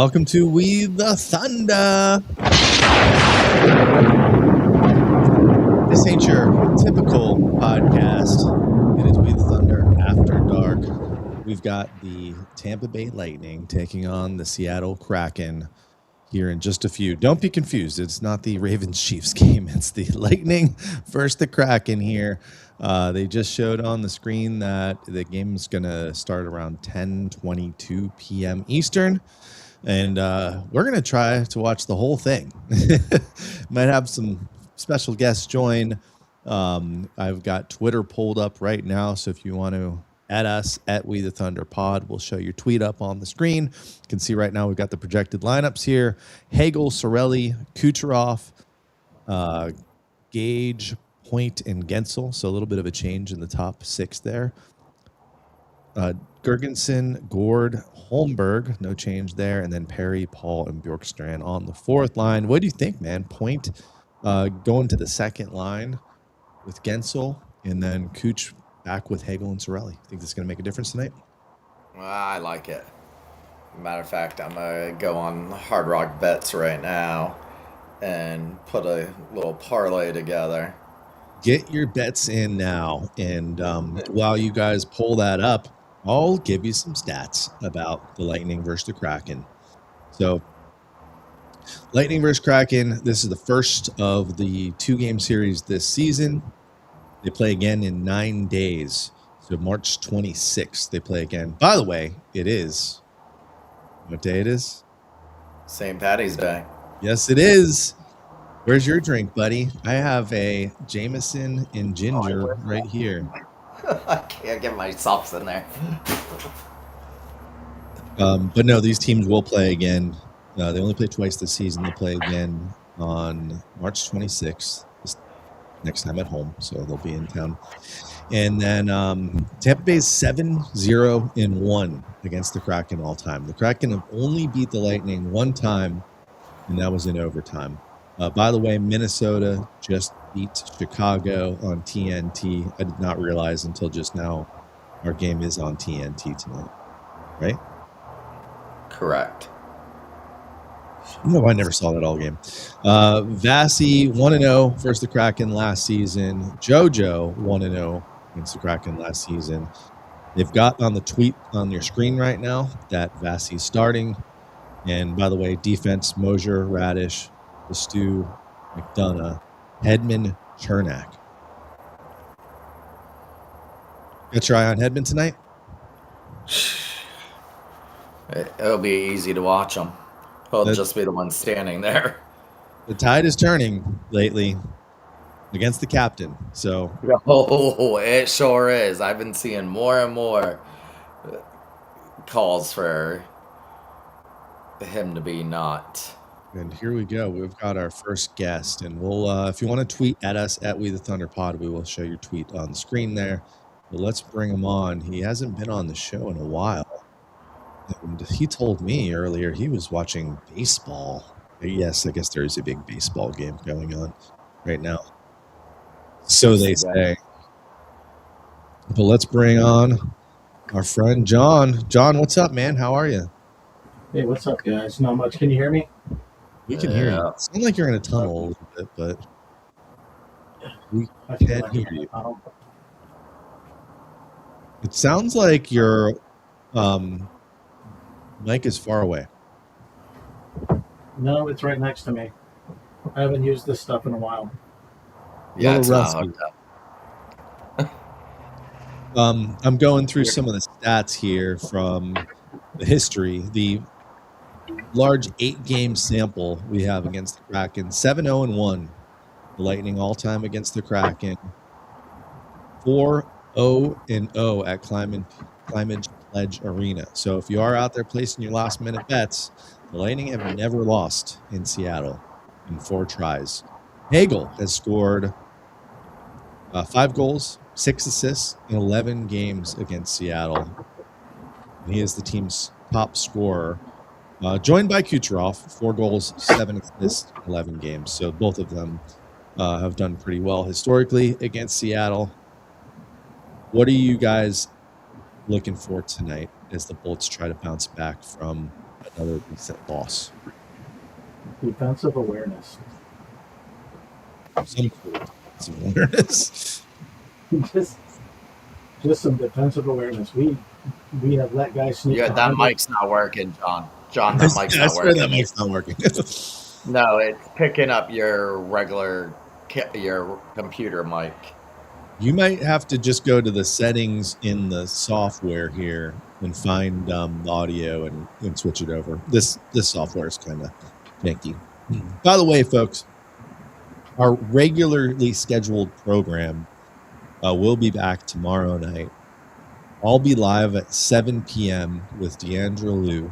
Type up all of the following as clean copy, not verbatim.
Welcome to We the Thunder. This ain't your typical podcast. It is We the Thunder After Dark. We've got the Tampa Bay Lightning taking on the Seattle Kraken here in just a few. Don't be confused. It's not the Ravens-Chiefs game. It's the Lightning versus the Kraken here. They just showed on the screen that the game's going to start around 10:22 p.m. Eastern. And we're going to try to watch the whole thing. Might have some special guests join. I've got Twitter pulled up right now. So if you want to add us at We the Thunder Pod, we'll show your tweet up on the screen. You can see right now we've got the projected lineups here. Hagel, Cirelli, Kucherov, Gage, Point, and Gensel. So a little bit of a change in the top six there. Gergensen, Gord, Holmberg, no change there, and then Perry, Paul, and Bjorkstrand on the fourth line. What do you think, man? Point going to the second line with Gensel, and then Cooch back with Hagel and Cirelli. Think this is going to make a difference tonight? I like it. Matter of fact, I'm going to go on Hard Rock Bets right now and put a little parlay together. Get your bets in now, and while you guys pull that up, I'll give you some stats about the Lightning versus the Kraken. So, Lightning versus Kraken, this is the first of the two-game series this season. They play again in 9 days. So, March 26th, they play again. By the way, it is. What day it is? St. Patty's Day. Yes, it is. Where's your drink, buddy? I have a Jameson and ginger right here. I can't get my socks in there. But no, these teams will play again. They only play twice this season. They play again on March 26th, next time at home. So they'll be in town. And then Tampa Bay is 7-0-1 against the Kraken all time. The Kraken have only beat the Lightning one time, and that was in overtime. By the way, Minnesota just beat Chicago on TNT. I did not realize until just now our game is on TNT tonight, right? Correct. No, I never saw that all game. Vasi 1-0 versus the Kraken last season. JoJo 1-0 against the Kraken last season. They've got on the tweet on your screen right now that Vasi's starting. And by the way, defense, Mosier, Radish, Stu, McDonough, Hedman, Chernak. Got your eye on Hedman tonight? It'll be easy to watch him. He'll just be the one standing there. The tide is turning lately against the captain. So, oh, it sure is. I've been seeing more and more calls for him to be not. And here we go. We've got our first guest, and we'll, if you want to tweet at us at We the Thunder Pod, we will show your tweet on the screen there. But let's bring him on. He hasn't been on the show in a while. And he told me earlier he was watching baseball. Yes, I guess there is a big baseball game going on right now. So they say. But let's bring on our friend John. John, what's up, man? How are you? Hey, what's up, guys? Not much. Can you hear me? We can hear you. It sounds like you're in a tunnel a little bit, but we can't hear you. It sounds like your mic is far away. No, it's right next to me. I haven't used this stuff in a while. Yeah, it's not hooked up. I'm going through some of the stats here from the history. The large 8-game sample we have against the Kraken. 7-0-1. The Lightning all-time against the Kraken. 4-0-0 at Climate Pledge Arena. So if you are out there placing your last-minute bets, the Lightning have never lost in Seattle in 4 tries. Hagel has scored 5 goals, 6 assists in 11 games against Seattle. And he is the team's top scorer. Joined by Kucherov, 4 goals, 7 assists, 11 games. So both of them have done pretty well historically against Seattle. What are you guys looking for tonight as the Bolts try to bounce back from another recent loss. Defensive awareness. Some sort of defensive awareness. just some defensive awareness. We have let guys sneak. Yeah, that mic's not working, John. John, that mic's not working. That mic's not working. No, it's picking up your regular your computer mic. You might have to just go to the settings in the software here and find the audio and switch it over. This software is kind of janky. By the way, folks, our regularly scheduled program will be back tomorrow night. I'll be live at 7 p.m. with Deandra Liu,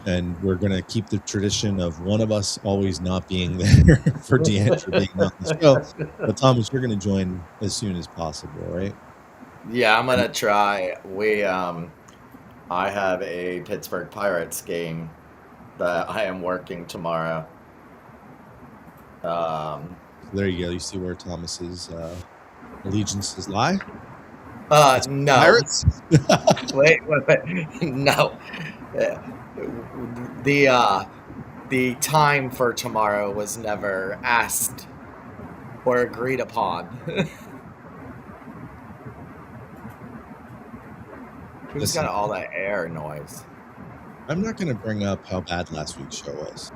and we're going to keep the tradition of one of us always not being there for Deandra being on the show. But Thomas, you're going to join as soon as possible, right? Yeah, I'm going to try. I have a Pittsburgh Pirates game that I am working tomorrow. There you go. You see where Thomas's allegiances lie? No. Pirates? Wait. No. The time for tomorrow was never asked or agreed upon. Who's got all that air noise? I'm not going to bring up how bad last week's show was.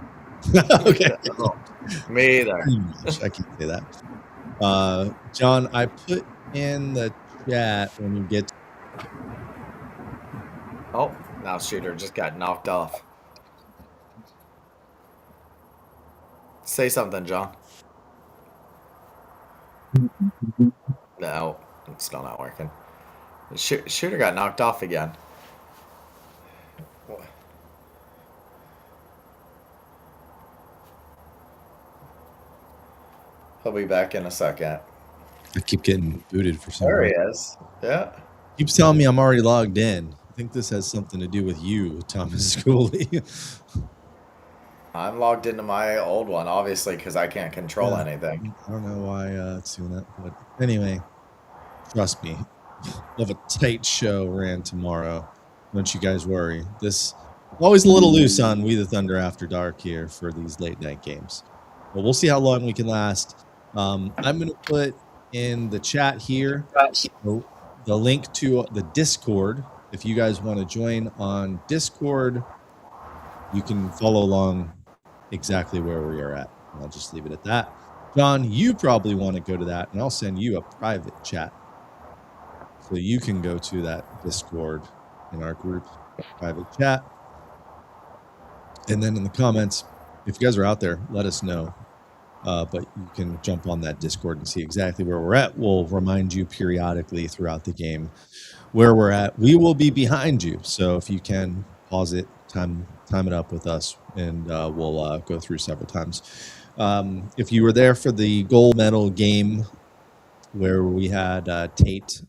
Okay. Me either. I can say that. John, I put in the chat when you get. Oh, now Shooter just got knocked off. Say something, John. No, it's still not working. Shooter got knocked off again. He'll be back in a second. I keep getting booted for some There he reason. is. Yeah. Keeps telling me I'm already logged in. I think this has something to do with you, Thomas Schooley. I'm logged into my old one, obviously, because I can't control anything. I don't know why it's doing that. But anyway, trust me. We'll have a tight show ran tomorrow. Don't you guys worry. This always a little loose on We the Thunder After Dark here for these late night games. But we'll see how long we can last. I'm going to put in the chat here the link to the Discord. If you guys want to join on Discord, you can follow along exactly where we are at. I'll just leave it at that. John, you probably want to go to that, and I'll send you a private chat so you can go to that Discord in our group private chat. And then in the comments, if you guys are out there, let us know. But you can jump on that Discord and see exactly where we're at. We'll remind you periodically throughout the game where we're at. We will be behind you. So if you can pause it, time it up with us, and we'll go through several times. If you were there for the gold medal game where we had Tate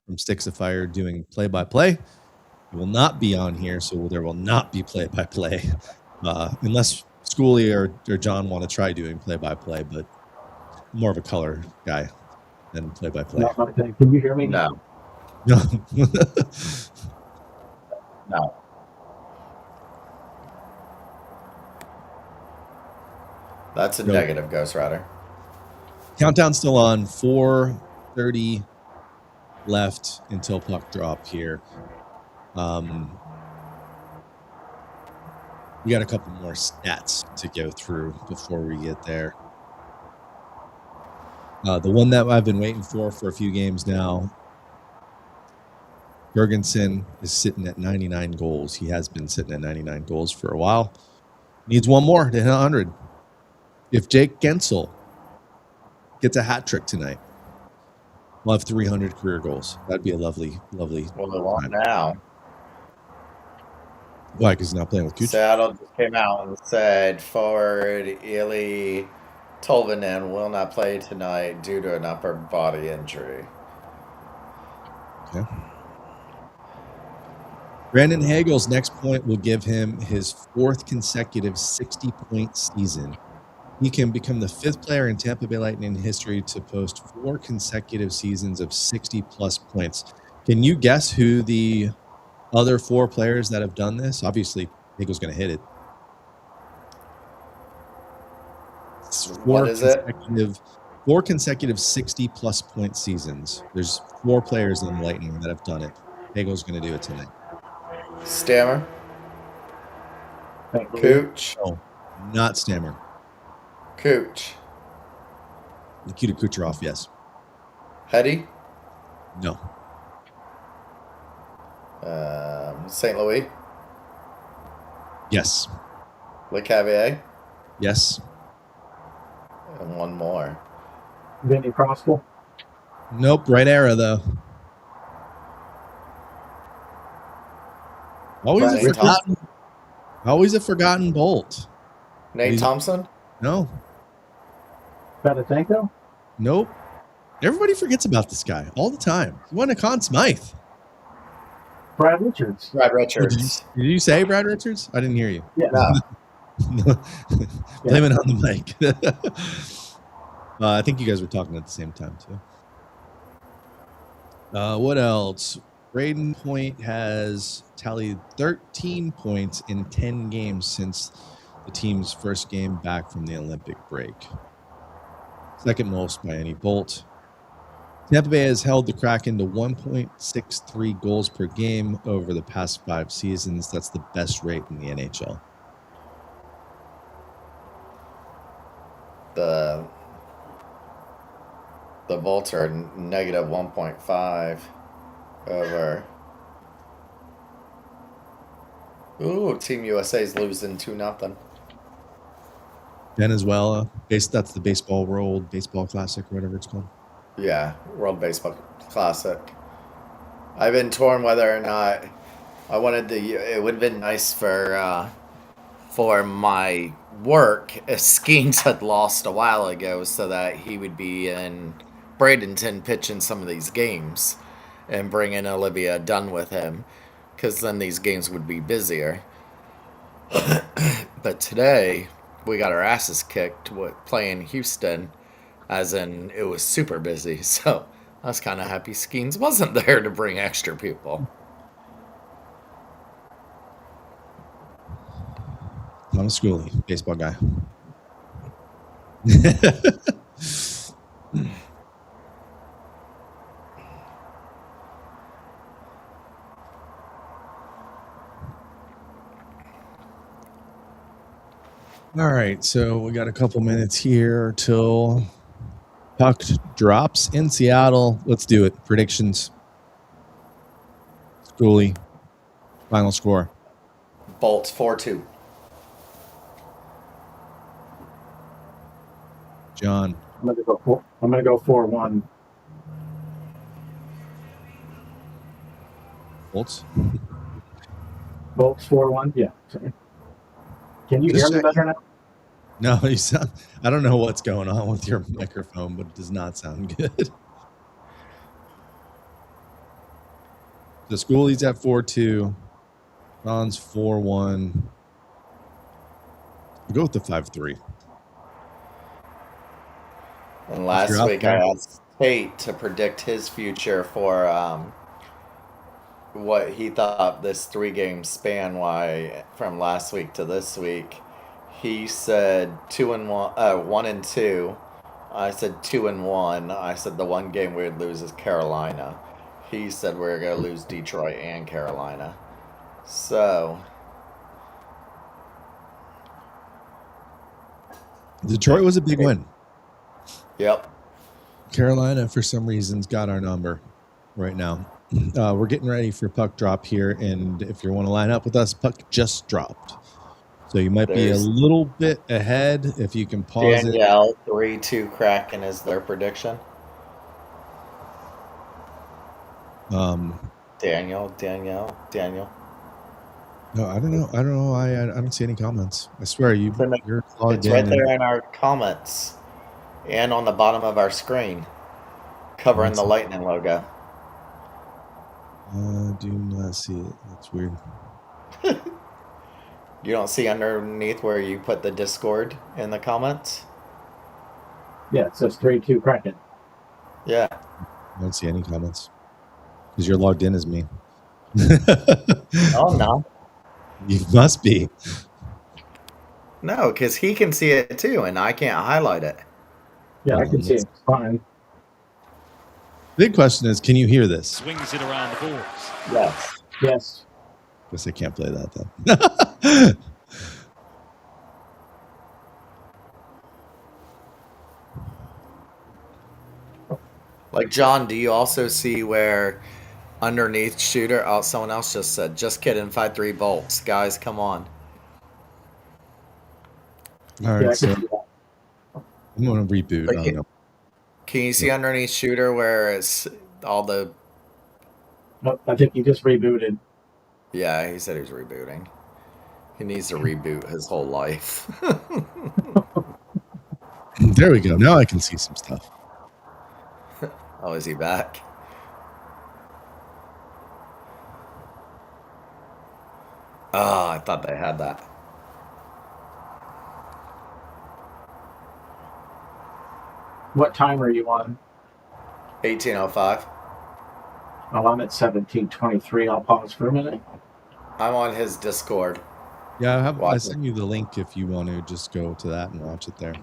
from Sticks of Fire doing play-by-play, he will not be on here, so there will not be play-by-play unless Schooley or John want to try doing play-by-play, but more of a color guy than play-by-play. Can you hear me? No. No. That's a negative, Ghost Rider. Countdown's still on. 4:30 left until puck drop here. We got a couple more stats to go through before we get there. The one that I've been waiting for a few games now, Gergensen is sitting at 99 goals. He has been sitting at 99 goals for a while. Needs one more to hit 100. If Jake Gensel gets a hat trick tonight, we'll have 300 career goals. That'd be a lovely. Well, they want now. Why? Because he's not playing with Kucherov. Seattle just came out and said forward Eli Tolvanen will not play tonight due to an upper body injury. Okay. Brandon Hagel's next point will give him his fourth consecutive 60-point season. He can become the fifth player in Tampa Bay Lightning history to post 4 consecutive seasons of 60-plus points. Can you guess who the other 4 players that have done this, obviously Pagel's going to hit it. What is it? 4 consecutive 60-plus point seasons. There's 4 players in the Lightning that have done it. Pagel's going to do it tonight. Stammer? Thank you. Cooch? Oh, not Stammer. Cooch? Nikita Kucherov, yes. Hetty? No. St. Louis? Yes. Le Cavier? Yes. And one more. Vinny Crossville. Nope. Right era, though. Always a forgotten Bolt. Nate Thompson? No. Petatenko? Nope. Everybody forgets about this guy all the time. He won a Conn Smythe. Brad Richards. Brad Richards. Did you say Brad Richards? I didn't hear you. Yeah. No. Blame it on the mic. I think you guys were talking at the same time, too. What else? Braden Point has tallied 13 points in 10 games since the team's first game back from the Olympic break. Second most by any Bolt. Tampa Bay has held the Kraken to 1.63 goals per game over the past 5 seasons. That's the best rate in the NHL. The Bolts are negative 1.5 over. Ooh, Team USA's losing 2-0. Venezuela, that's the Baseball World Baseball Classic, or whatever it's called. Yeah, World Baseball Classic. I've been torn whether or not I wanted to. It would have been nice for my work if Skeens had lost a while ago, so that he would be in Bradenton pitching some of these games and bring in Olivia Dunn with him, because then these games would be busier. But today we got our asses kicked with playing Houston, as in it was super busy. So I was kind of happy Skeens wasn't there to bring extra people. Thomas Schooley, baseball guy. All right, so we got a couple minutes here till puck drops in Seattle. Let's do it. Predictions. Schooley, final score. Bolts 4-2. John. I'm gonna go 4-1. Bolts. Bolts 4-1. Yeah. Sorry. Can you hear me better now? No, you sound. I don't know what's going on with your microphone, but it does not sound good. The Schooley's at 4-2. John's 4-1. I'll go with the 5-3. And last week I asked Tate to predict his future for what he thought this 3-game span from last week to this week. He said 1-2. I said 2-1. I said the one game we would lose is Carolina. He said we're gonna lose Detroit and Carolina. So Detroit was a big win. Yep. Carolina, for some reasons, got our number right now. We're getting ready for puck drop here, and if you want to line up with us, puck just dropped. So you might be a little bit ahead if you can pause Danielle, 3-2 Kraken is their prediction. Daniel. No, I don't know. I don't see any comments. I swear you're it's right there in our comments and on the bottom of our screen, covering the Lightning logo. Do not see it. That's weird. You don't see underneath where you put the Discord in the comments? Yeah, it says 3-2 Kraken. Yeah. I don't see any comments because you're logged in as me. Oh no. You must be. No, because he can see it too, and I can't highlight it. Yeah, I can see it. It's fine. Big question is, can you hear this? Swings it around the boards. Yes. Yes. Guess I can't play that then. Like, John, do you also see where underneath shooter? Oh, someone else just said, just kidding, 5-3 bolts. Guys, come on. All Yeah, I right, can so see that. I'm going to reboot. Like, Oh, no. can you see underneath shooter where it's all the... Nope, I think you just rebooted. Yeah, he said he was rebooting. He needs to reboot his whole life. There we go. Now I can see some stuff. Oh, is he back? Oh, I thought they had that. What time are you on? 1805. Oh, I'm at 17:23. I'll pause for a minute. I'm on his Discord. Yeah, I Watch it. sent you the link if you want to just go to that and watch it there.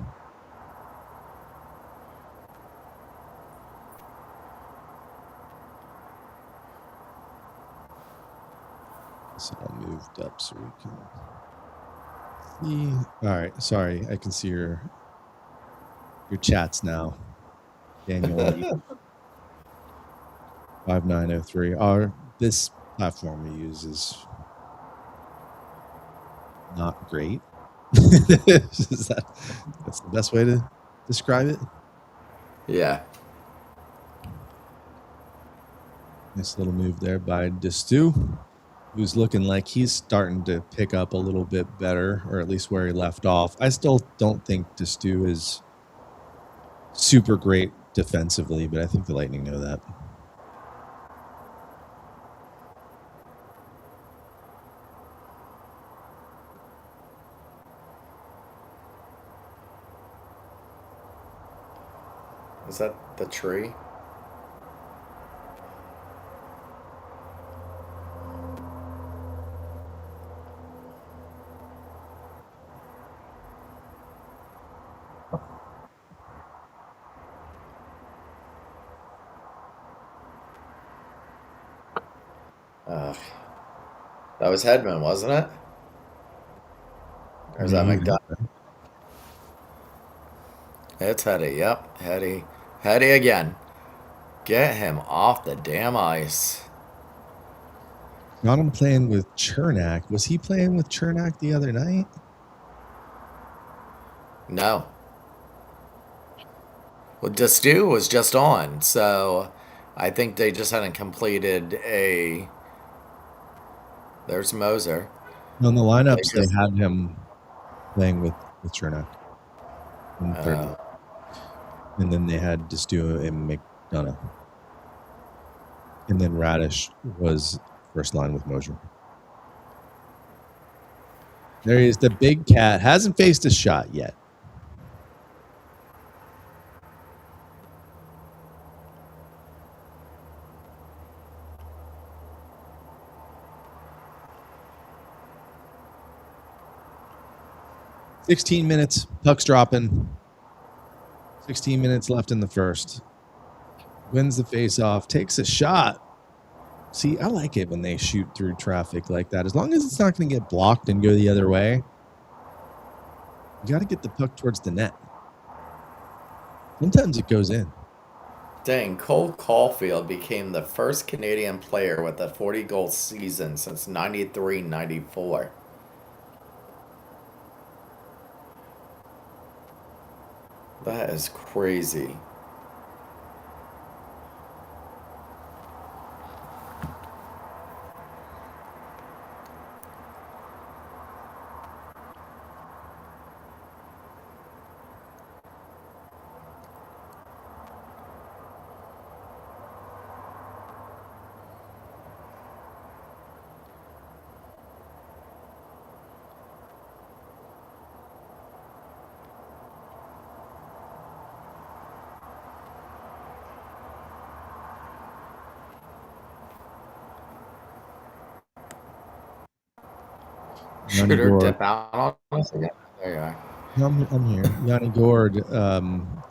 So I moved up so we can see. All right, sorry, I can see your chats now. Daniel 5903. This platform we use is not great. That's the best way to describe it. Yeah. Nice little move there by Destu, who's looking like he's starting to pick up a little bit better, or at least where he left off. I still don't think Destu is super great defensively, but I think the Lightning know that. Is that the tree? That was Hedman, wasn't it? Or is that McDonough? It's Hetty. Yep, Hetty. Hetty again. Get him off the damn ice. Got him playing with Chernak. Was he playing with Chernak the other night? No. Well, Destu was just on, so I think they just hadn't completed a... There's Moser. On the lineups, they had him playing with Chernak in 30. And then they had Destu and McDonough. And then Radish was first line with Mosier. There he is, the big cat. Hasn't faced a shot yet. "16 minutes, puck's dropping. 16 minutes left in the first. Wins the face-off, takes a shot. See, I like it when they shoot through traffic like that. As long as it's not going to get blocked and go the other way, you got to get the puck towards the net. Sometimes it goes in. Dang, Cole Caulfield became the first Canadian player with a 40-goal season since 93-94. That is crazy. Yanni Shooter Gord. dip out on us again. There you are. I'm here. Yanni Gord,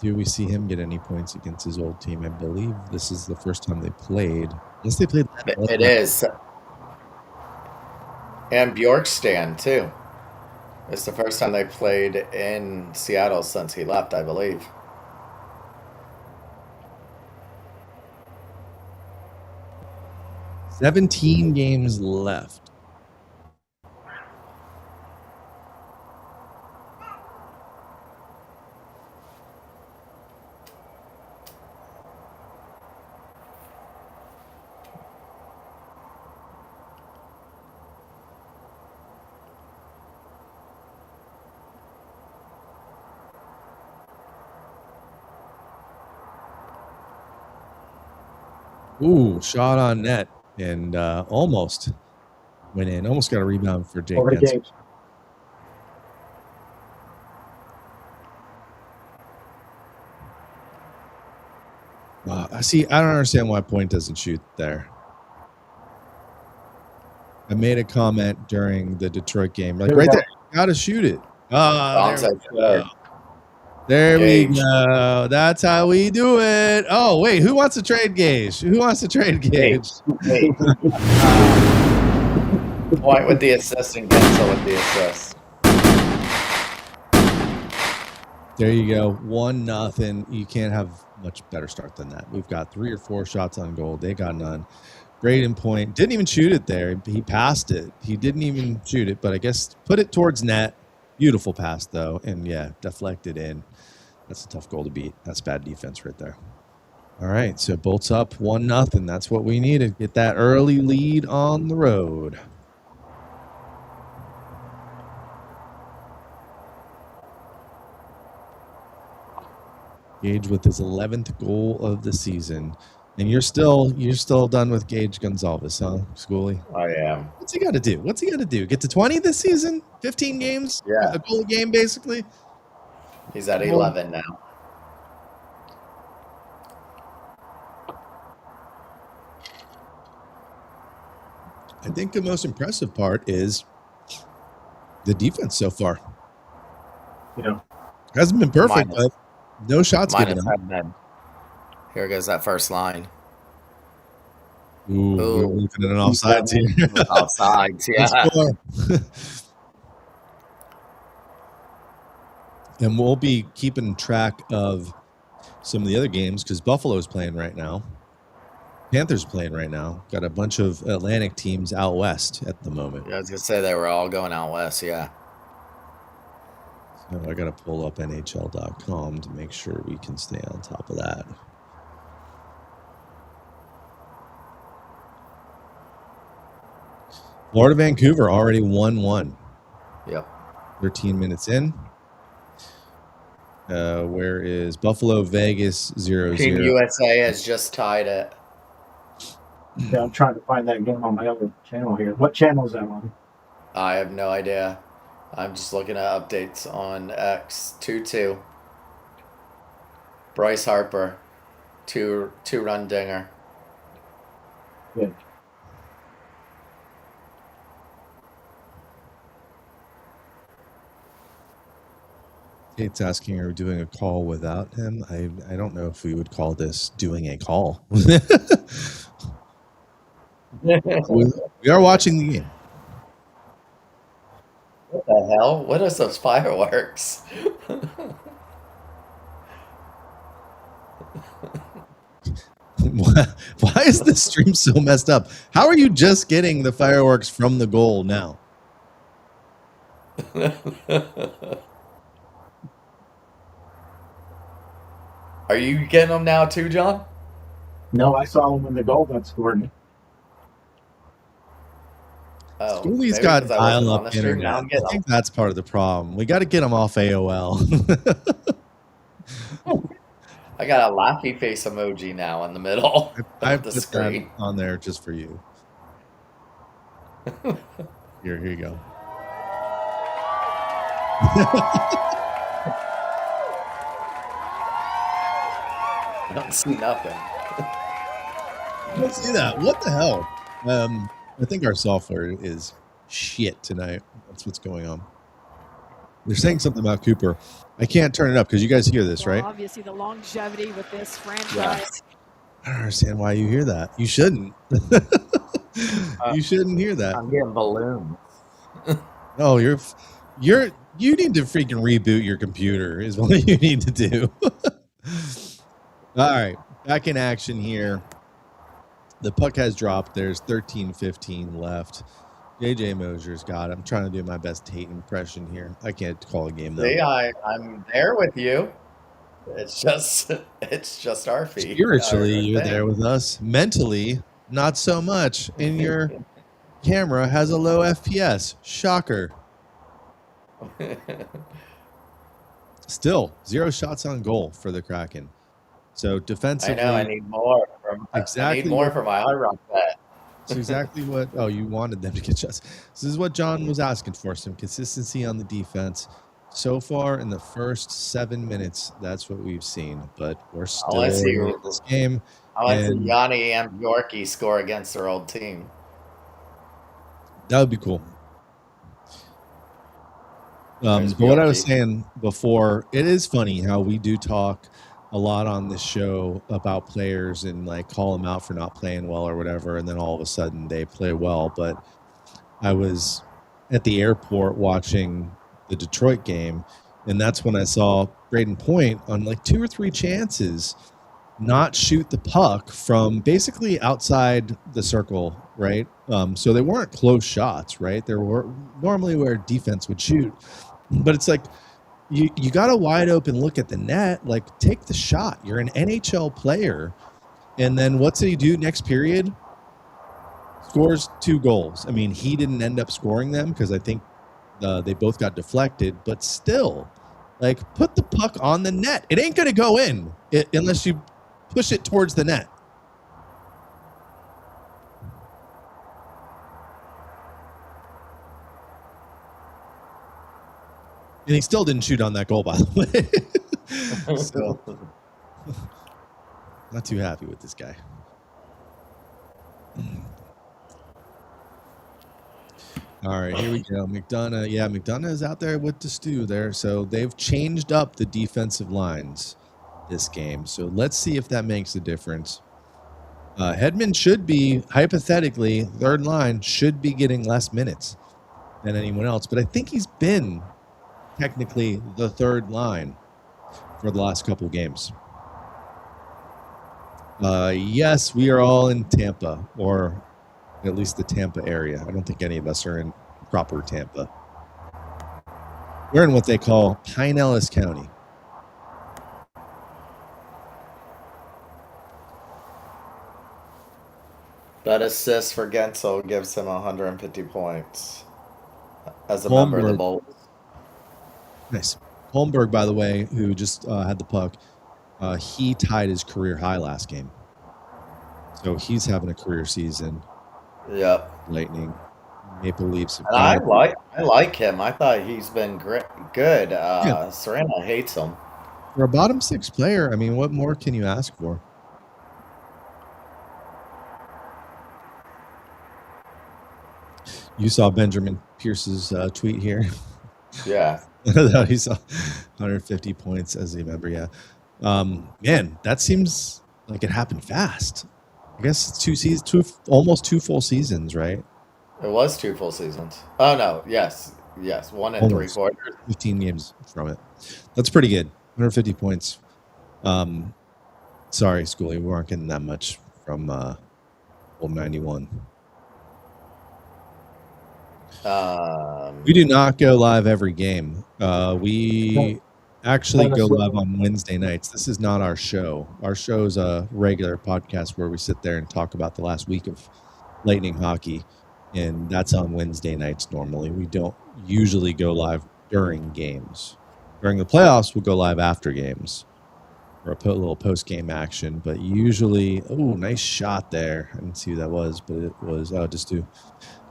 do we see him get any points against his old team? I believe this is the first time they played. Yes, they played. It is. And Bjorkstrand, too. It's the first time they played in Seattle since he left, I believe. – 17 games left. Ooh, shot on net and almost went in. Almost got a rebound for Jake. Over to Gage. See, I don't understand why Point doesn't shoot there. I made a comment during the Detroit game. Like right there, you got to shoot it. There we go. That's how we do it. Oh, wait. Who wants to trade Gage? Who wants to trade Gage? Point with the assist and Gensel with the assist. There you go. 1-0. You can't have much better start than that. We've got 3 or 4 shots on goal. They got none. Braden Point didn't even shoot it there. He passed it. He didn't even shoot it, but I guess put it towards net. Beautiful pass, though. And, yeah, deflected in. That's a tough goal to beat. That's bad defense right there. All right, so Bolts up 1-0. That's what we needed. Get that early lead on the road. Gage with his 11th goal of the season. And you're still done with Gage Gonzalez, huh, Schoolie? I am. What's he got to do? Get to 20 this season? 15 games? Yeah. A goal a game, basically? He's at 11 now. I think the most impressive part is the defense so far. Yeah. Hasn't been perfect, but no shots given up. Here goes that first line. Ooh, we're looking at an offsides here. Offsides, yeah. And we'll be keeping track of some of the other games because Buffalo's playing right now. Panthers playing right now. Got a bunch of Atlantic teams out west at the moment. Yeah, I was going to say they were all going out west, yeah. So I got to pull up NHL.com to make sure we can stay on top of that. Florida, Vancouver already 1-1. Yep. 13 minutes in. Where is Buffalo, Vegas 0-0? Team USA has just tied it. Yeah, I'm trying to find that game on my other channel here. What channel is that on? I have no idea. I'm just looking at updates on X. 2-2. Bryce Harper, two-run dinger. Good. Kate's asking, are we doing a call without him? I don't know if we would call this doing a call. We are watching the game. What the hell? What is those fireworks? Why is this stream so messed up? How are you just getting the fireworks from the goal now? Are you getting them now too, John? No, I saw him when the goal got scored. Oh, Schoolie's got dial-up internet. I think that's part of the problem. We got to get him off AOL. I got a laughy face emoji now in the middle I of the put screen. that on there just for you. Here you go. I don't see nothing. I don't see that. What the hell? I think our software is shit tonight. That's what's going on. They're saying something about Cooper. I can't turn it up because you guys hear this, right? Obviously, the longevity with this franchise. Yes. I don't understand why you hear that. You shouldn't. You shouldn't hear that. I'm getting balloons. No, you need to freaking reboot your computer is what you need to do. All right, back in action here. The puck has dropped. There's 13:15 left. JJ Mosier's got it. I'm trying to do my best Tate impression here. I can't call a game though. See, I'm there with you. It's just our feet. Spiritually, you're there with us. Mentally, not so much. And your camera has a low FPS. Shocker. Still, 0 shots on goal for the Kraken. So defensively, I know. I need more. I need more for my Hard Rock bet. It's exactly what. Oh, you wanted them to get shots. This is what John was asking for: some consistency on the defense. So far in the first 7 minutes, that's what we've seen. But we're still in this game. I want to see Yanni and Bjorky score against their old team. That would be cool. But what I was saying before, it is funny how we do talk a lot on this show about players and like call them out for not playing well or whatever, and then all of a sudden they play well. But I was at the airport watching the Detroit game, and that's when I saw Braden Point on like 2 or 3 chances not shoot the puck from basically outside the circle, right? So they weren't close shots, right? They were normally where defense would shoot. But it's like you got a wide open look at the net, like take the shot. You're an NHL player. And then what's he do next period? Scores 2 goals. I mean, he didn't end up scoring them because I think they both got deflected, but still, like, put the puck on the net. It ain't going to go in unless you push it towards the net. And he still didn't shoot on that goal, by the way. So, not too happy with this guy. All right, here we go. McDonough. Yeah, McDonough is out there with the stew there. So they've changed up the defensive lines this game. So let's see if that makes a difference. Hedman should be, hypothetically, third line, should be getting less minutes than anyone else. But I think he's been technically the third line for the last couple games. Yes, we are all in Tampa, or at least the Tampa area. I don't think any of us are in proper Tampa. We're in what they call Pinellas County. That assist for Gensel gives him 150 points as a member of the Bolts. Nice. Holmberg, by the way, who just had the puck, he tied his career high last game. So he's having a career season. Yep. Lightning, Maple Leafs. And I like him. I thought he's been good. Serena hates him. For a bottom 6 player, I mean, what more can you ask for? You saw Benjamin Pierce's tweet here. Yeah. He saw 150 points as a member. Yeah. Man, that seems like it happened fast. I guess it's 2 seasons, almost 2 full seasons, right? It was 2 full seasons. Oh no, yes, 1 and 3/4. 15 games from it. That's pretty good. 150 points. Sorry, Schoolie, we aren't getting that much from old 91. We do not go live every game. We actually go live on Wednesday nights. This is not our show. Our show is a regular podcast where we sit there and talk about the last week of Lightning Hockey, and that's on Wednesday nights normally. We don't usually go live during games. During the playoffs, we'll go live after games or a little post-game action, but usually, nice shot there. I didn't see who that was, but it was just two.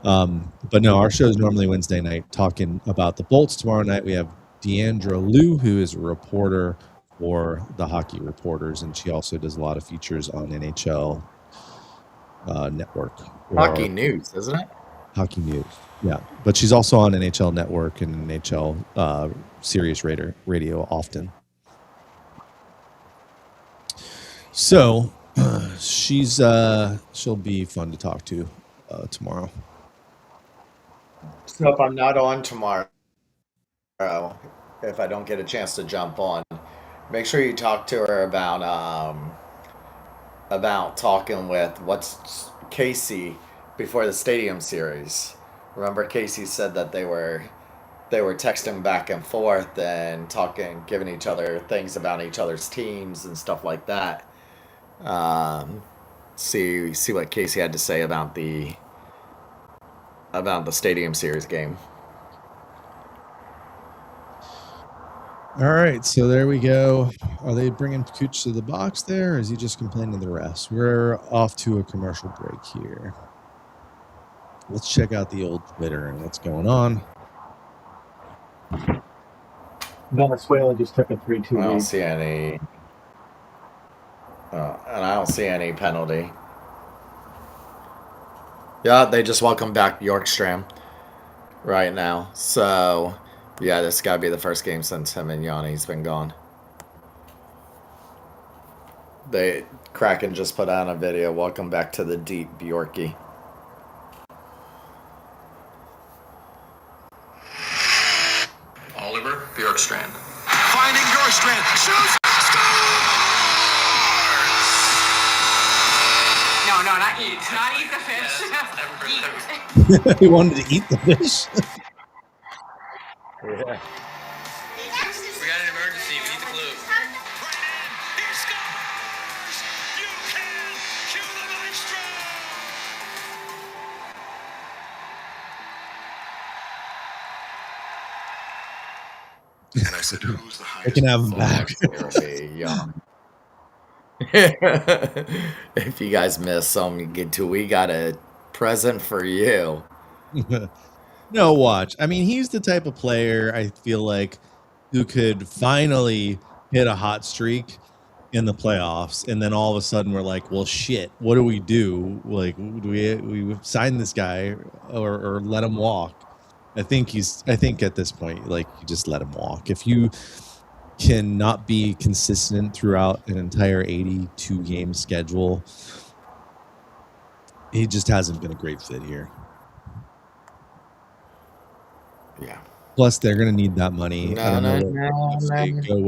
But no, our show is normally Wednesday night talking about the Bolts. Tomorrow night we have Deandra Liu, who is a reporter for the Hockey Reporters, and she also does a lot of features on NHL Network. Hockey News, isn't it? Hockey News. Yeah, but she's also on NHL Network and NHL Sirius Radio often. So she'll be fun to talk to tomorrow. So if I'm not on tomorrow, if I don't get a chance to jump on, make sure you talk to her about talking with what's Casey before the Stadium Series. Remember, Casey said that they were texting back and forth and talking, giving each other things about each other's teams and stuff like that. See what Casey had to say about the Stadium Series game. All right, so there we go. Are they bringing Cooch to the box there, or is he just complaining to the refs? We're off to a commercial break here. Let's check out the old Twitter and what's going on. Venezuela just took a 3-2 lead. I don't see any, and I don't see any penalty. Yeah, they just welcome back Bjorkstrand right now. So, yeah, this got to be the first game since him and Yanni's been gone. Kraken just put out a video. Welcome back to the deep, Bjorky. Oliver Bjorkstrand. Finding Bjorkstrand. Shoots! No, not eat. Not eat the fish. Eat. He wanted to eat the fish. Yeah. We got an emergency. We need the glue. Right in. He scores! You can cue the maestro! And I said, who's the I highest? can have him back. If you guys miss some, we got a present for you. No, watch. I mean, he's the type of player I feel like who could finally hit a hot streak in the playoffs, and then all of a sudden we're like, well, shit, what do we do? Like, do we sign this guy or let him walk? I think at this point, like, you just let him walk. If you cannot be consistent throughout an entire 82 game schedule, he just hasn't been a great fit here. Yeah. Plus, they're going to need that money. No, I don't know no, if no, they no. go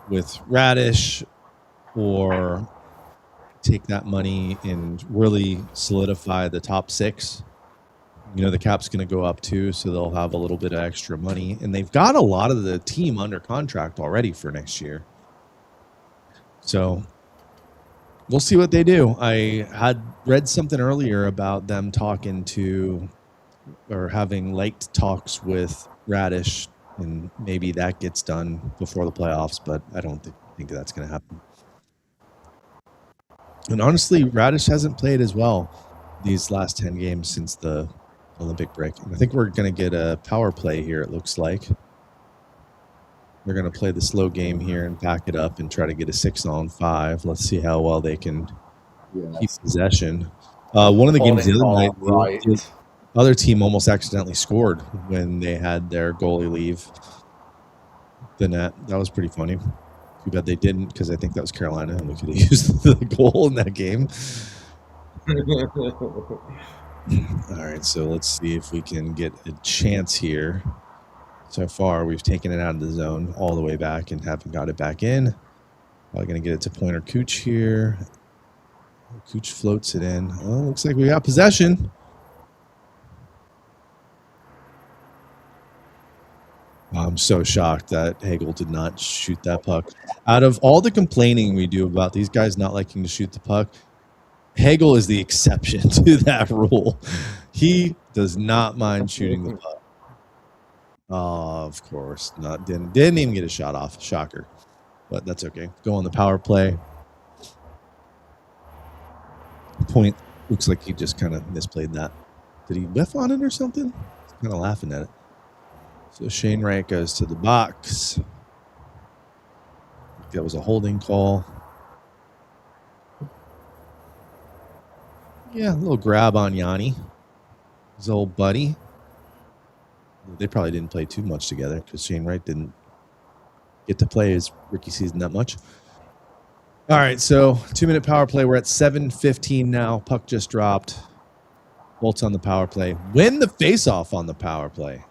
with Radish or take that money and really solidify the top six. You know, the cap's going to go up too, so they'll have a little bit of extra money. And they've got a lot of the team under contract already for next year. So we'll see what they do. I had read something earlier about them talking to or having light talks with Radish, and maybe that gets done before the playoffs, but I don't think that's going to happen. And honestly, Radish hasn't played as well these last 10 games since the Olympic break. And I think we're going to get a power play here, it looks like. They're going to play the slow game here and pack it up and try to get a 6-on-5. Let's see how well they can keep possession. One of the games the other night, right. the other team almost accidentally scored when they had their goalie leave the net. That was pretty funny. Too bad they didn't, because I think that was Carolina, and we could have used the goal in that game. All right, so let's see if we can get a chance here. So far, we've taken it out of the zone all the way back and haven't got it back in. Probably going to get it to Pointer Cooch here. Cooch floats it in. Oh, looks like we got possession. I'm so shocked that Hagel did not shoot that puck. Out of all the complaining we do about these guys not liking to shoot the puck, Hagel is the exception to that rule. He does not mind shooting the puck. Oh, of course. Didn't even get a shot off. Shocker. But that's okay. Go on the power play. Point looks like he just kind of misplayed that. Did he whiff on it or something? He's kind of laughing at it. So Shane Wright goes to the box. That was a holding call. Yeah, a little grab on Yanni, his old buddy. They probably didn't play too much together because Shane Wright didn't get to play his rookie season that much. All right, so 2-minute power play. We're at 7:15 now. Puck just dropped. Bolts on the power play. Win the faceoff on the power play.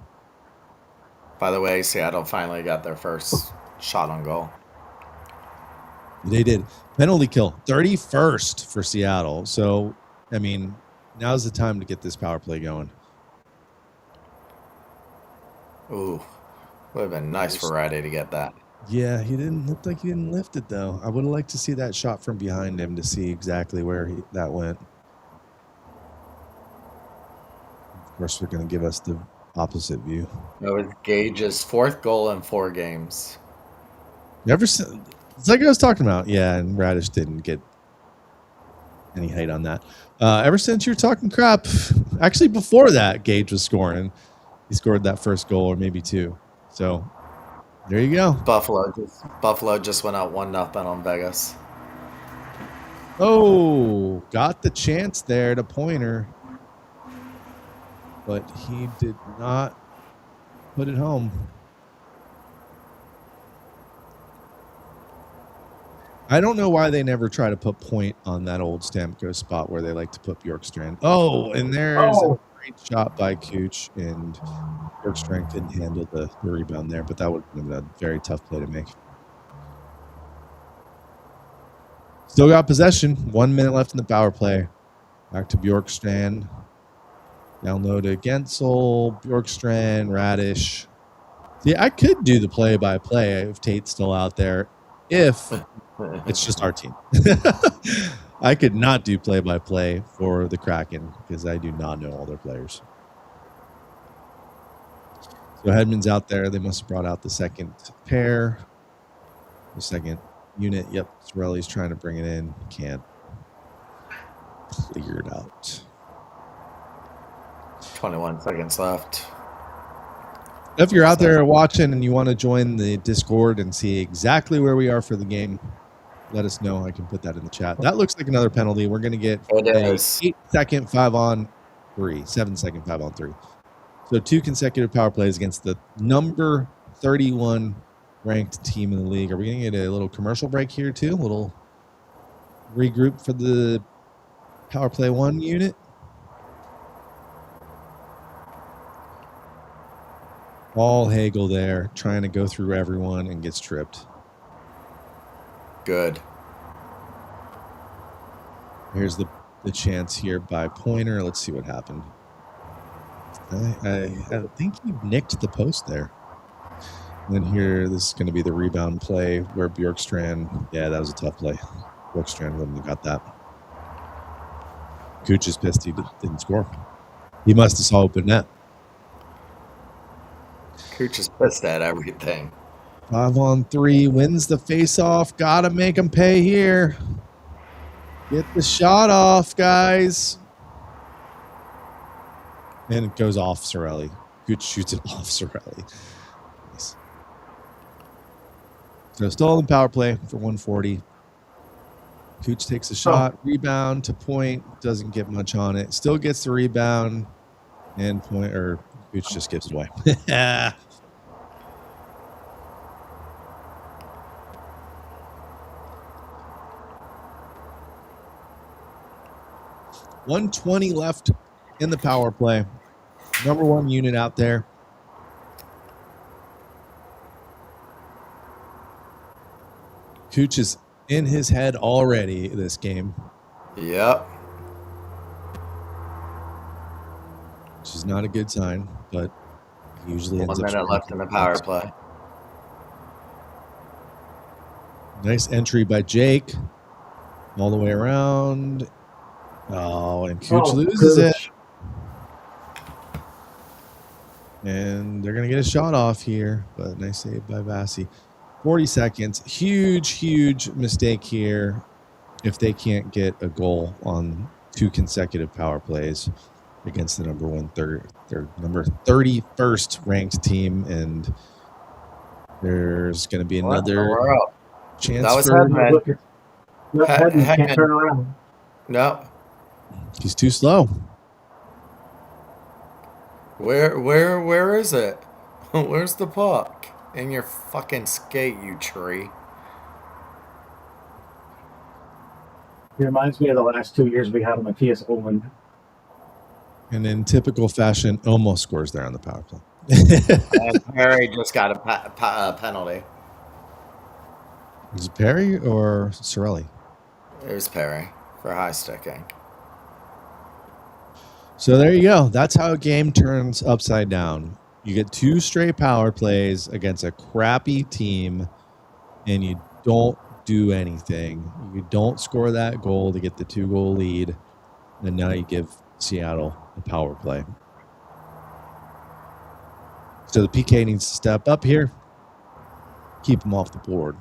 By the way, Seattle finally got their first shot on goal. They did. Penalty kill, 31st for Seattle. So, I mean, now's the time to get this power play going. Ooh, would have been nice for Friday to get that. Yeah, he didn't look like he didn't lift it, though. I would have liked to see that shot from behind him to see exactly where that went. Of course, they're going to give us the opposite view. It was Gage's 4th goal in 4 games. It's like I was talking about. Yeah, and Radish didn't get any height on that. Ever since you're talking crap, actually before that, Gage was scoring. He scored that first goal or maybe 2. So there you go. Buffalo just went out 1-0 on Vegas. Oh, got the chance there to Pointer, but he did not put it home. I don't know why they never try to put point on that old Stamkos spot where they like to put Bjorkstrand. Oh, and there's a great shot by Cooch, and Bjorkstrand couldn't handle the rebound there, but that would have been a very tough play to make. Still got possession. 1 minute left in the power play. Back to Bjorkstrand. Down low to Gensel, Bjorkstrand, Radish. See, I could do the play-by-play if Tate's still out there. If it's just our team. I could not do play-by-play for the Kraken because I do not know all their players. So Hedman's out there. They must have brought out the second pair. The second unit. Yep, Sorelli's trying to bring it in. Can't. Cleared out. 21 seconds left. If you're out there watching and you want to join the Discord and see exactly where we are for the game, let us know. I can put that in the chat. That looks like another penalty. We're going to get a 8-second 5-on-3, 7-second 5-on-3. So 2 consecutive power plays against the number 31 ranked team in the league. Are we going to get a little commercial break here too? A little regroup for the power play 1 unit? All Hagel there, trying to go through everyone and gets tripped. Good. Here's the chance here by Pointer. Let's see what happened. I think he nicked the post there. And then here, this is going to be the rebound play where Bjorkstrand, yeah, that was a tough play. Bjorkstrand wouldn't have got that. Cooch is pissed he didn't score. He must have saw open net. Cooch is pissed at everything. 5-on-3, wins the face-off. Got to make him pay here. Get the shot off, guys. And it goes off Sorelli. Cooch shoots it off Sorelli. Nice. So still in power play for 140. Cooch takes a shot, rebound to Point. Doesn't get much on it. Still gets the rebound. And Cooch just gives it away. Yeah. 120 left in the power play. Number 1 unit out there. Cooch is in his head already this game. Yep. Which is not a good sign, but usually ends 1 up. 1 minute left in the power play. Nice entry by Jake. All the way around. Oh, and Cooch loses it. And they're going to get a shot off here, but nice save by Vasi. 40 seconds. Huge mistake here if they can't get a goal on 2 consecutive power plays against the number 31st ranked team. And there's going to be another chance. That was for Hedman. Hedman can't turn around. No. He's too slow. Where is it? Where's the puck? In your fucking skate, you tree. He reminds me of the last 2 years we had on Matthias Owen. And in typical fashion, almost scores there on the power play. And Perry just got a penalty. Is it Perry or Sorelli? It was Perry for high sticking. So there you go. That's how a game turns upside down. You get 2 straight power plays against a crappy team, and you don't do anything. You don't score that goal to get the 2-goal lead, and now you give Seattle a power play. So the PK needs to step up here, keep them off the board.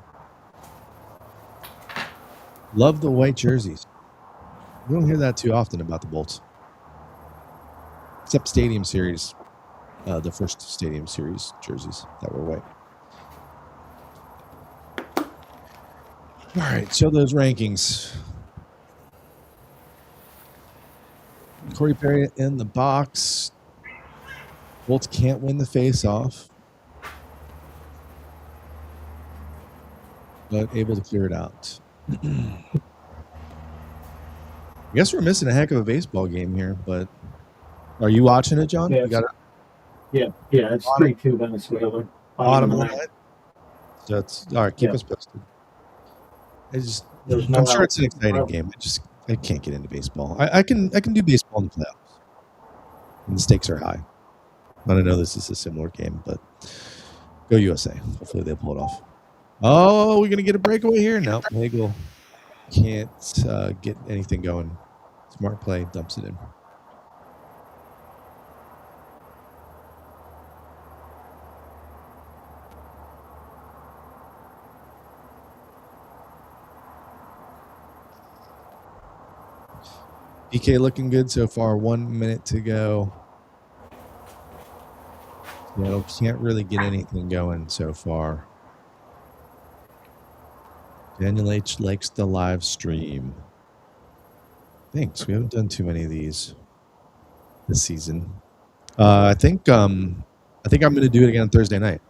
Love the white jerseys. You don't hear that too often about the Bolts. Except Stadium Series, the first Stadium Series jerseys that were white. All right, so those rankings. Corey Perry in the box. Bolts can't win the face-off, but able to clear it out. I guess we're missing a heck of a baseball game here, but are you watching it, John? Yeah, You got it? Yeah, it's 3-2 Venezuela. Bottom of the line. So it's all right. Keep Yeah. us posted. There's no I'm sure out. it's an exciting game. I can't get into baseball. I can do baseball in the playoffs. And the stakes are high. But I know this is a similar game, but go USA. Hopefully they pull it off. Oh, we're gonna get a breakaway here. No, Hagel can't get anything going. Smart play, dumps it in. PK looking good so far. 1 minute to go. Can't really get anything going so far. Daniel H likes the live stream. Thanks. We haven't done too many of these this season. I think I'm going to do it again on Thursday night.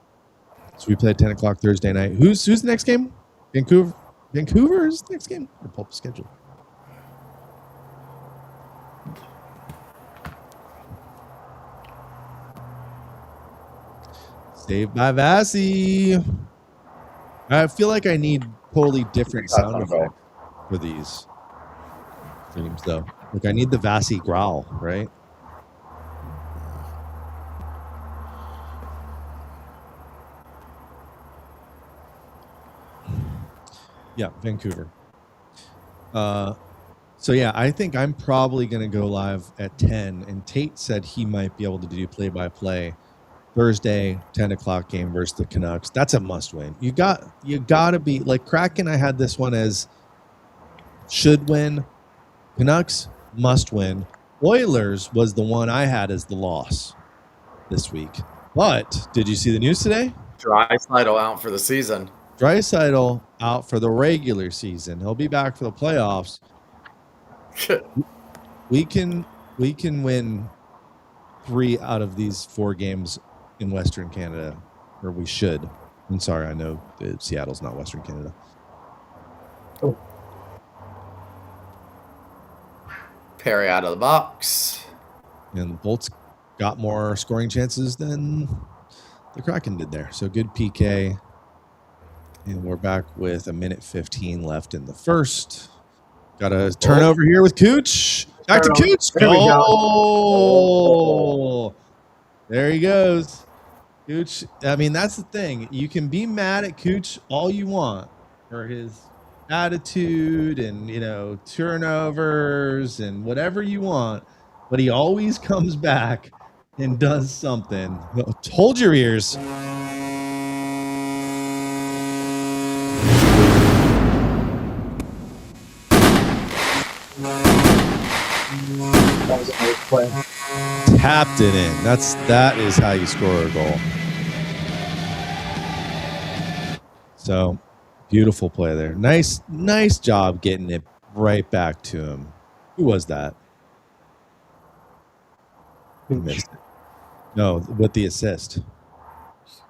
So we play at 10 o'clock Thursday night. Who's the next game? Vancouver is the next game? Or pulp schedule? Saved by Vassy. I feel like I need totally different sound effects for these streams, though. Like I need the Vassy growl, right? Yeah, Vancouver. So yeah, I think I'm probably going to go live at 10. And Tate said he might be able to do play-by-play Thursday, 10 o'clock game versus the Canucks. That's a must-win. You got to be like Kraken. I had this one as should win. Canucks must win. Oilers was the one I had as the loss this week. But did you see the news today? Draisaitl out for the season. Draisaitl out for the regular season. He'll be back for the playoffs. We can win 3 out of these 4 games in Western Canada, or we should. I'm sorry, I know that Seattle's not Western Canada. Oh. Perry out of the box. And the Bolts got more scoring chances than the Kraken did there. So good PK. And we're back with 1:15 left in the first. Got a turnover here with Cooch. Back to Cooch. Oh, there he goes. Cooch. I mean, that's the thing. You can be mad at Cooch all you want for his attitude and, turnovers and whatever you want, but he always comes back and does something. Hold your ears. That was a nice play. Tapped it in. That is how you score a goal. So beautiful play there. Nice job getting it right back to him. Who was that? I missed it. No, with the assist.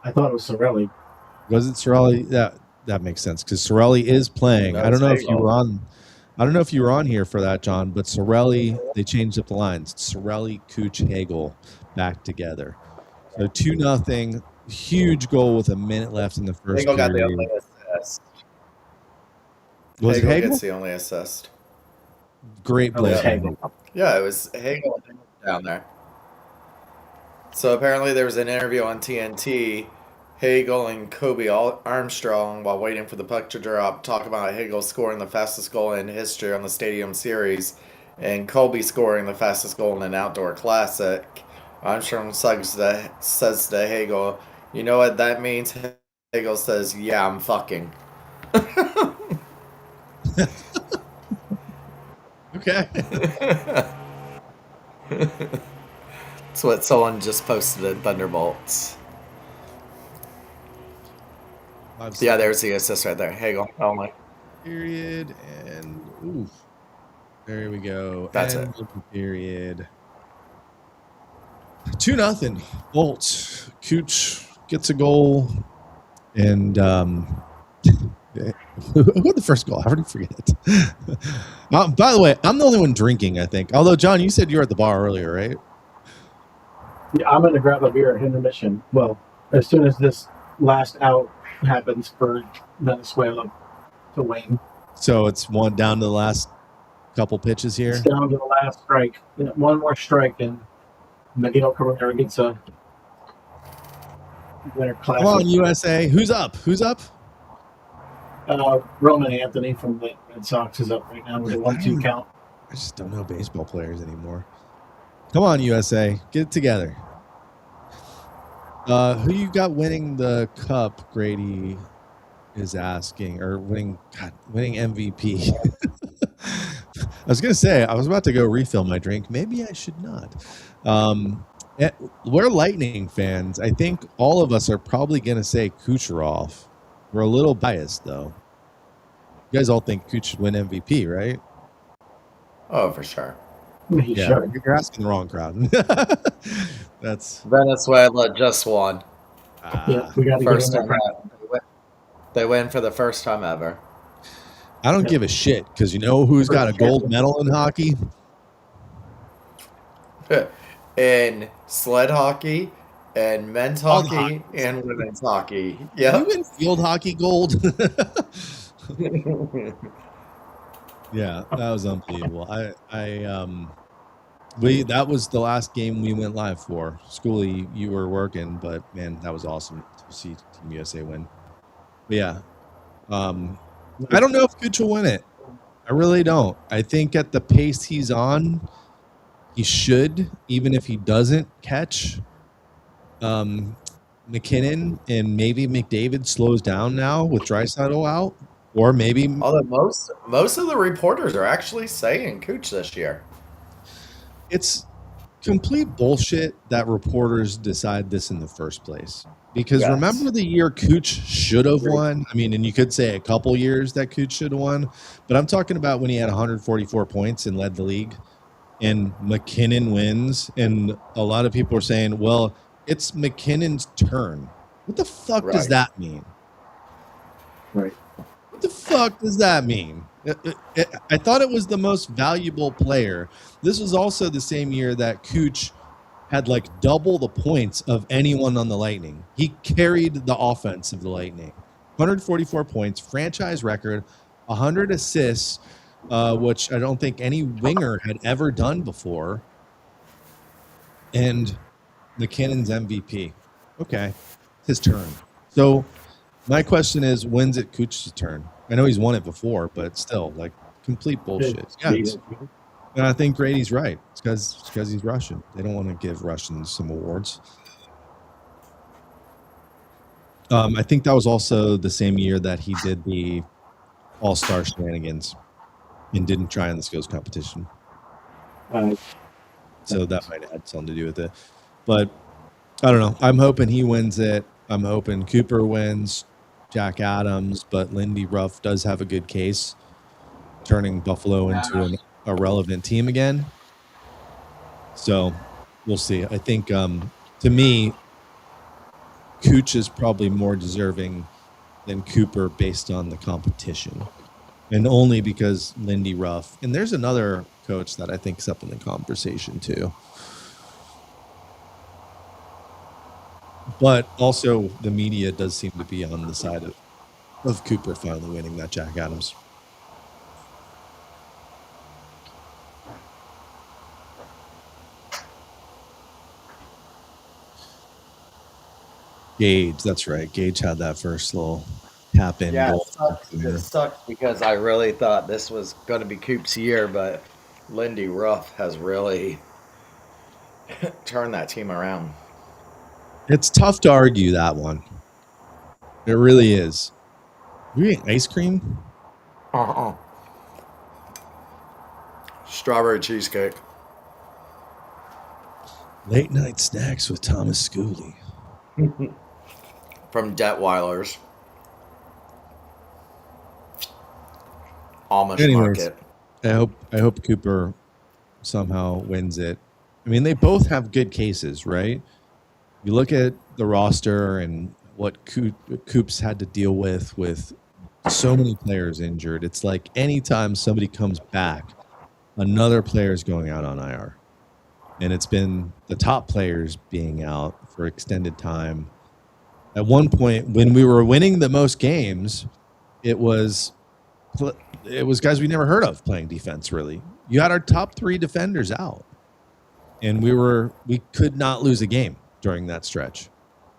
I thought it was Sorelli. Was it Sorelli? That makes sense because Sorelli is playing. No, I don't know it's if you were on. I don't know if you were on here for that, John. But Sorelli, they changed up the lines. Sorelli, Cooch, Hagel back together. So 2-0. Huge goal with a minute left in the first Hagel got the period. only assist. Was it Hagel Hagel? gets the only assist. Great Oh, it's play. Hagel. Yeah, it was Hagel down there. So apparently there was an interview on TNT. Hagel and Kobe Armstrong, while waiting for the puck to drop, talk about Hagel scoring the fastest goal in history on the Stadium Series, and Kobe scoring the fastest goal in an outdoor classic. Armstrong says to Hagel, "You know what that means?" Hagel says, "Yeah, I'm fucking." Okay. That's what someone just posted in Thunderbolts. Yeah, there's the assist right there. Hagel. Oh my. Period and oof. There we go. That's End of the period. 2-0. Bolt. Cooch gets a goal. And who had the first goal? I already forget. By the way, I'm the only one drinking, I think. Although, John, you said you were at the bar earlier, right? Yeah, I'm going to grab a beer at intermission. Well, as soon as this last out happens for Venezuela to win. So it's one down to the last couple pitches here. It's down to the last strike. One more strike, and Miguel Cabrera gets a winner classic. Come on, USA. Who's up? Who's up? Roman Anthony from the Red Sox is up right now with a 1-2 count. I just don't know baseball players anymore. Come on, USA. Get it together. Who you got winning the cup, Grady is asking, or winning MVP. I was going to say, I was about to go refill my drink. Maybe I should not. We're Lightning fans. I think all of us are probably going to say Kucherov. We're a little biased, though. You guys all think Kuch should win MVP, right? Oh, for sure. Yeah, Sure. you're asking the wrong crowd. That's Venezuela just won. Yeah, we got to First get time ever. They win for the first time ever. I don't give a shit because you know who's got a gold medal in hockey? In sled hockey and men's All the hockey and women's hockey. Yeah. You win field hockey gold. Yeah, that was unbelievable. That was the last game we went live for. Schoolie, you were working, but man, that was awesome to see Team USA win. But yeah, I don't know if Kuch will win it. I really don't. I think at the pace he's on, he should, even if he doesn't catch McKinnon, and maybe McDavid slows down now with Draisaitl out, or maybe Although most of the reporters are actually saying Cooch this year. it's complete bullshit that reporters decide this in the first place. Because Yes. remember the year Cooch should have won? I mean, and you could say a couple years that Cooch should have won, but I'm talking about when he had 144 points and led the league, and McKinnon wins, and a lot of people are saying, well, it's McKinnon's turn. What the fuck does Right. that mean? Right. What the fuck does that mean? I thought it was the most valuable player. This was also the same year that Cooch had like double the points of anyone on the Lightning. He carried the offense of the Lightning. 144 points, franchise record, 100 assists, which I don't think any winger had ever done before. And McKinnon's MVP. Okay, his turn. So my question is, when's it Cooch's turn? I know he's won it before, but still, like, complete bullshit. Yeah, and I think Grady's right. It's because he's Russian. They don't want to give Russians some awards. I think that was also the same year that he did the All-Star shenanigans and didn't try in the skills competition. So that might have had something to do with it. But I don't know. I'm hoping he wins it. I'm hoping Cooper wins, Jack Adams, but Lindy Ruff does have a good case, turning Buffalo into a relevant team again. So we'll see. I think to me, Cooch is probably more deserving than Cooper based on the competition, and only because Lindy Ruff. And there's another coach that I think is up in the conversation too. But also, the media does seem to be on the side of Cooper finally winning that Jack Adams. Gage, that's right. Gage had that first little tap in Yeah, goal. it sucks because I really thought this was going to be Coop's year, but Lindy Ruff has really turned that team around. It's tough to argue that one. It really is. You eat ice cream? Strawberry cheesecake. Late night snacks with Thomas Schooley. From Detweiler's. Amish Anyways, market. I hope Cooper somehow wins it. I mean, they both have good cases, right? You look at the roster and what Coops had to deal with so many players injured. It's like anytime somebody comes back, another player is going out on IR. And it's been the top players being out for extended time. At one point, when we were winning the most games, it was guys we never heard of playing defense, really. You had our top 3 defenders out. And we could not lose a game during that stretch.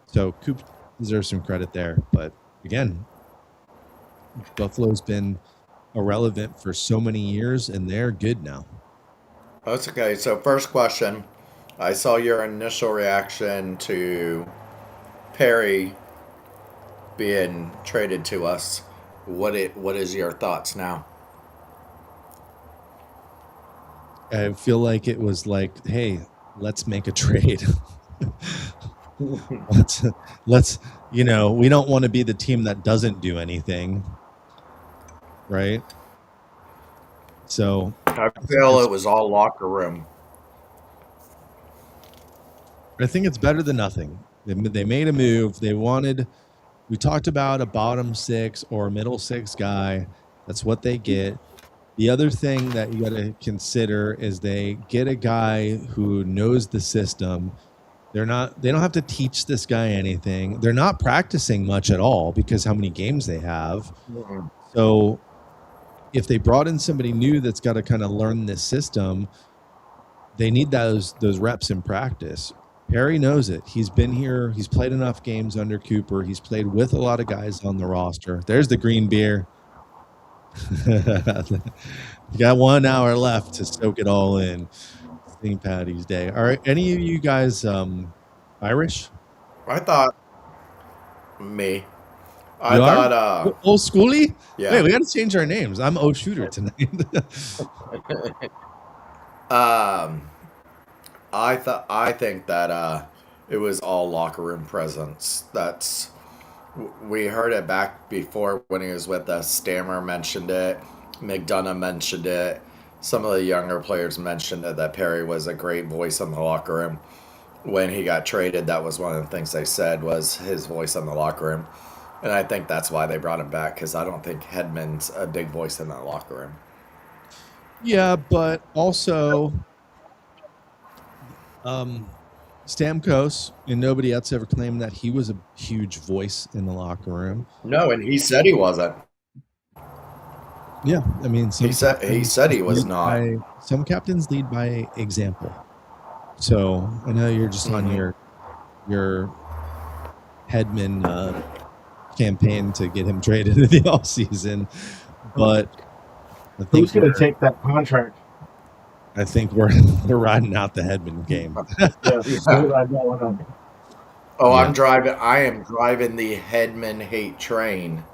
So Coop deserves some credit there. But again, Buffalo's been irrelevant for so many years, and they're good now. That's okay. So first question. I saw your initial reaction to Perry being traded to us. What is your thoughts now? I feel like it was like, hey, let's make a trade. let's we don't want to be the team that doesn't do anything, right? So I feel it was all locker room. I think it's better than nothing. They made a move. We talked about a bottom 6 or middle 6 guy. That's what they get. The other thing that you got to consider is they get a guy who knows the system. They don't have to teach this guy anything. They're not practicing much at all because how many games they have. Mm-hmm. So if they brought in somebody new that's got to kind of learn this system, they need those reps in practice. Perry knows it. He's been here. He's played enough games under Cooper. He's played with a lot of guys on the roster. There's the green beer. You got 1 hour left to soak it all in. St. Patty's Day. All right, any of you guys Irish? I thought Old Schooly? Yeah. Wait, we got to change our names. I'm O Shooter tonight. I think that it was all locker room presence. We heard it back before when he was with us. Stammer mentioned it. McDonough mentioned it. Some of the younger players mentioned that Perry was a great voice in the locker room. When he got traded, that was one of the things they said was his voice in the locker room. And I think that's why they brought him back, because I don't think Hedman's a big voice in that locker room. Yeah, but also Stamkos and nobody else ever claimed that he was a huge voice in the locker room. No, and he said he wasn't. Yeah, I mean, he said he was not. Some captains lead by example. So I know you're just on your Hedman campaign to get him traded in the offseason, but I think who's going to take that contract? I think we're riding out the Hedman game. I am driving the Hedman hate train.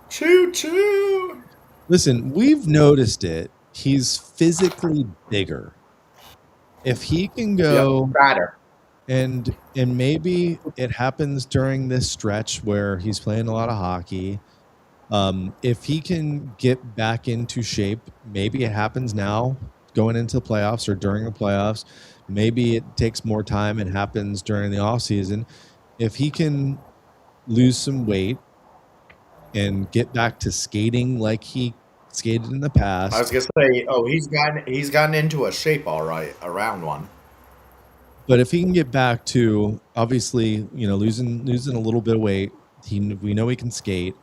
Choo choo. Listen, we've noticed it. He's physically bigger. If he can go fatter, and maybe it happens during this stretch where he's playing a lot of hockey. If he can get back into shape, maybe it happens now going into the playoffs or during the playoffs. Maybe it takes more time and happens during the off season. If he can lose some weight and get back to skating like he skated in the I was past, gonna say, oh, he's gotten into a shape all right around one. but if he can get back to obviously, losing a little bit of weight, we know he can skate.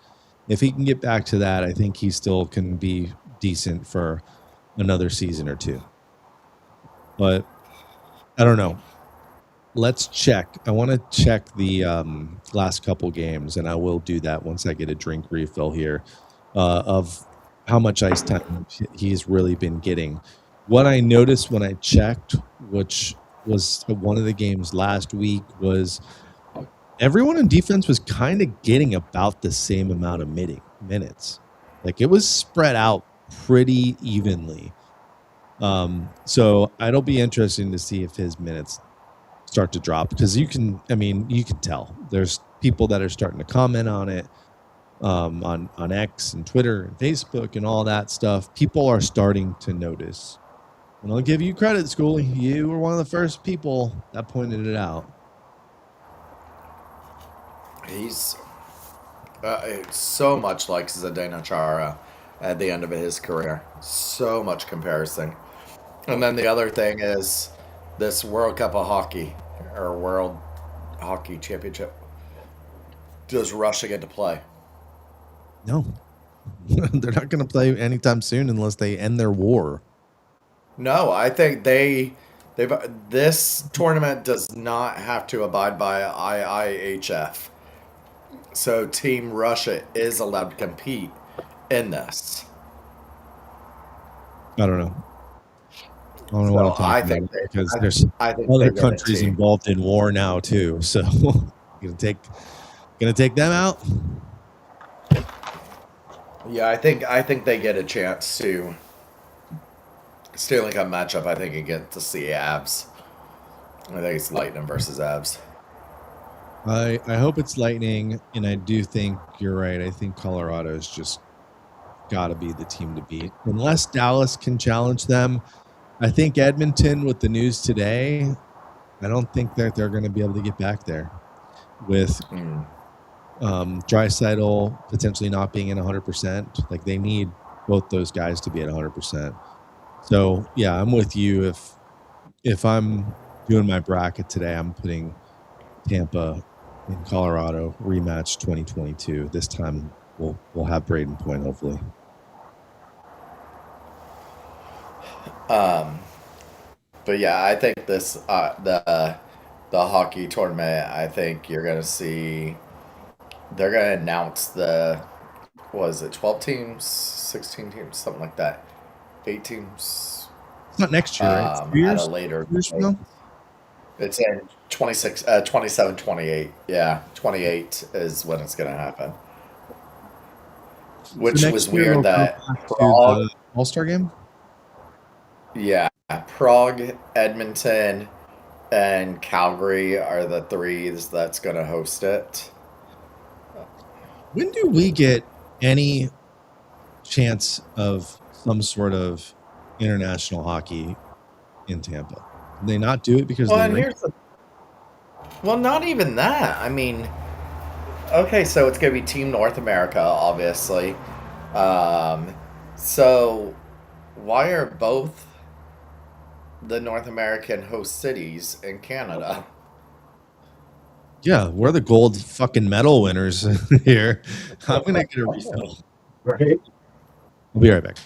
If he can get back to that, I think he still can be decent for another season or two. But I don't know. Let's check. I want to check the last couple games, and I will do that once I get a drink refill here of how much ice time he's really been getting. What I noticed when I checked, which was one of the games last week, was everyone in defense was kind of getting about the same amount of minutes. Like, it was spread out pretty evenly. So it'll be interesting to see if his minutes start to drop, because you can tell there's people that are starting to comment on it, on X and Twitter and Facebook and all that stuff. People are starting to notice, and I'll give you credit, Schoolie. You were one of the first people that pointed it out. He's so much like Zdeno Chara at the end of his career. So much comparison. And then the other thing is this World Cup of Hockey or World Hockey Championship just rushing into play. No, they're not going to play anytime soon unless they end their war. No, I think this tournament does not have to abide by IIHF. So Team Russia is allowed to compete in this. I don't know. I don't know what I'm talking about, because there's other countries involved in war now too. So gonna take them out. Yeah, I think they get a chance to Stanley Cup matchup. I think you get to see Avs. I think it's Lightning versus Avs. I hope it's Lightning, and I do think you're right. I think Colorado's just got to be the team to beat. Unless Dallas can challenge them, I think Edmonton, with the news today, I don't think that they're going to be able to get back there with Draisaitl potentially not being in 100%. Like, they need both those guys to be at 100%. So, yeah, I'm with you. If I'm doing my bracket today, I'm putting Tampa in Colorado rematch 2022. This time we'll have Braden Point, hopefully. But yeah, I think this the hockey tournament. I think you're gonna see they're gonna announce what is it, 12 teams, 16 teams, something like that, 8 teams. It's not next year, right? It's 2 years, at a later 2 years from now? It's in 27, 28. Yeah, 28 is when it's gonna happen. Which So was weird that the All-Star game. Yeah, Prague, Edmonton, and Calgary are the threes that's going to host it. When do we get any chance of some sort of international hockey in Tampa? Can they not do it because well, not even that. I mean, okay, so it's going to be Team North America, obviously. So why are both the North American host cities in Canada? Yeah, we're the gold fucking medal winners here. I'm gonna get a refill. Right? I'll be right back.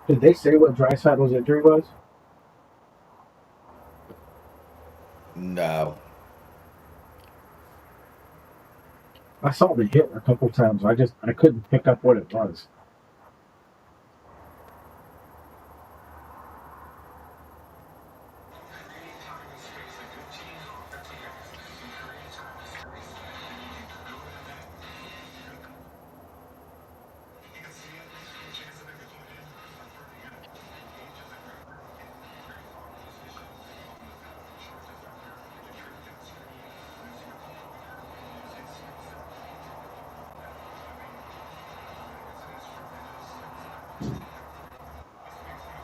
Did they say what Draisaitl's injury was? No. I saw the hit a couple times. I couldn't pick up what it was.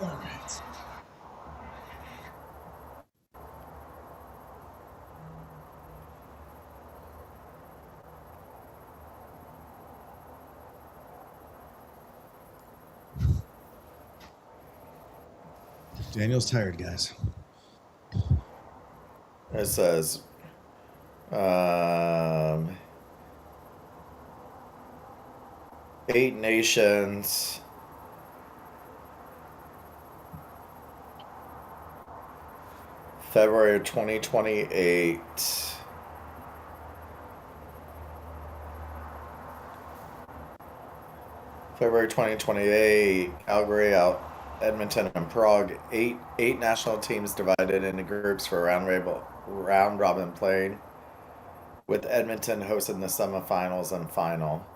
All right. Daniel's tired, guys. It says, um, 8 nations. February 2028. February 2028. Calgary out. Edmonton and Prague. Eight national teams divided into groups for round robin playing, with Edmonton hosting the semifinals and final.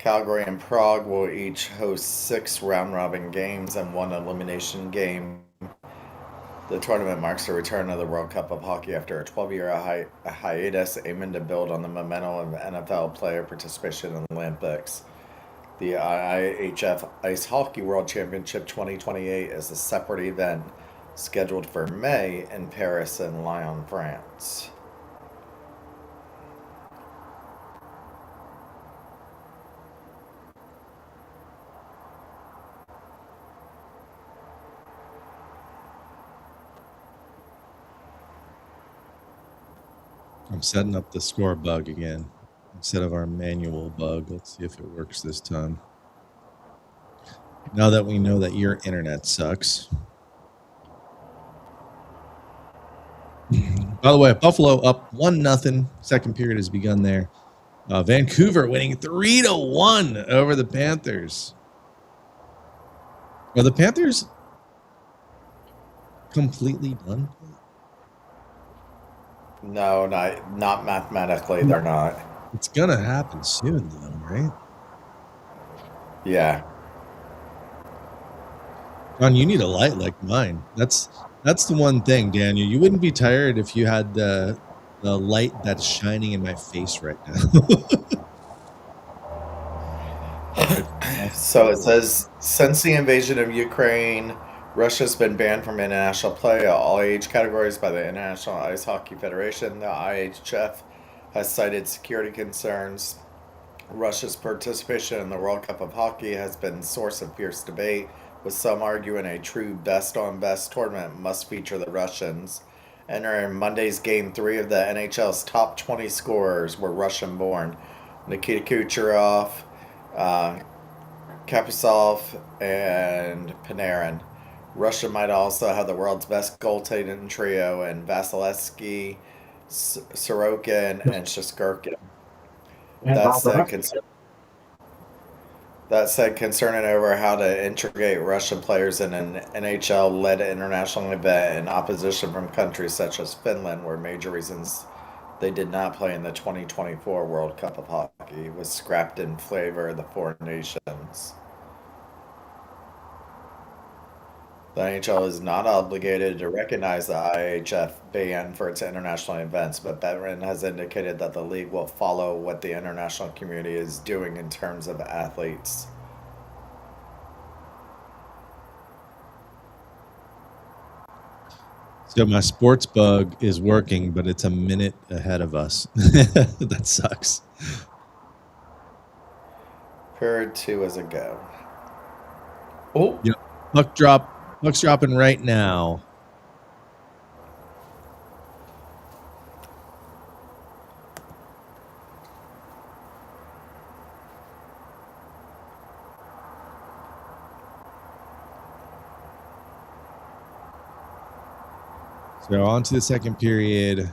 Calgary and Prague will each host 6 round robin games and 1 elimination game. The tournament marks the return of the World Cup of Hockey after a 12-year hiatus, aiming to build on the momentum of NFL player participation in the Olympics. The IHF Ice Hockey World Championship 2028 is a separate event scheduled for May in Paris and Lyon, France. I'm setting up the score bug again instead of our manual bug. Let's see if it works this time. Now that we know that your internet sucks. By the way, Buffalo up 1-0. Second period has begun there. Vancouver winning 3-1 over the Panthers. Are the Panthers completely done? No, not mathematically, they're not. It's gonna happen soon, though, right? Yeah. John, you need a light like mine. That's the one thing, Daniel. You wouldn't be tired if you had the light that's shining in my face right now. So it says, since the invasion of Ukraine, Russia's been banned from international play at all age categories by the International Ice Hockey Federation. The IHF has cited security concerns. Russia's participation in the World Cup of Hockey has been a source of fierce debate, with some arguing a true best-on-best tournament must feature the Russians. Entering Monday's Game 3 of the NHL's top 20 scorers were Russian-born. Nikita Kucherov, Kaprizov, and Panarin. Russia might also have the world's best goaltending trio in Vasilevsky, Sorokin, and Shosturkin. And That said, concerning over how to integrate Russian players in an NHL-led international event in opposition from countries such as Finland were major reasons they did not play in the 2024 World Cup of Hockey, was scrapped in favor of the 4 nations. The NHL is not obligated to recognize the IHF ban for its international events, but Bettman has indicated that the league will follow what the international community is doing in terms of athletes. So my sports bug is working, but it's a minute ahead of us. That sucks. Period 2 is a go. Oh, Yep. Puck's dropping right now. So on to the second period.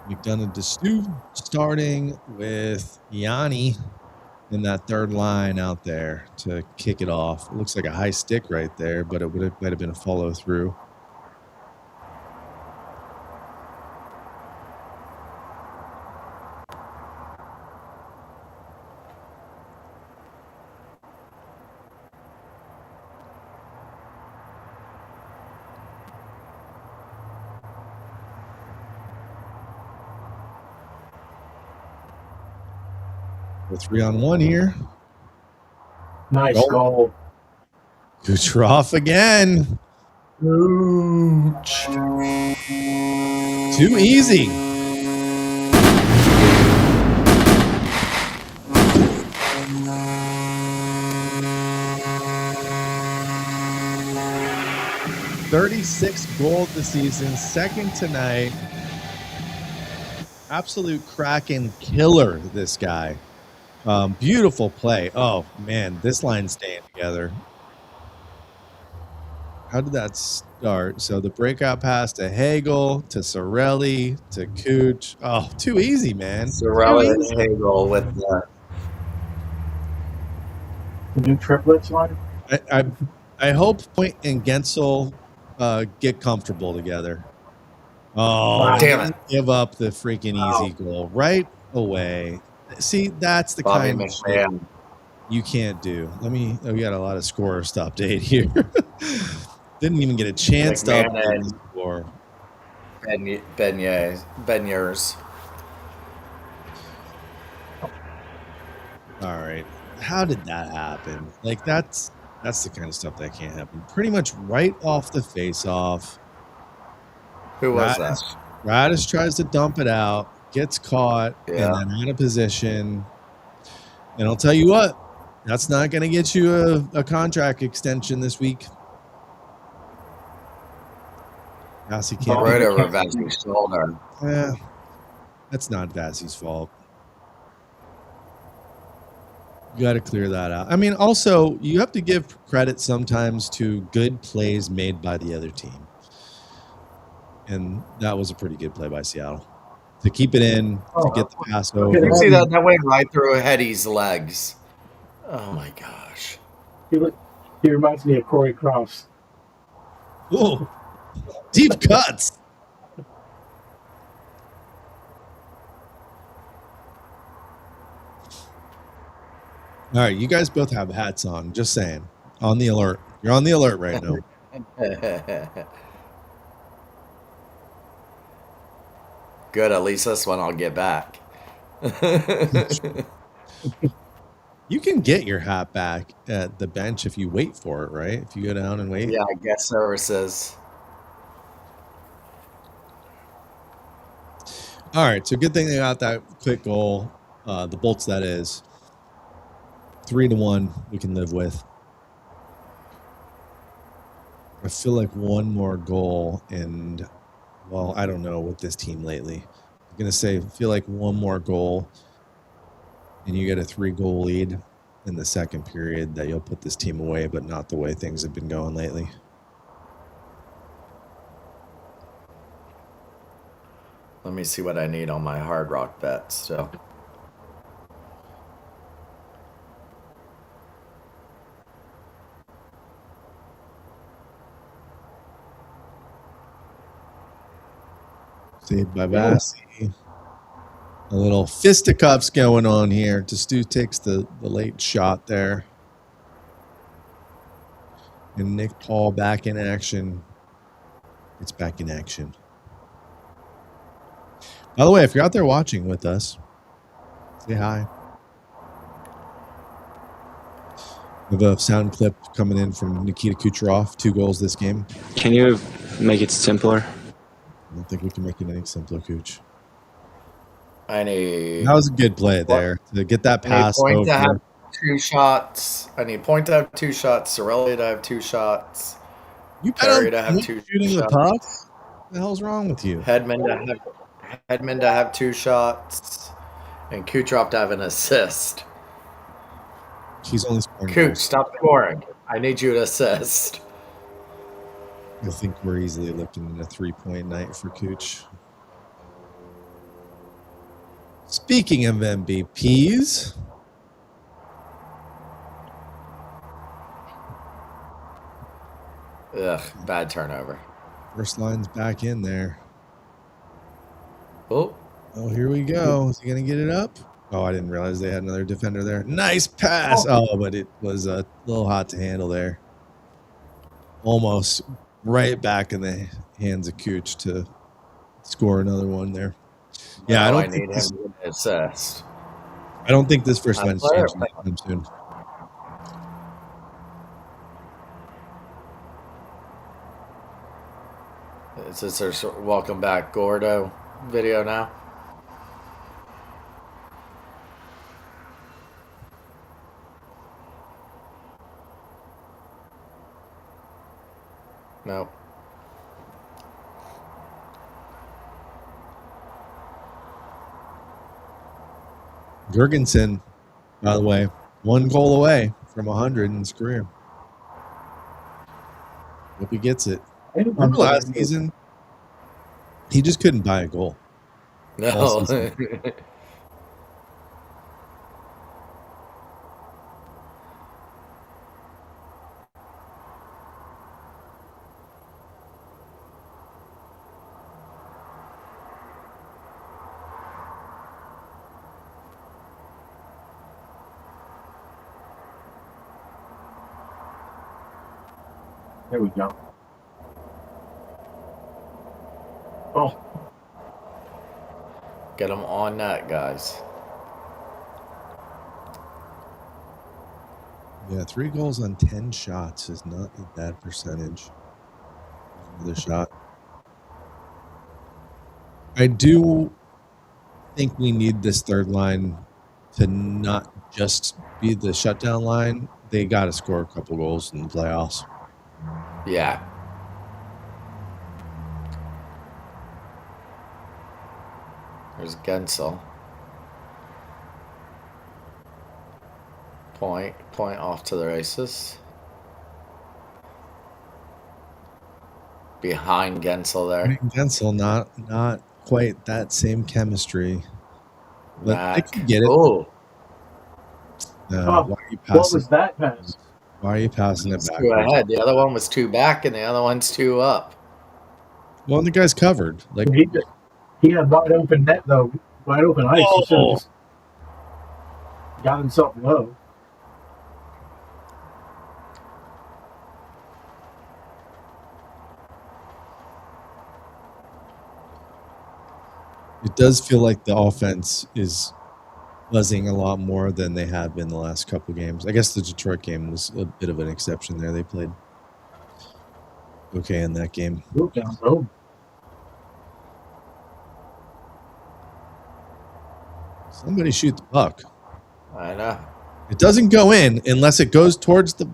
McDonough DeStu starting with Yanni in that third line out there to kick it off. It looks like a high stick right there, but it might have been a follow through. The 3-on-1 here. Nice Goal. goal. Kucherov again. Ooch. Too easy. $36 goal this season, second tonight. Absolute Kraken killer, this guy. Beautiful play. Oh, man, this line's staying together. How did that start? So the breakout pass to Hagel, to Sorelli, to Cooch. Oh, too easy, man. Sorelli Too and easy. Hagel with the New triplets line. I hope Point and Gensel get comfortable together. Oh, Wow. Damn it. give up the freaking easy goal right away. See, that's the Bobby kind of shit McMahon. you can't do. We got a lot of scorers to update here. Didn't even get a chance to McMahon update and the score. Beniers. All right. How did that happen? Like that's the kind of stuff that can't happen. Pretty much right off the face-off. Who was that? Radish tries to dump it out, gets caught, Yeah. and then out of position. And I'll tell you what, that's not going to get you a contract extension this week. Vassy can't. Right over Vassy's shoulder. Yeah, that's not Vassy's fault. You got to clear that out. I mean, also, you have to give credit sometimes to good plays made by the other team. And that was a pretty good play by Seattle. To keep it in, to get the pass over. You see that went right through Hetty's legs. Oh my gosh. He reminds me of Corey Cross. Ooh, deep cuts. All right, you guys both have hats on. Just saying. On the alert. You're on the alert right now. Good, at least this one I'll get back. You can get your hat back at the bench if you wait for it, right? If you go down and wait. Yeah, guest services. All right, so good thing they got that quick goal. The Bolts, that is. 3-1 we can live with. I feel like one more goal and, well, I don't know with this team lately. I'm going to say, feel like one more goal and you get a 3-goal lead in the second period that you'll put this team away, but not the way things have been going lately. Let me see what I need on my Hard Rock bet still. Saved by Vassy. A little fisticuffs going on here. Stu takes the late shot there. And Nick Paul back in action. It's back in action. By the way, if you're out there watching with us, say hi. We have a sound clip coming in from Nikita Kucherov. 2 goals this game. Can you make it simpler? I don't think we can make it any simpler, Cooch. I need. That was a good play there to get that pass I need Point over. to have 2 shots. I need Point to have 2 shots. Sorelli to have 2 shots. You Perry better to have keep 2 shooting the shots. puck. What the hell's wrong with you? Hedman to have 2 shots, and Kucherov to have an assist. He's only scoring Cooch, goals. stop scoring. I need you to assist. I think we're easily looking at a 3-point night for Cooch. Speaking of MVPs, Ugh, bad turnover. first line's back in there. Oh, Here we go. Is he going to get it up? Oh, I didn't realize they had another defender there. Nice pass. Oh, but it was a little hot to handle there. Almost right back in the hands of Cooch to score another one there. Yeah, now I I need him to get an assist. don't think this first I'm line's player changing anytime soon. Is this our welcome back Gordo video now? Nope. Jurgensen, by the way, 1 goal away from 100 in his career. Hope he gets it. Remember last season? He just couldn't buy a goal. No. There we go. Oh, Get him on that, guys. Yeah, 3 goals on 10 shots is not a bad percentage. Another shot. I do think we need this third line to not just be the shutdown line. They got to score a couple goals in the playoffs. Yeah. There's Gensel. Point off to the races. Behind Gensel there. Gensel, not quite that same chemistry. But they Back. can get it. Oh, Why are you what passing? was that pass? Why are you passing it it's back? 2 ahead. The other one was 2 back, and the other one's 2 up. Well, the guy's covered. Like He had wide open net though, wide open ice. He should have just got himself low. it does feel like the offense is buzzing a lot more than they have been the last couple games. I guess the Detroit game was a bit of an exception there. They played okay in that game. Look down, bro. Somebody shoot the puck. I know. It doesn't go in unless it goes towards the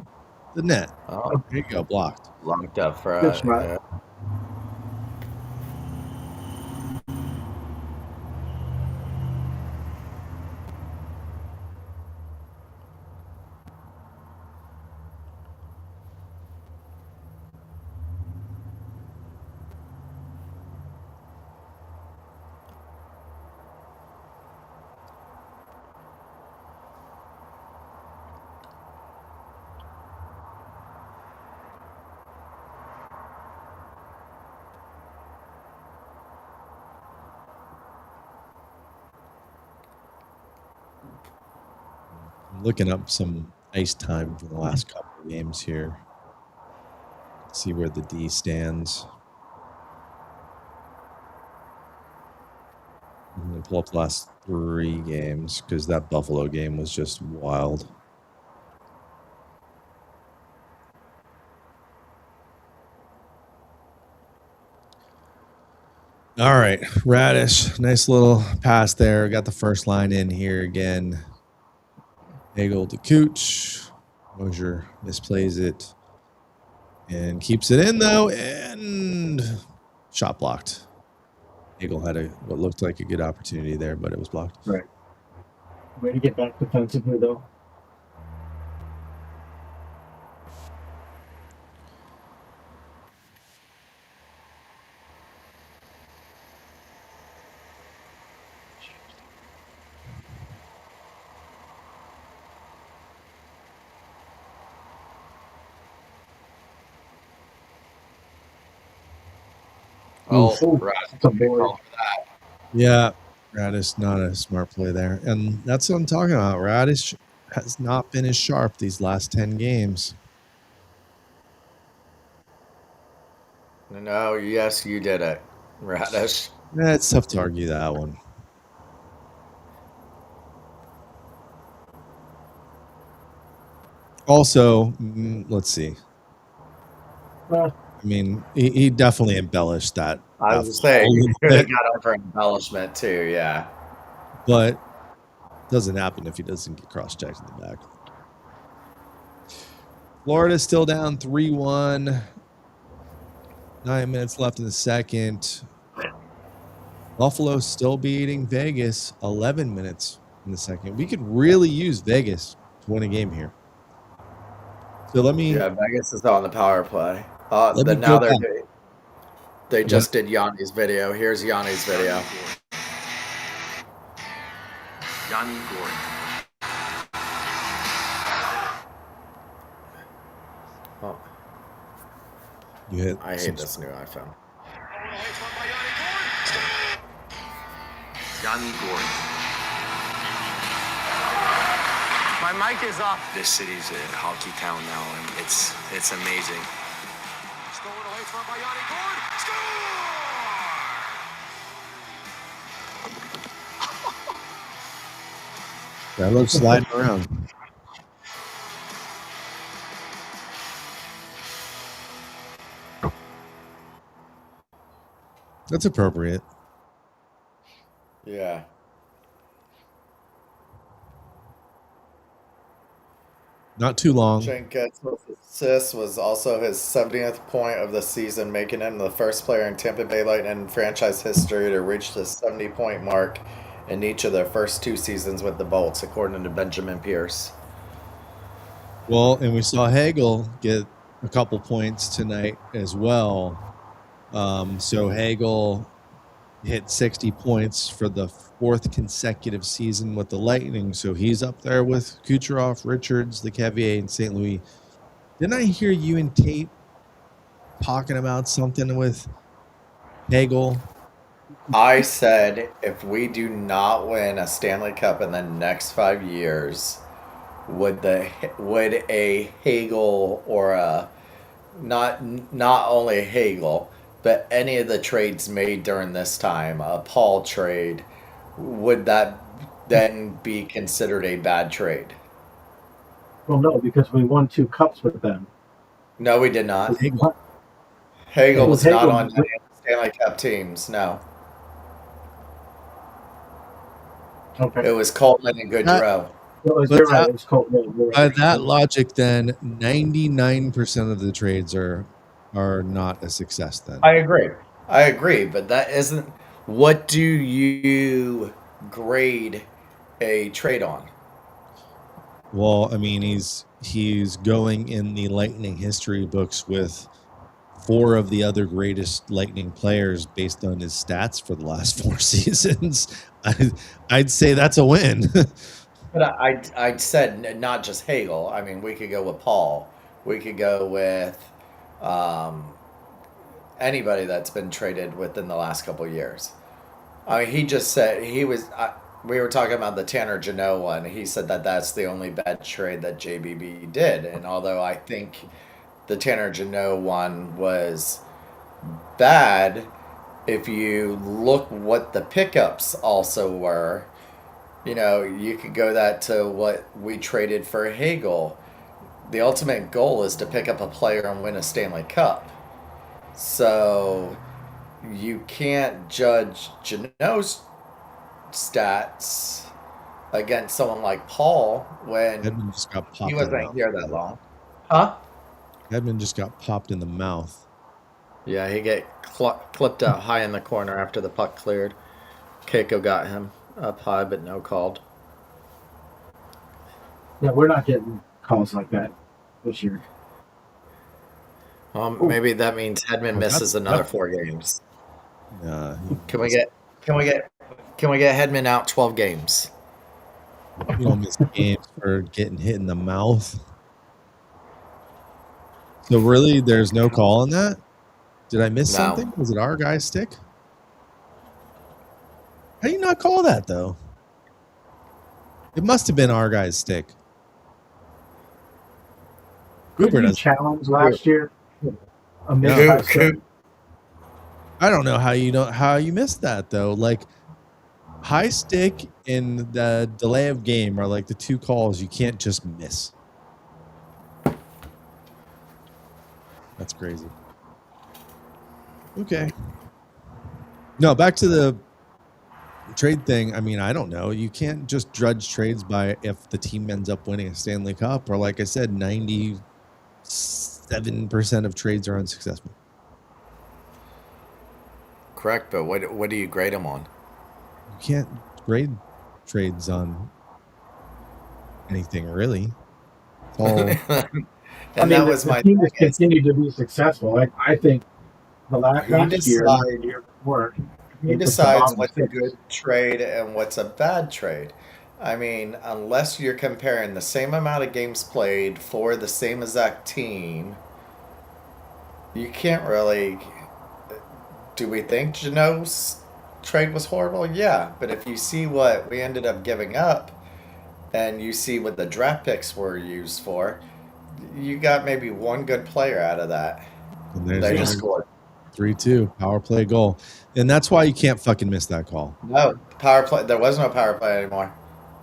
net. Oh, There you go, blocked. locked up for Good shot. I'm looking up some ice time for the last couple of games here. See where the D stands. I'm going to pull up the last 3 games because that Buffalo game was just wild. All right, Radish, nice little pass there. Got the first line in here again. Hagel to Cooch. Mosier misplays it and keeps it in though, and shot blocked. Hagel had what looked like a good opportunity there, but it was blocked. Right. Way to get back defensively though. Oh, Ooh, right. that's a board. Yeah, Radish not a smart play there, and that's what I'm talking about. Radish has not finished sharp these last 10 games. No, yes, you did it, Radish. It's tough to argue that one. Also, let's see. Uh, I mean, he definitely embellished that. I was just saying, you could have got over embellishment too, yeah. But doesn't happen if he doesn't get cross-checked in the back. Florida's still down 3-1. 9 minutes left in the second. Buffalo still beating Vegas 11 minutes in the second. We could really use Vegas to win a game here. So let me. Yeah, Vegas is on the power play. Let me Now go they just did Yanni's video. Here's Yanni's video. Yanni Gordon. Oh, You hit. I hate this new iPhone. Yanni Gordon. My mic is off. This city's a hockey town now, and it's amazing. Stolen away from by Yanni Gord. Score! That looks sliding around. That's appropriate. Yeah. Not too long. Jenkins with assist was also his 70th point of the season, making him the first player in Tampa Bay Lightning franchise history to reach the 70-point mark in each of their first 2 seasons with the Bolts, according to Benjamin Pierce. Well, and we saw Hagel get a couple points tonight as well. So Hagel hit 60 points for the 4th consecutive season with the Lightning. So he's up there with Kucherov, Richards, Lecavier, and St. Louis. Didn't I hear you and Tate talking about something with Hagel? I said if we do not win a Stanley Cup in the next 5 years, would a Hagel or a not only Hagel, but any of the trades made during this time, a Paul trade, would that then be considered a bad trade? well, no, because we won 2 cups with them. No, we did not. Hagel. Hagel was not Hagel- on any of the Stanley Cup teams. No, Okay. it was Coleman and Goodrow. You're But right. It was cold. Yeah, you're By right. that logic, then 99% of the trades are not a success. Then I agree, but that isn't. What do you grade a trade on? well, I mean, he's going in the Lightning history books with 4 of the other greatest Lightning players based on his stats for the last 4 seasons. I'd say that's a win. But I said not just Hagel. I mean, we could go with Paul. We could go with anybody that's been traded within the last couple of years. I mean, he just said he was. We were talking about the Tanner Jeannot one. He said that that's the only bad trade that JBB did. And although I think the Tanner Jeannot one was bad, if you look what the pickups also were, you know, you could go that to what we traded for Hagel. The ultimate goal is to pick up a player and win a Stanley Cup. So you can't judge Jeannot's stats against someone like Paul when Edmund just got popped. he in the wasn't mouth. here that long. Huh? Edmund just got popped in the mouth. Yeah, he get clipped out high in the corner after the puck cleared. Keiko got him up high, but no called. Yeah, we're not getting calls like that this year. Maybe that means Hedman misses another 4 games. Can we get Hedman out 12 games? You don't miss games for getting hit in the mouth. So really, there's no call on that? Did I miss No. something? Was it our guy's stick? How do you not call that, though? It must have been our guy's stick. Couldn't you challenge last year? A missed high stick? I don't know how you missed that, though. Like, high stick and the delay of game are like the two calls you can't just miss. That's crazy. Okay. No, back to the trade thing. I mean, I don't know. You can't just judge trades by if the team ends up winning a Stanley Cup, or like I said, 97% of trades are unsuccessful. Correct, but what do you grade them on? You can't grade trades on anything, really. It's all that was the my team has thing is- continued to be successful. I think the last year, and the year before, Who decides what's a good trade and what's a bad trade? I mean, unless you're comparing the same amount of games played for the same exact team, you can't really. Do we think Jeannot's trade was horrible? Yeah, but if you see what we ended up giving up, and you see what the draft picks were used for, you got maybe one good player out of that. And there's They one. just scored. 3-2 power play goal, and that's why you can't fucking miss that call. No power play. There was no power play anymore.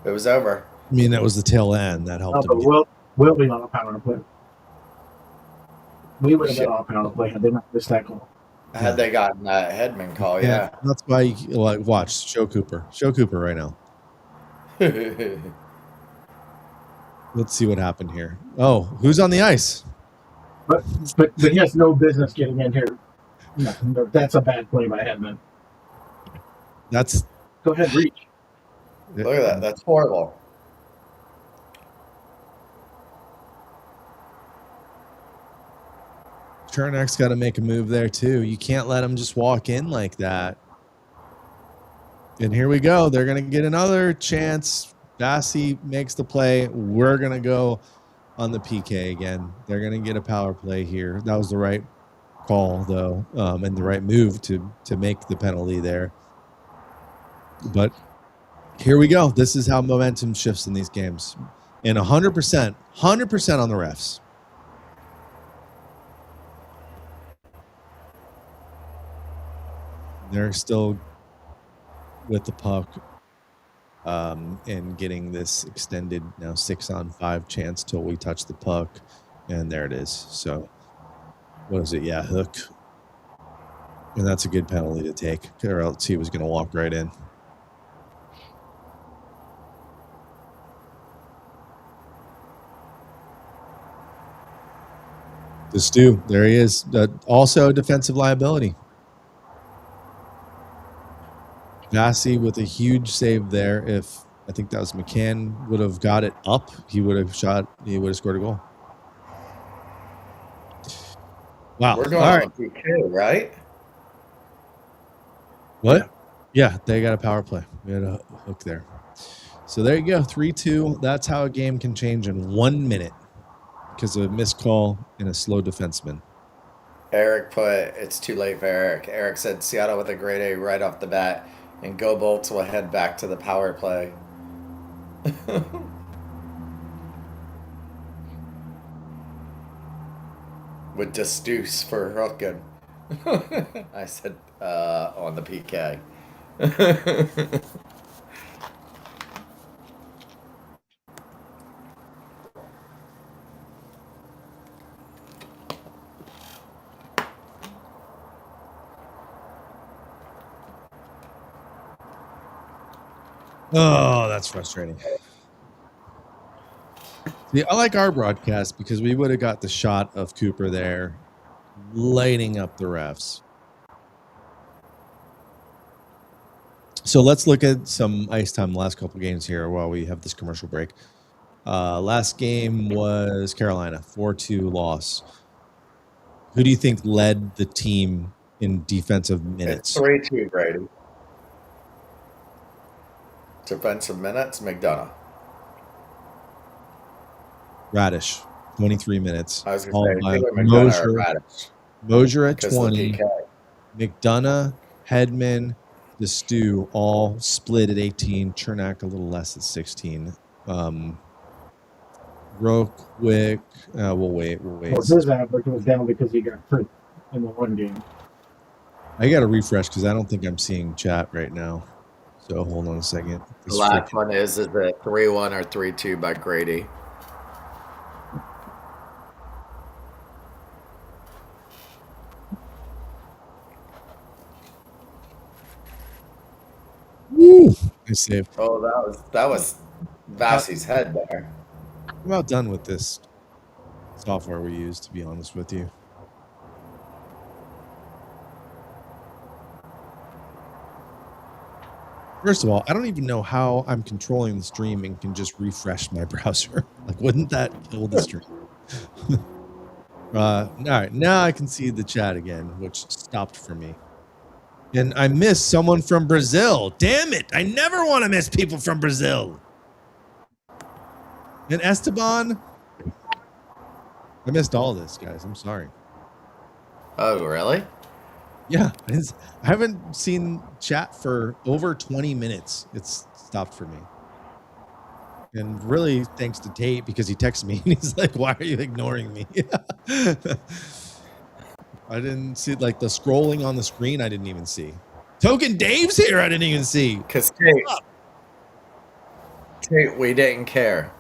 It was over. I mean, that was the tail end that helped. No, but we'll be on a power play. We would have been on a power play had they not missed that goal. Had they gotten that Hedman call, yeah. That's why you watch Show Cooper right now. Let's see what happened here. Oh, who's on the ice? But he has no business getting in here. No, that's a bad play by Hedman. Go ahead, reach. Look at that. That's horrible. Chernak's got to make a move there too. You can't let him just walk in like that. And here we go. They're going to get another chance. Bassey makes the play. We're going to go on the PK again. They're going to get a power play here. That was the right call, though, and the right move to make the penalty there. But here we go. This is how momentum shifts in these games. And 100% on the refs. They're still with the puck and getting this extended now 6-on-5 chance till we touch the puck. And there it is. So what is it? Yeah, hook. And that's a good penalty to take, or else he was going to walk right in. The Stu, there he is. Also defensive liability. Vassy with a huge save there. If I think that was McCann would have got it up, he would have scored a goal. Wow. We're going all on right. PK, right? What? Yeah, they got a power play. We had a hook there. So there you go, 3-2. That's how a game can change in 1 minute because of a missed call and a slow defenseman. Eric put, it's too late for Eric. Eric said Seattle with a grade A right off the bat, and Go Bolts will head back to the power play. With Deuce for hooking. I said on the PK. Oh, that's frustrating. See, I like our broadcast because we would have got the shot of Cooper there lighting up the refs. So let's look at some ice time the last couple games here while we have this commercial break. Last game was Carolina, 4-2 loss. Who do you think led the team in defensive minutes? It's 3-2, Brady. Defensive minutes, McDonough. Radish, 23 minutes. I was Followed going to by say, McDonough or Radish. Mosier at Because of the 20. PK. McDonough, Hedman, the Stew all split at 18. Chernak a little less at 16. Real quick, we'll wait. Well, his average was down because he got hurt in the one game. I got to refresh because I don't think I'm seeing chat right now. So hold on a second. The last one is it 3-1 or 3-2 by Grady? Woo! Nice save. Oh, that was Vassie's head there. I'm about done with this software we use, to be honest with you. First of all, I don't even know how I'm controlling the stream and can just refresh my browser. Like, wouldn't that kill the stream? All right, now I can see the chat again, which stopped for me. And I missed someone from Brazil. Damn it. I never want to miss people from Brazil. And Esteban. I missed all this, guys. I'm sorry. Oh, really? Yeah. I haven't seen chat for over 20 minutes. It's stopped for me. And really thanks to Tate because he texted me and he's like, why are you ignoring me? I didn't see like the scrolling on the screen. I didn't even see. Token Dave's here. I didn't even see. Because Tate, we didn't care.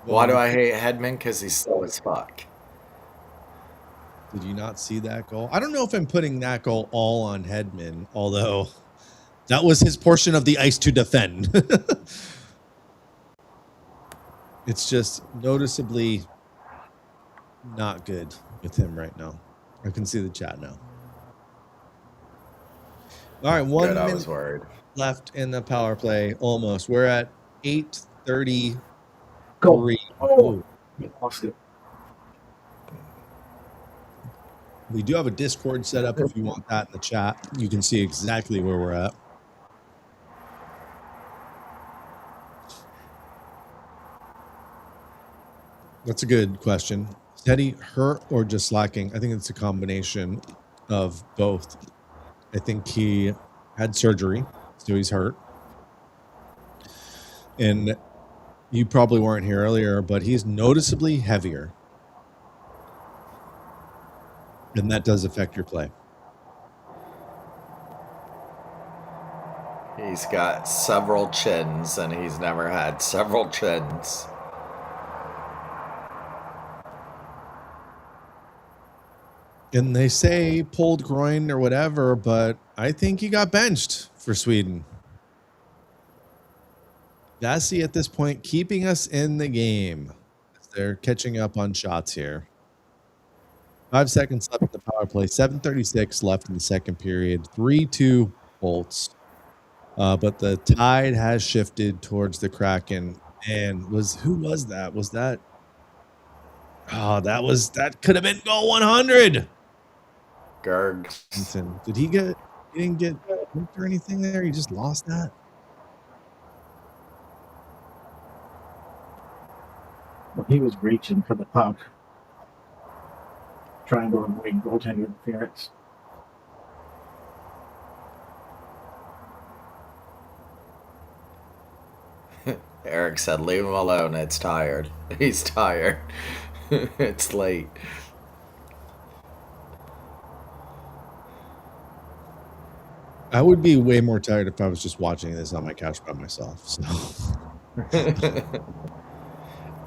Why do I hate Hedman? Because he's slow as fuck. Did you not see that goal? I don't know if I'm putting that goal all on Hedman, although that was his portion of the ice to defend. It's just noticeably not good with him right now. I can see the chat now. All right, 1 minute I was worried. left in the power play. Almost. We're at 8:33. Go. Oh, you lost it. We do have a Discord set up if you want that in the chat. You can see exactly where we're at. That's a good question. Is Teddy hurt or just slacking? I think it's a combination of both. I think he had surgery, so he's hurt. And you probably weren't here earlier, but he's noticeably heavier. And that does affect your play. He's got several chins, and he's never had several chins. And they say pulled groin or whatever, but I think he got benched for Sweden. Dassie at this point keeping us in the game. They're catching up on shots here. 5 seconds left in the power play. 7:36 left in the second period. 3-2 Bolts. But the tide has shifted towards the Kraken. And who was that? Was that? Oh, that could have been goal 100. Gerg. Did he didn't get hurt or anything there? He just lost that. Well, he was reaching for the puck, trying to avoid goaltender interference. Eric said, leave him alone. It's tired. He's tired. It's late. I would be way more tired if I was just watching this on my couch by myself. So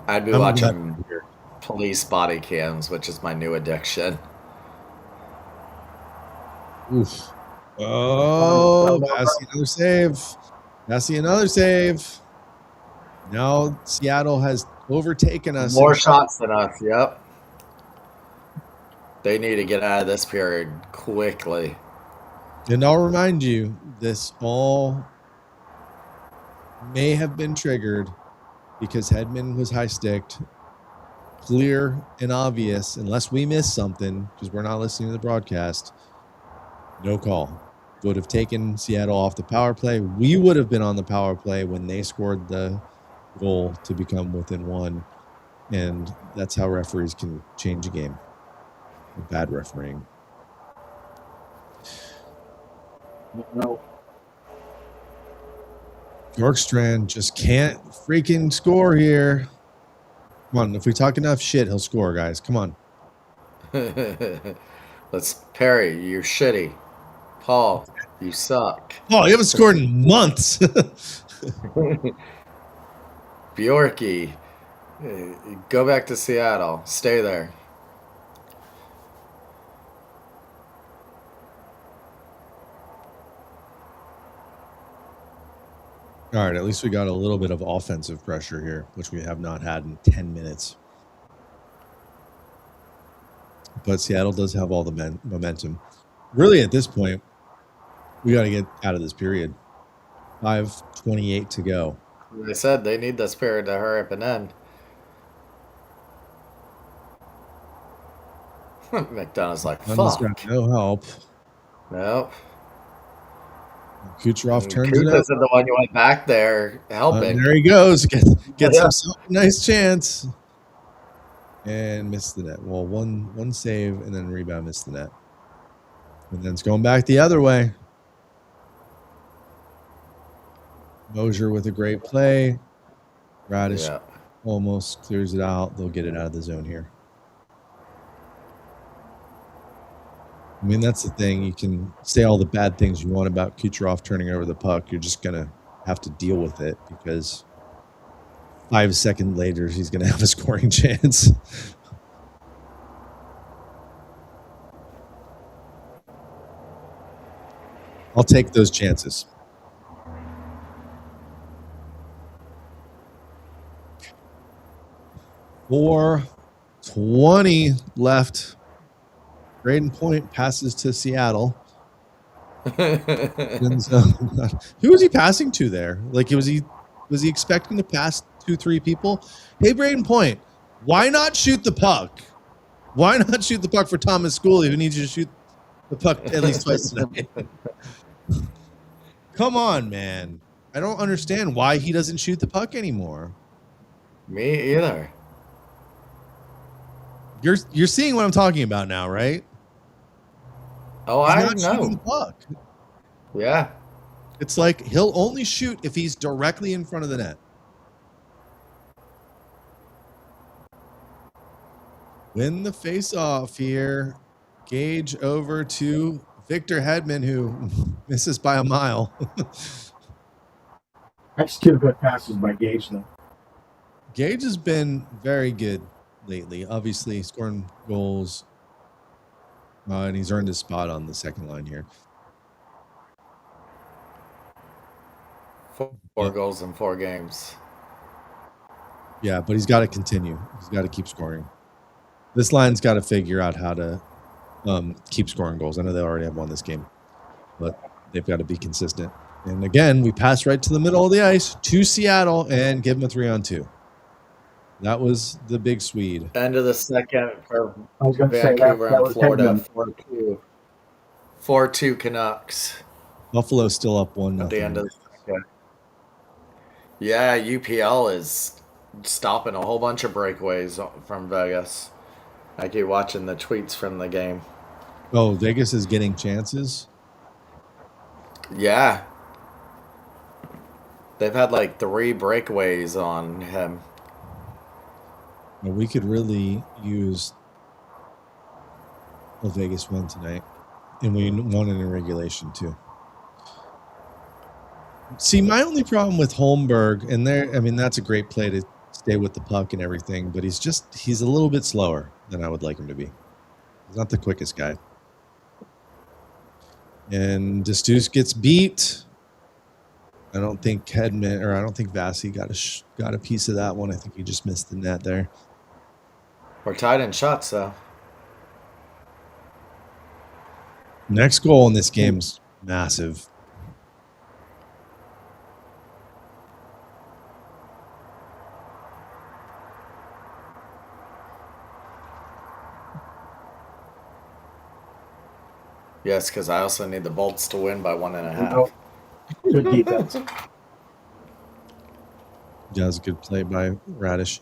I'd be watching police body cams, which is my new addiction. Oof. Oh, Massey, another save. Massey, another save. Now Seattle has overtaken us. More shots than us, yep. They need to get out of this period quickly. And I'll remind you, this all may have been triggered because Hedman was high-sticked. Clear and obvious, unless we miss something, because we're not listening to the broadcast, no call. Would have taken Seattle off the power play. We would have been on the power play when they scored the goal to become within one. And that's how referees can change a game. Bad refereeing. No. Bjorkstrand just can't freaking score here. Come on, if we talk enough shit, he'll score, guys. Come on. Let's Perry, you're shitty. Paul, you suck. Oh, you haven't scored in months. Bjorky, go back to Seattle. Stay there. All right, at least we got a little bit of offensive pressure here, which we have not had in 10 minutes. But Seattle does have all the momentum. Really, at this point, we got to get out of this period. 5:28 to go. I said they need this period to hurry up and end. McDonough's like, fuck. No help. Nope. Kucherov turns Kuz it up. isn't the one you went back there helping. There he goes. Gets himself a nice chance. And missed the net. Well, one save and then rebound, missed the net. And then it's going back the other way. Mosier with a great play. Radish almost clears it out. They'll get it out of the zone here. I mean, that's the thing. You can say all the bad things you want about Kucherov turning over the puck. You're just going to have to deal with it because 5 seconds later, he's going to have a scoring chance. I'll take those chances. .420 left. Braden Point passes to Seattle. And so, who was he passing to there? Like, was he expecting to pass 2-3 people? Hey, Braden Point, why not shoot the puck? Why not shoot the puck for Thomas Schooley, who needs you to shoot the puck at least twice tonight? Come on, man. I don't understand why he doesn't shoot the puck anymore. Me either. You're seeing what I'm talking about now, right? Oh, He's I not shooting the know. puck. Yeah. It's like he'll only shoot if he's directly in front of the net. Win the face-off here. Gage over to Victor Hedman, who misses by a mile. That's 2 good passes by Gage, though. Gage has been very good lately. Obviously, scoring goals. And he's earned his spot on the second line here. 4 goals in 4 games. Yeah, but he's got to continue. He's got to keep scoring. This line's got to figure out how to keep scoring goals. I know they already have won this game, but they've got to be consistent. And again, we pass right to the middle of the ice to Seattle and give them a 3-on-2. That was the big Swede. End of the second for I was going to say Vancouver that and was Florida. Hedman. 4-2 Canucks Buffalo's still up 1-0. at the end of the second. Yeah, UPL is stopping a whole bunch of breakaways from Vegas. I keep watching the tweets from the game. Oh, Vegas is getting chances? Yeah. They've had like 3 breakaways on him. Well, we could really use a Vegas win tonight. And we won it in regulation, too. See, my only problem with Holmberg, and that's a great play to stay with the puck and everything, but he's a little bit slower than I would like him to be. He's not the quickest guy. And Destus gets beat. I don't think Vasi got a piece of that one. I think he just missed the net there. We're tied in shots, though. Next goal in this game's massive. Yes, because I also need the Bolts to win by 1.5. No. Good defense. Yeah, it was a good play by Radish.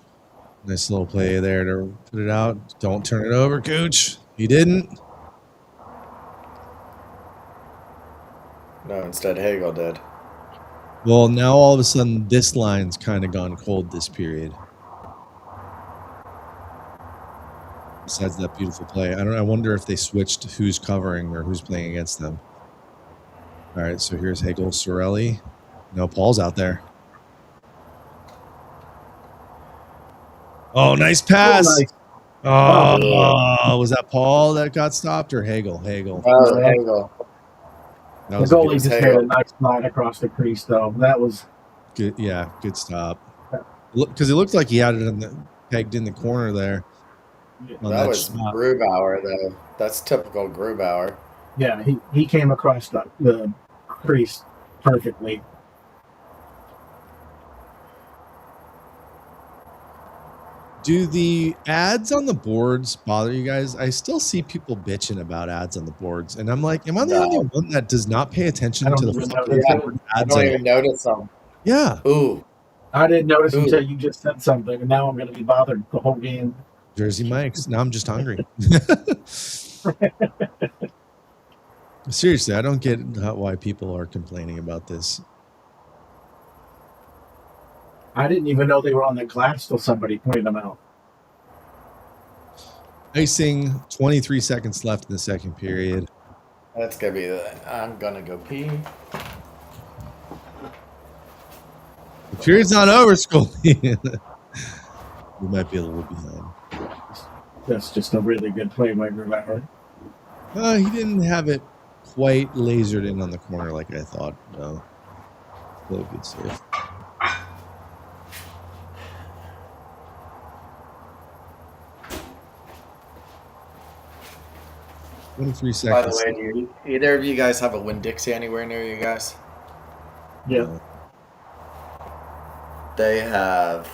Nice little play there to put it out. Don't turn it over, Cooch. He didn't. No, instead Hagel did. Well, now all of a sudden this line's kind of gone cold this period. Besides that beautiful play. I wonder if they switched who's covering or who's playing against them. All right, so here's Hagel, Sorelli. No, Paul's out there. Oh, nice pass. Oh, nice. Oh, was that Paul that got stopped or Hagel? Hagel. Oh, Hagel. That The was a goalie good, just made a nice line across the crease, though. That was good. Yeah, good stop. Because it looked like he had it pegged in the corner there. That was shot. Grubauer, though. That's typical Grubauer. Yeah, he came across the crease perfectly. Do the ads on the boards bother you guys? I still see people bitching about ads on the boards, and I'm like, am I the only one that does not pay attention to the ads? I don't even notice them. Yeah. Ooh. I didn't notice until you just said something, and now I'm going to be bothered the whole game. Jersey Mike's. Now I'm just hungry. Seriously, I don't get why people are complaining about this. I didn't even know they were on the glass till somebody pointed them out. Icing, 23 seconds left in the second period. That's going to be I'm going to go pee. The period's not over, Scully. We might be a little behind. That's just a really good play by Grubauer. He didn't have it quite lasered in on the corner like I thought. No. Still a good save. $23 seconds. By the way, do either of you guys have a Winn-Dixie anywhere near you guys? Yeah. They have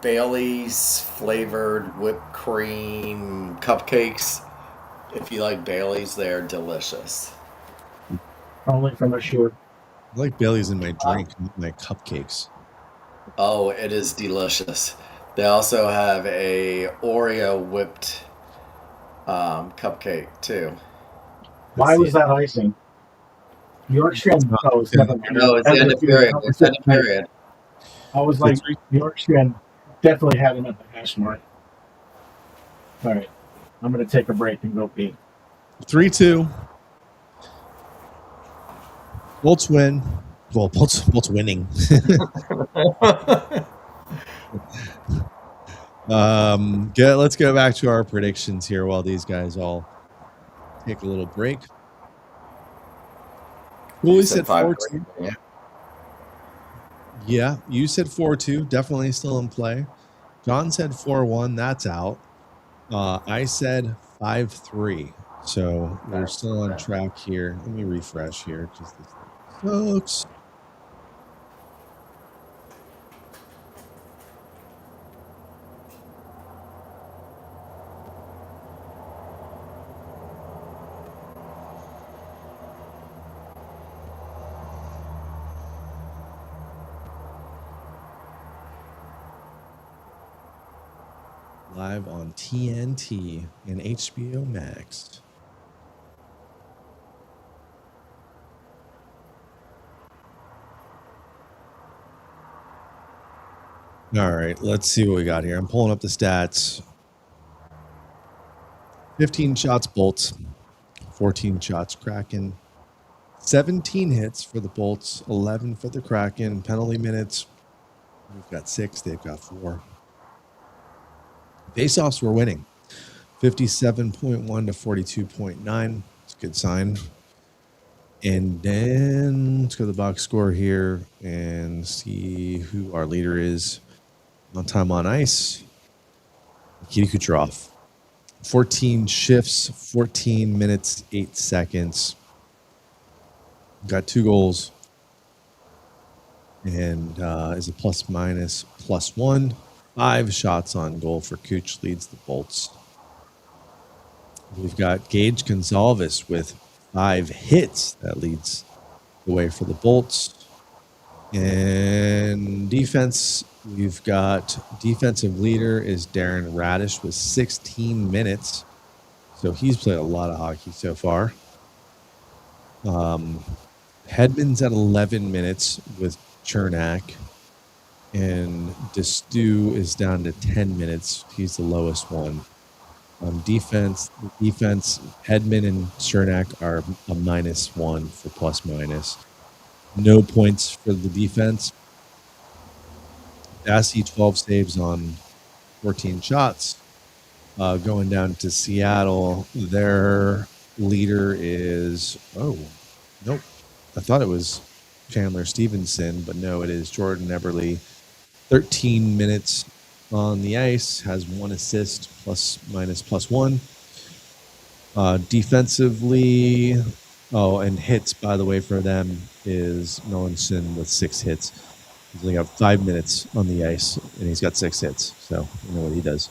Bailey's flavored whipped cream cupcakes. If you like Bailey's, they're delicious. Only from a short. I like Bailey's in my drink, my cupcakes. Oh, it is delicious. They also have a Oreo whipped cupcake too. Why was that icing? Yorkshire. No, it's the end of period. It's the end of period. I was like, Yorkshire definitely had him at the hash mark. All right, I'm going to take a break and go pee. 3-2. Bolts win. Well, Bolts winning. Let's go back to our predictions here while these guys all take a little break. Well, we said 4-2. Yeah, you said 4-2. Definitely still in play. John said 4-1. That's out. I said 5-3. So we're still on track here. Let me refresh here. Just this folks. Live on TNT and HBO Max. All right, let's see what we got here. I'm pulling up the stats. 15 shots Bolts, 14 shots Kraken, 17 hits for the Bolts, 11 for the Kraken. Penalty minutes, we've got 6, they've got 4. Faceoffs were winning, 57.1 to 42.9. It's a good sign. And then let's go to the box score here and see who our leader is. On time on ice, Nikita Kucherov. 14 shifts, 14 minutes, 8 seconds. Got 2 goals. And is a plus-minus +1. 5 shots on goal for Kuch, leads the Bolts. We've got Gage Gonzalez with 5 hits. That leads the way for the Bolts. And defense, we've got defensive leader is Darren Radish with 16 minutes. So he's played a lot of hockey so far. Hedman's at 11 minutes with Chernak. And Destu is down to 10 minutes. He's the lowest one. Defense, Hedman and Chernak are a -1 for plus minus. No points for the defense. Dassey 12 saves on 14 shots. Going down to Seattle, their leader is nope. I thought it was Chandler Stevenson, but no, it is Jordan Eberle. 13 minutes on the ice, has 1 assist, +1. Defensively, and hits, by the way, for them is Melanson with 6 hits. He's only got 5 minutes on the ice, and he's got 6 hits. So you know what he does.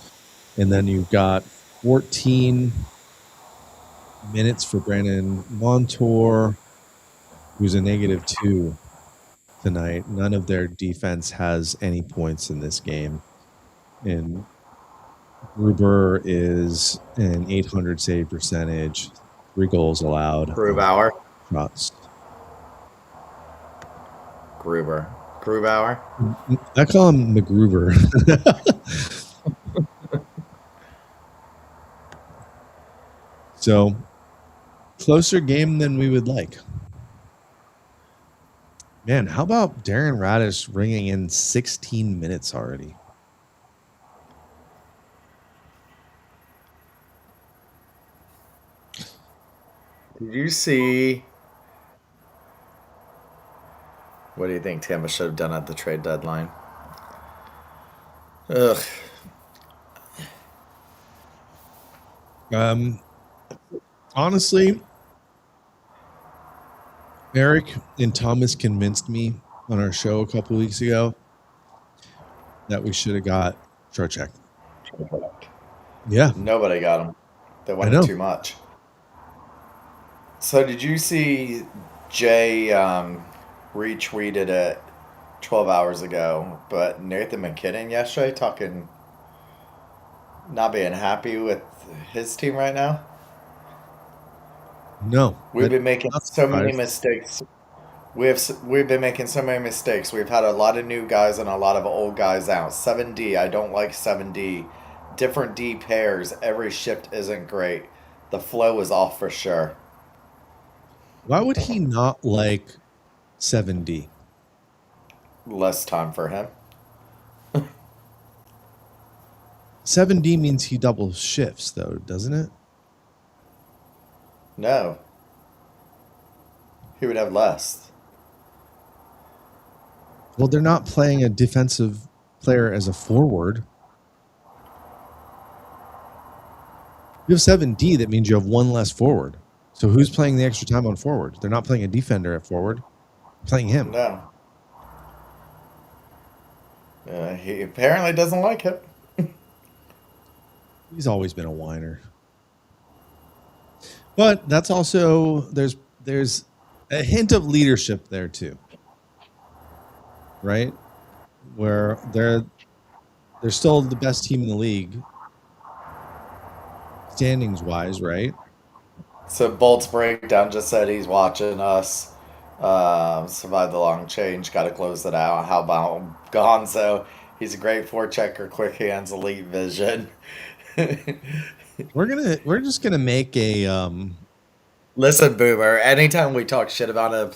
And then you've got 14 minutes for Brandon Montour, who's a -2 tonight. None of their defense has any points in this game. And Gruber is an .800 save percentage, 3 goals allowed. Grubauer. Shots. Grubauer. I call him McGruber. So, closer game than we would like. Man, how about Darren Radish ringing in 16 minutes already? Did you see? What do you think Tampa should have done at the trade deadline? Ugh. Honestly, Eric and Thomas convinced me on our show a couple weeks ago that we should have got Trocheck. Yeah. Nobody got him. They wanted too much. So did you see Jay retweeted it 12 hours ago, but Nathan McKinnon yesterday talking not being happy with his team right now? No. We've been making so many mistakes. We've been making so many mistakes. We've had a lot of new guys and a lot of old guys out. 7D, I don't like 7D. Different D pairs. Every shift isn't great. The flow is off for sure. Why would he not like 7D? Less time for him. 7D means he double shifts, though, doesn't it? No. He would have less. Well, they're not playing a defensive player as a forward. You have 7D, that means you have 1 less forward. So who's playing the extra time on forward? They're not playing a defender at forward. They're playing him. No. He apparently doesn't like it. He's always been a whiner. But that's also there's a hint of leadership there too. Right? Where they're still the best team in the league standings wise, right? So Bolt's breakdown just said he's watching us. Survive the long change, got to close it out. How about Gonzo? He's a great forechecker, quick hands, elite vision. We're just gonna make a Listen, Boomer. Anytime we talk shit about a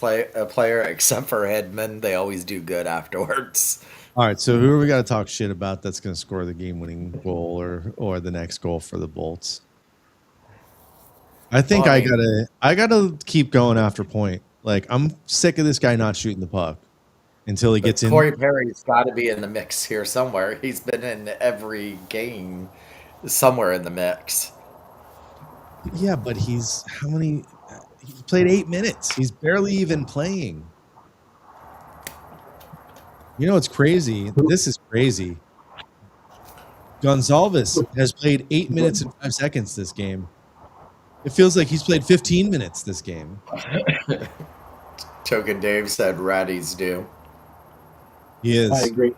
player, except for Hedman, they always do good afterwards. All right, so who are we got to talk shit about that's going to score the game-winning goal or the next goal for the Bolts? I think I gotta keep going after point. Like, I'm sick of this guy not shooting the puck until he gets in. Corey Perry's got to be in the mix here somewhere. He's been in every game, somewhere in the mix. Yeah, but he's played 8 minutes. He's barely even playing. You know what's crazy? This is crazy. Gonzalez has played 8 minutes and 5 seconds this game. It feels like he's played 15 minutes this game. Token Dave said Ratties do. He is. I agree.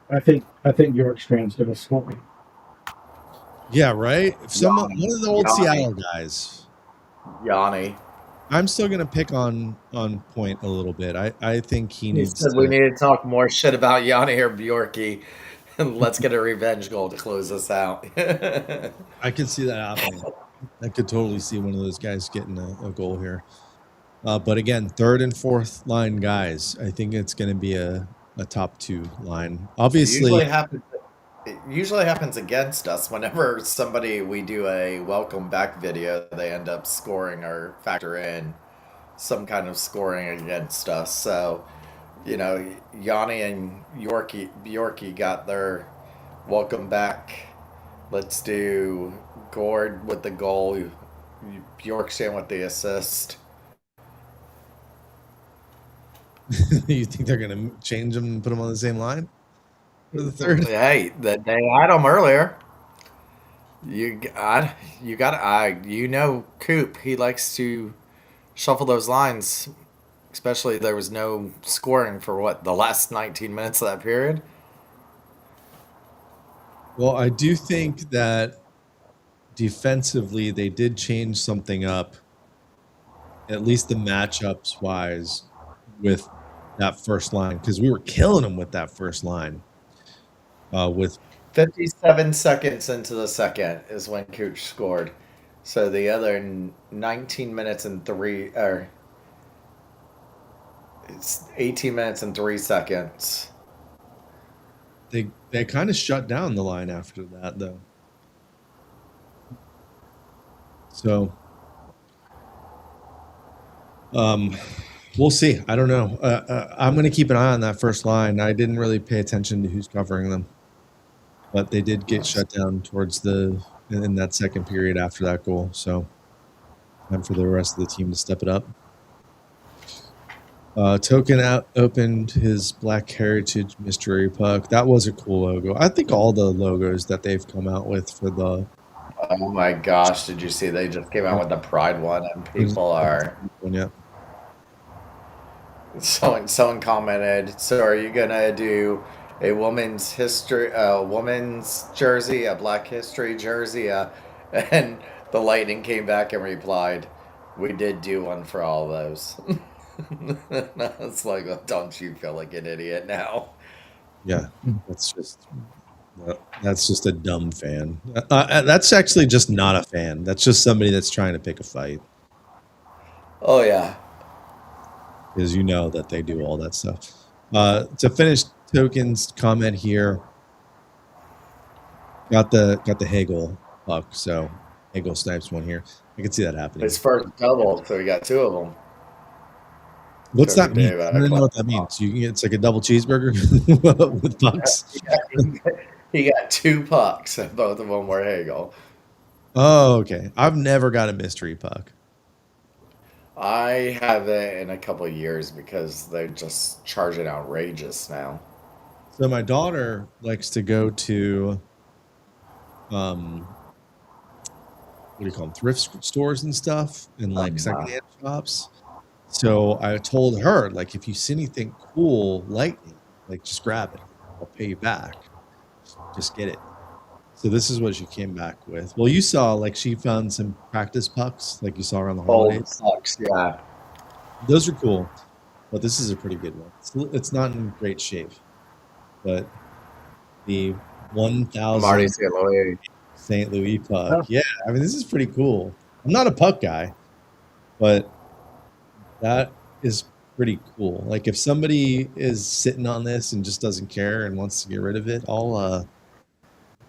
I think York Strand's going to score. Yeah, right. If one of the old Yanni. Seattle guys. Yanni. I'm still gonna pick on Point a little bit. I think he He needs said to. we need to talk more shit about Yanni or Bjorky, and let's get a revenge goal to close us out. I could see that happening. I could totally see one of those guys getting a goal here. But again, third and fourth line guys. I think it's going to be a top two line. Obviously, It usually happens against us whenever we do a welcome back video. They end up scoring or factor in some kind of scoring against us. So, Yanni and Bjorky got their welcome back. Let's do Gord with the goal, Bjorkstrand with the assist. you think they're going to change them and put them on the same line for the third? Hey, they had them earlier. Coop. He likes to shuffle those lines. Especially there was no scoring for the last 19 minutes of that period. Well, I do think that defensively they did change something up, at least the matchups wise, with that first line, because we were killing them with that first line. With 57 seconds into the second is when Cooch scored. So the other 19 minutes and it's 18 minutes and 3 seconds. They kind of shut down the line after that, though. So, we'll see. I don't know. I'm going to keep an eye on that first line. I didn't really pay attention to who's covering them, but they did get shut down in that second period after that goal. So, time for the rest of the team to step it up. Token opened his Black Heritage mystery puck. That was a cool logo. I think all the logos that they've come out with for the. Oh my gosh! Did you see they just came out with the Pride one, and people are. Yeah. Someone commented. So, are you gonna do a woman's jersey, a Black History jersey? And the Lightning came back and replied, "We did do one for all those." It's like, oh, don't you feel like an idiot now? Yeah, that's just a dumb fan. That's actually just not a fan. That's just somebody that's trying to pick a fight. Oh yeah, because you know that they do all that stuff. To finish Token's comment here, got the Hagel puck. So Hagel snipes one here. I can see that happening. His first double, so we got two of them. What's that mean? I don't know what that means. It's like a double cheeseburger with pucks. He got 2 pucks, and both of them were Hagel. Oh, okay. I've never got a mystery puck. I haven't in a couple of years because they're just charging outrageous now. So my daughter likes to go to, what do you call them? Thrift stores and stuff, and like secondhand shops. So I told her, like, if you see anything cool, Lightning, like, just grab it. I'll pay you back. Just get it. So this is what she came back with. Well, you saw, like, she found some practice pucks, like you saw around the holidays. Pucks, yeah. Those are cool, but this is a pretty good one. It's not in great shape, but the 1,000 Marty St. Louis puck. Yeah, I mean, this is pretty cool. I'm not a puck guy, but that is pretty cool. Like, if somebody is sitting on this and just doesn't care and wants to get rid of it, I'll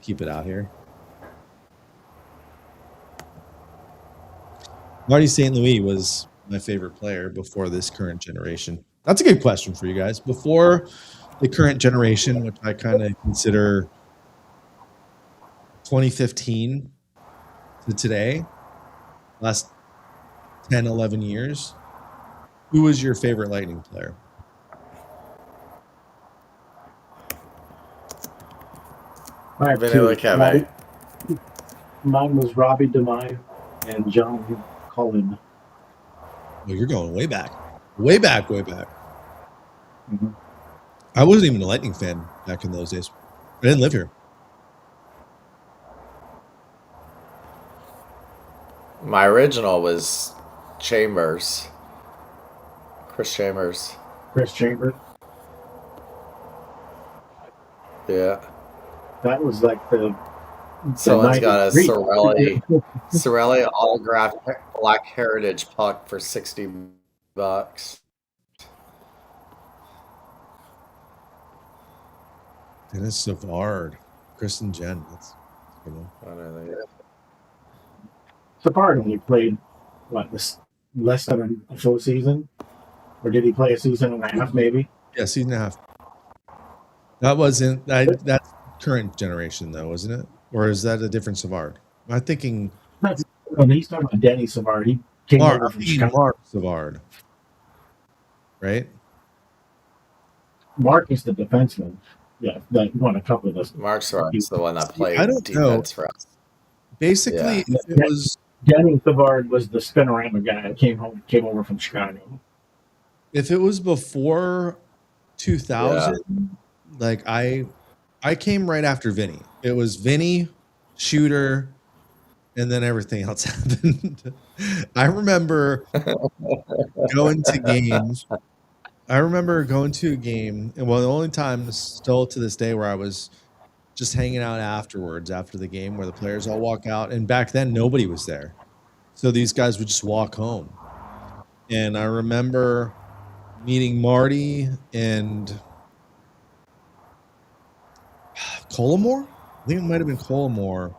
keep it out here. Marty St. Louis was my favorite player before this current generation. That's a good question for you guys. Before the current generation, which I kind of consider 2015 to today, last 10, 11 years, who was your favorite Lightning player? I have two. Mine was Robbie DeMaio and John Cullen. Well, you're going way back. Way back, way back. Mm-hmm. I wasn't even a Lightning fan back in those days. I didn't live here. My original was Chambers. Chris Chambers. Chris Chambers. Yeah. That was like the Someone's got a 93. Sorelli autographed Black Heritage puck for $60. Dennis Savard, Chris and Jen. That's a good one. I don't know. Savard only played less than a full season, or did he play a season and a half? Maybe. Yeah, season and a half. That wasn't that's current generation though, wasn't it? Or is that a different Savard? I'm thinking. He's talking about Denny Savard. He came over from Chicago. Mark Savard, right? Mark is the defenseman. Yeah, that won a couple of those. Mark Savard's the one that played I don't defense know. for us. Basically, Yeah. if it was Denny Savard was the spinorama guy that came over from Chicago. if it was before 2000, like I came right after Vinny. It was Vinny, Shooter, and then everything else happened. I remember going to games. I remember going to a game, and the only time still to this day where I was just hanging out afterwards, after the game, where the players all walk out, and back then nobody was there, so these guys would just walk home. And I remember meeting Marty and Colomore. I think it might have been Colomore.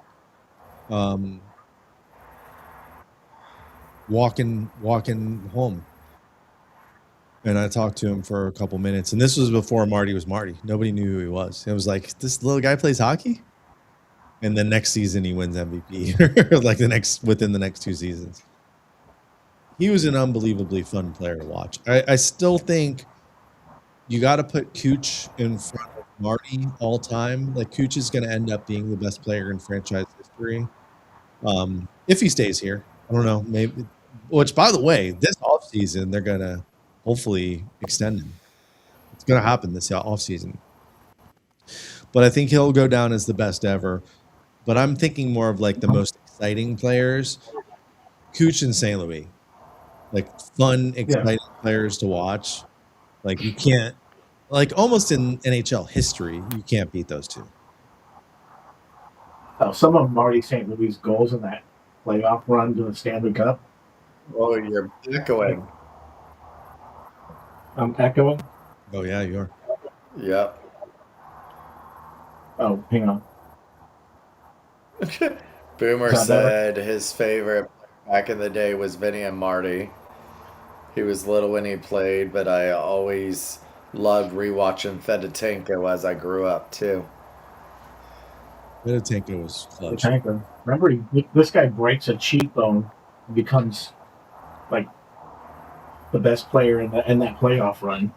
Walking home. And I talked to him for a couple minutes. And this was before Marty was Marty. Nobody knew who he was. It was like, this little guy plays hockey? And the next season he wins MVP. Like within the next 2 seasons. He was an unbelievably fun player to watch. I still think you got to put Cooch in front of Marty all time. Like, Cooch is going to end up being the best player in franchise history. If he stays here. I don't know. Maybe. Which, by the way, this offseason, they're going to hopefully extend him. It's going to happen this offseason. But I think he'll go down as the best ever. But I'm thinking more of like the most exciting players. Cooch and St. Louis. Like fun, exciting players to watch. Like you can't, like almost in NHL history, you can't beat those two. Oh, some of Marty St. Louis' goals in that playoff run to the Stanley Cup. Oh, you're echoing. I'm echoing. Oh yeah, you are. Yep. Oh, hang on. Boomer said his favorite back in the day was Vinny and Marty. He was little when he played, but I always loved rewatching Fedotenko as I grew up too. Fedotenko was clutch. Tanker. Remember, this guy breaks a cheekbone and becomes like the best player in that playoff run.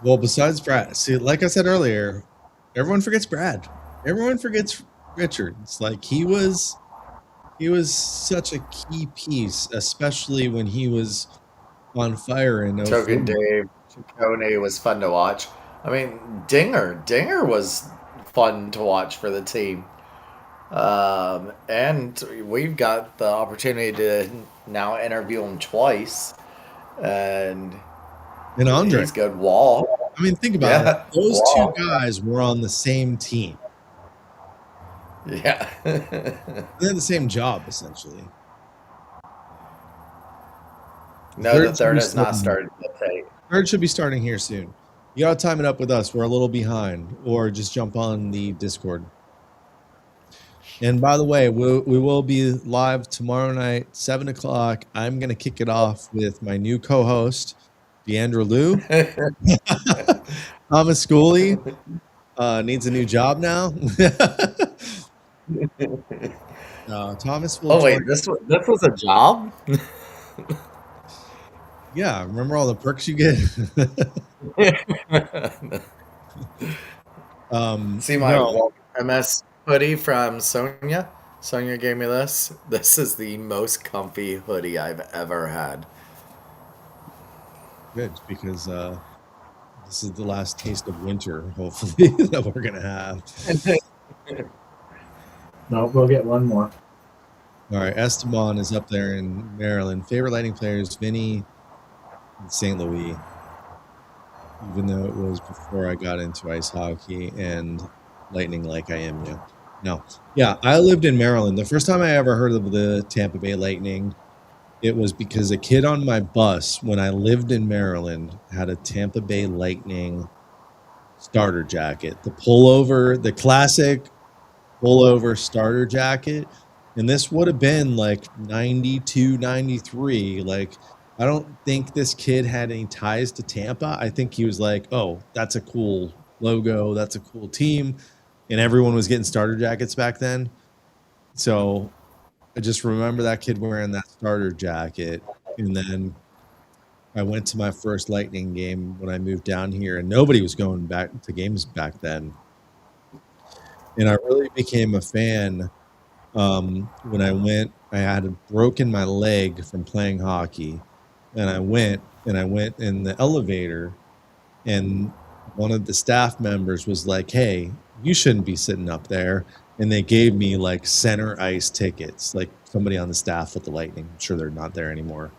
Well, besides Brad, see, like I said earlier, everyone forgets Brad. Everyone forgets Richard. It's like he was such a key piece, especially when he was on fire in Token Dave, Ciccone was fun to watch. I mean, Dinger was fun to watch for the team. And we've got the opportunity to now interview him twice. And Andre. He's good. Wall. I mean, think about it. Those two guys were on the same team. Yeah. They had the same job, essentially. No, the third has not started yet. Third should be starting here soon. You got to time it up with us. We're a little behind. Or just jump on the Discord. And by the way, we will be live tomorrow night, 7 o'clock. I'm going to kick it off with my new co-host, Deandra Lou. Thomas Schooley needs a new job now. Thomas will. Oh wait, this was a job. Yeah, remember all the perks you get. See my MS hoodie from Sonia. Sonia gave me this. This is the most comfy hoodie I've ever had. good because this is the last taste of winter, hopefully, that we're gonna have. No, we'll get one more. All right, Esteban is up there in Maryland. Favorite Lightning players: Vinny in St. Louis. Even though it was before I got into ice hockey and Lightning like I am now. No. Yeah, I lived in Maryland. The first time I ever heard of the Tampa Bay Lightning, it was because a kid on my bus when I lived in Maryland had a Tampa Bay Lightning starter jacket. The pullover, the classic pullover starter jacket. And this would have been like 92, 93. Like, I don't think this kid had any ties to Tampa. I think he was like, oh, that's a cool logo. That's a cool team. And everyone was getting starter jackets back then. So I just remember that kid wearing that starter jacket. And then I went to my first Lightning game when I moved down here, and nobody was going back to games back then. And I really became a fan when I went. I had broken my leg from playing hockey, and I went in the elevator, and one of the staff members was like, hey, you shouldn't be sitting up there. And they gave me like center ice tickets, like somebody on the staff with the Lightning. I'm sure they're not there anymore.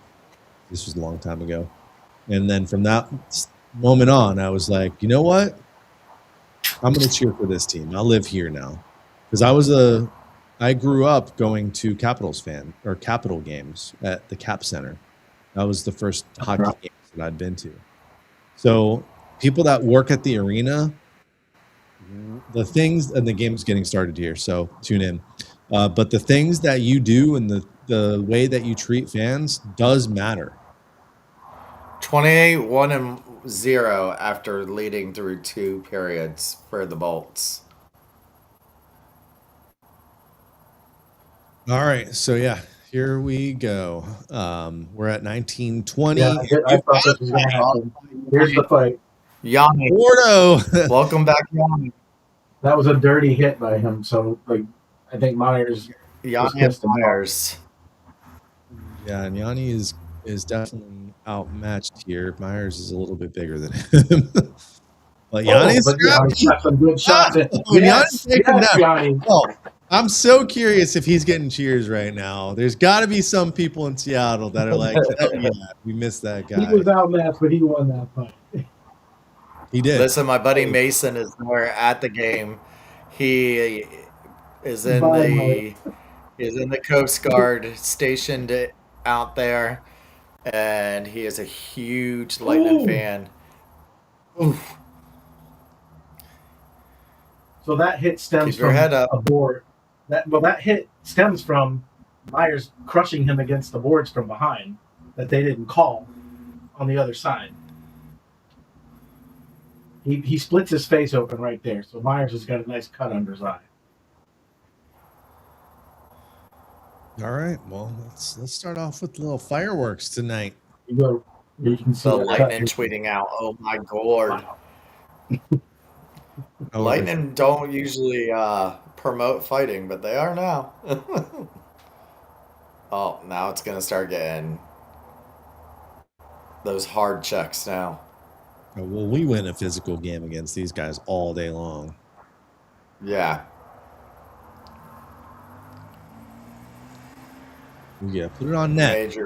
This was a long time ago. And then from that moment on, I was like, you know what? I'm going to cheer for this team. I'll live here now. Because I grew up going to Capital games at the Cap Center. That was the first hockey games that I'd been to. So people that work at the arena, the things, and the game's getting started here, so tune in. But the things that you do and the way that you treat fans does matter. 28-1-0 after leading through 2 periods for the Bolts. All right, so yeah, here we go. We're at 1920. Yeah, I thought this was going to happen. Here's the fight. Yanni. Gordo. Welcome back, Yanni. That was a dirty hit by him, so like I think Myers. Yanni and Myers. Yeah, and Yanni is definitely outmatched here. Myers is a little bit bigger than him. But Yanni's got some good shots. Yanni's taking that. Yanni. Oh, I'm so curious if he's getting cheers right now. There's got to be some people in Seattle that are like, oh, yeah, we missed that guy. He was outmatched, but he won that fight. He did. Listen, my buddy Mason is there at the game. He is in the Coast Guard stationed out there, and he is a huge Lightning fan. Oof. So that hit stems from a board. That hit stems from Myers crushing him against the boards from behind that they didn't call on the other side. He splits his face open right there, so Myers has got a nice cut under his eye. All right, well, let's start off with a little fireworks tonight. You can see the Lightning tweeting out, "Oh my god!" Wow. Lightning don't usually promote fighting, but they are now. Oh, now it's gonna start getting those hard checks now. Well, we win a physical game against these guys all day long. Yeah. Yeah, put it on net.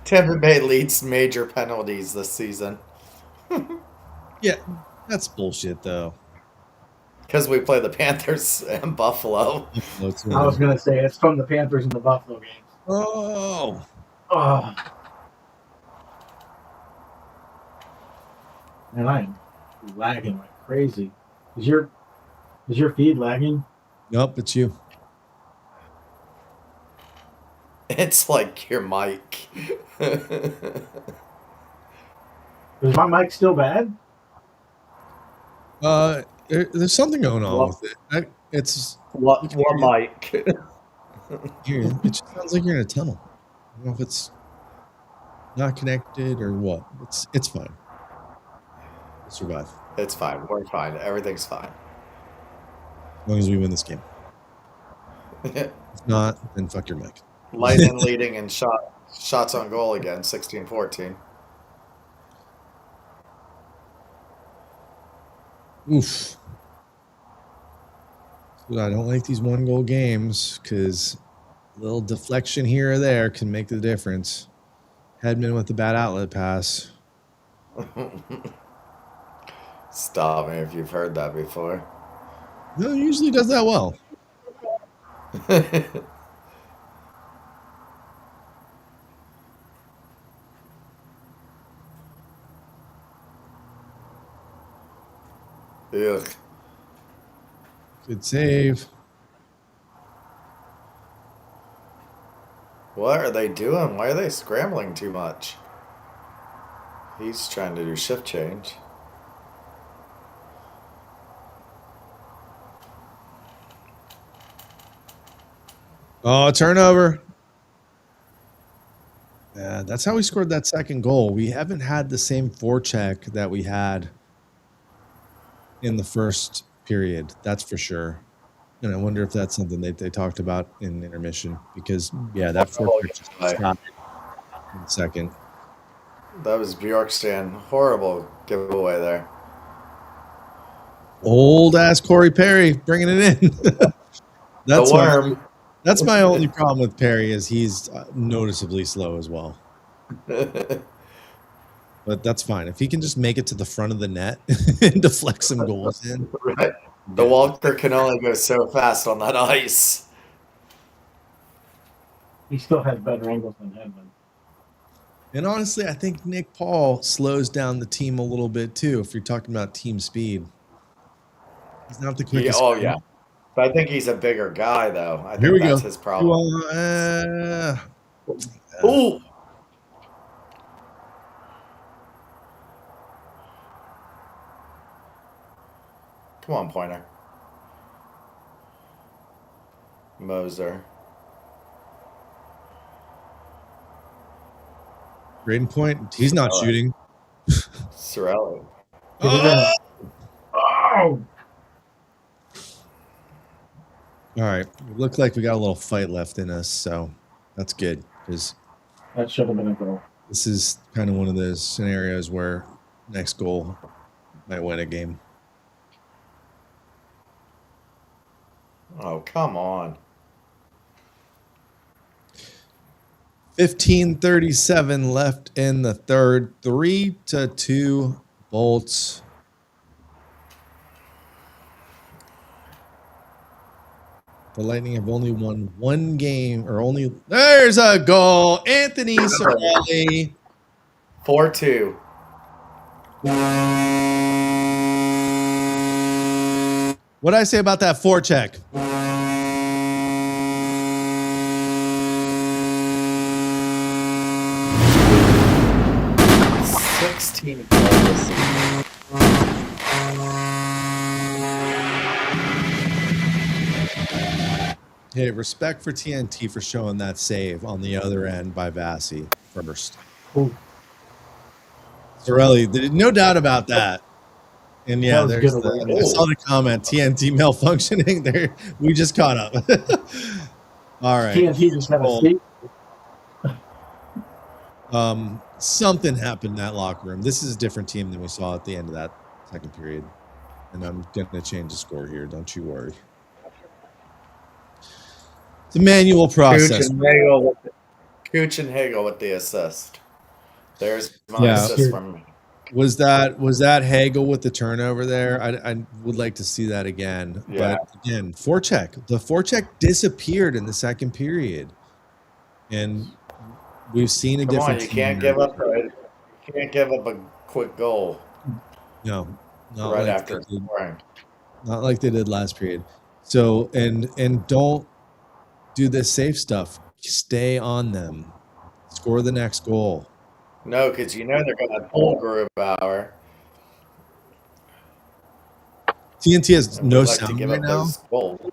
Tampa Bay leads major penalties this season. Yeah, that's bullshit, though. Because we play the Panthers and Buffalo. I was going to say, it's from the Panthers and the Buffalo games. Oh. And I'm lagging like crazy. Is your feed lagging? Nope, it's you. It's like your mic. Is my mic still bad? There's something going on with it. It's what mic? It just sounds like you're in a tunnel. I don't know if it's not connected or what. It's fine. We'll survive. It's fine. We're fine. Everything's fine. As long as we win this game. If not, then fuck your mic. Lightning leading in shots on goal again, 16-14. Oof. I don't like these 1-goal games because a little deflection here or there can make the difference. Hedman with the bad outlet pass. Stop me if you've heard that before. No, he usually does that well. Ugh. Good save. What are they doing? Why are they scrambling too much? He's trying to do shift change. Oh, turnover. Yeah, that's how we scored that second goal. We haven't had the same forecheck that we had in the first period. That's for sure. And I wonder if that's something they talked about in intermission because, yeah, that forecheck just stopped in the second. That was Bjorkstrand. Horrible giveaway there. Old ass Corey Perry bringing it in. That's the worm. That's my only problem with Perry is he's noticeably slow as well. But that's fine. If he can just make it to the front of the net and deflect some goals in. Right. The Walker can only go so fast on that ice. He still has better angles than Hedman. And honestly, I think Nick Paul slows down the team a little bit too, if you're talking about team speed. He's not the quickest. Yeah, yeah. But I think he's a bigger guy, though. I Here think we that's go. his problem. Ooh. Come on, Pointer. Moser. Braden Point, he's not shooting. Sorelli. Oh! Oh! All right. It looked like we got a little fight left in us, so that's good because that should have been a goal. This is kind of one of those scenarios where next goal might win a game. Oh, come on. 15:37 left in the third. 3-2 Bolts. The Lightning have only won one game, or only. There's a goal. Anthony Sorelli. 4-2. What'd I say about that forecheck? 16 goals. Hey, respect for TNT for showing that save on the other end by Vasi first. Ooh. Sorelli, no doubt about that. And yeah, there's I saw the comment, TNT malfunctioning there. We just caught up. All right. TNT just had a seat. Something happened in that locker room. This is a different team than we saw at the end of that second period. And I'm going to change the score here. Don't you worry. It's a manual process. Cooch and Hagel with the assist. There's my assist from me. Was that Hagel with the turnover there? I would like to see that again. Yeah. But again, forecheck. The forecheck disappeared in the second period. And we've seen a different team. You can't give up a quick goal. No. Not right like after scoring. Not like they did last period. So and don't do this safe stuff. Stay on them. Score the next goal. No, because you know they're going to pull Grubauer. TNT has no sound right now. Goals.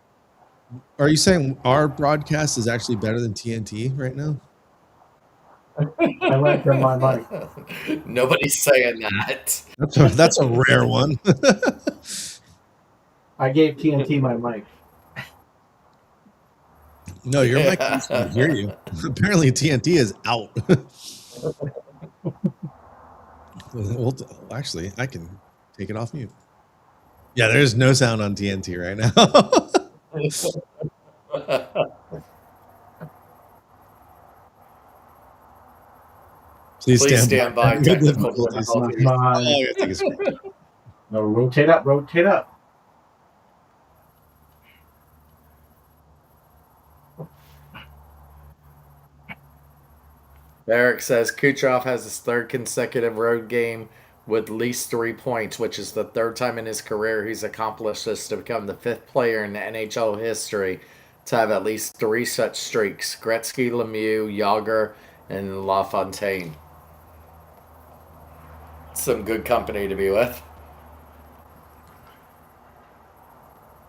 Are you saying our broadcast is actually better than TNT right now? I went from my mic. Nobody's saying that. That's a rare one. I gave TNT my mic. No, your mic can't hear you. Apparently TNT is out. Well, actually, I can take it off mute. Yeah, there's no sound on TNT right now. Please stand by. Technical difficulties. No, rotate up. Eric says Kucherov has his third consecutive road game with at least 3 points, which is the third time in his career he's accomplished this to become the fifth player in NHL history to have at least 3 such streaks. Gretzky, Lemieux, Yager, and LaFontaine. Some good company to be with.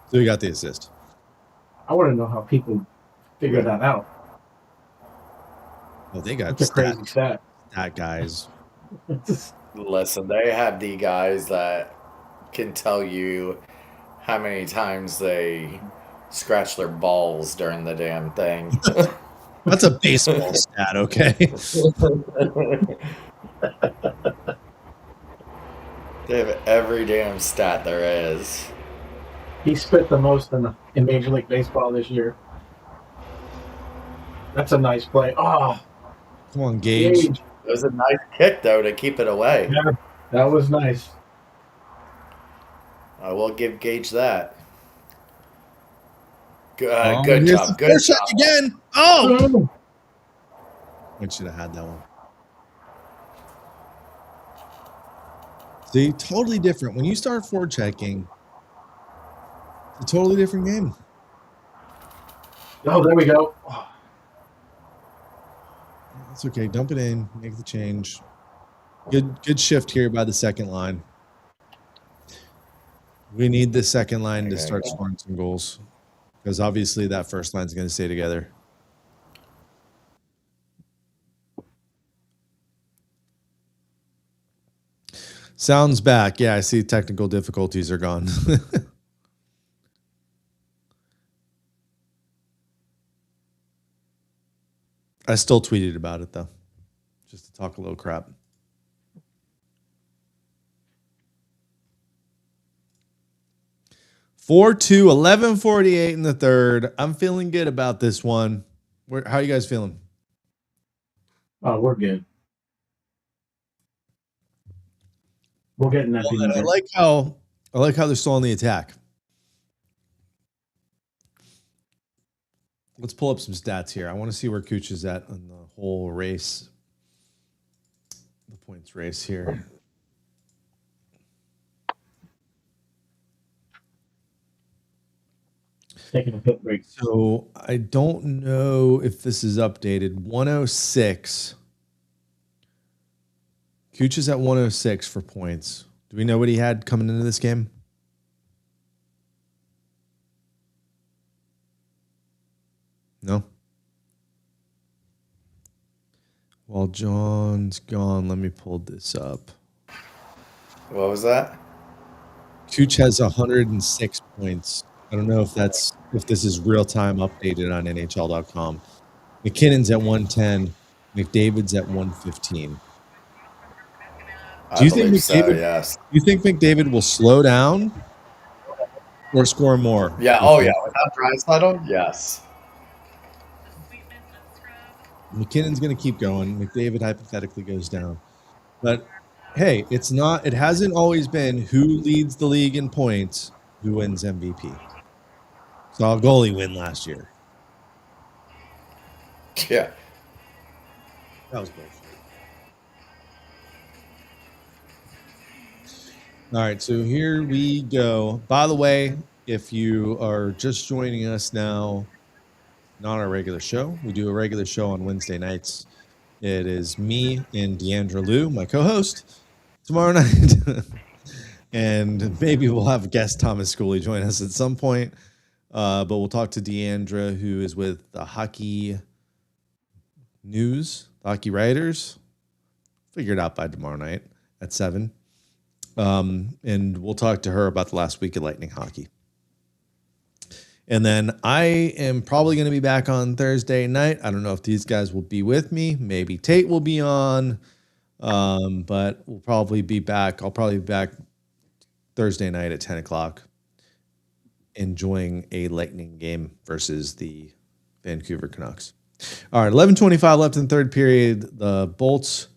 So you got the assist. I want to know how people figure that out. Well, they got crazy stat. That guys. Listen, they have the guys that can tell you how many times they scratch their balls during the damn thing. That's a baseball stat, okay? They have every damn stat there is. He spit the most in Major League Baseball this year. That's a nice play. Oh, come on, Gage. It was a nice kick, though, to keep it away. Yeah, that was nice. I will give Gage that. Good job. Good shot again. Oh! I should have had that one. See, totally different. When you start forechecking, it's a totally different game. Oh, there we go. It's okay. Dump it in. Make the change. Good shift here by the second line. We need the second line to start scoring some goals because obviously that first line is going to stay together. Sounds back. Yeah, I see technical difficulties are gone. I still tweeted about it, though, just to talk a little crap. Four two, 11:48 in the third. I'm feeling good about this one. How are you guys feeling? Oh, we're good. We'll get in that. Well, I like how they're still on the attack. Let's pull up some stats here. I want to see where Cooch is at in the whole race, the points race here. Taking a hit break. So I don't know if this is updated. 106. Cooch is at 106 for points. Do we know what he had coming into this game? No. While John's gone, let me pull this up. What was that? Cooch has 106 points. I don't know if this is real time updated on NHL.com. McKinnon's at 110. McDavid's at 115. Do you think McDavid? Yes. Do you think McDavid will slow down or score more? Yeah. Oh yeah. Without Draisaitl, yes. McKinnon's going to keep going. McDavid hypothetically goes down. But hey, it hasn't always been who leads the league in points, who wins MVP. Saw a goalie win last year. Yeah. That was bullshit. All right, so here we go. By the way, if you are just joining us now, not our regular show. We do a regular show on Wednesday nights. It is me and Deandra Liu, my co-host, tomorrow night. And maybe we'll have guest Thomas Schooley join us at some point. But we'll talk to Deandra, who is with the Hockey News, the Hockey Writers. Figure it out by tomorrow night at 7. And we'll talk to her about the last week of Lightning Hockey. And then I am probably going to be back on Thursday night. I don't know if these guys will be with me. Maybe Tate will be on. But we'll probably be back. I'll probably be back Thursday night at 10 o'clock, enjoying a Lightning game versus the Vancouver Canucks. All right, 11:25 left in third period. The Bolts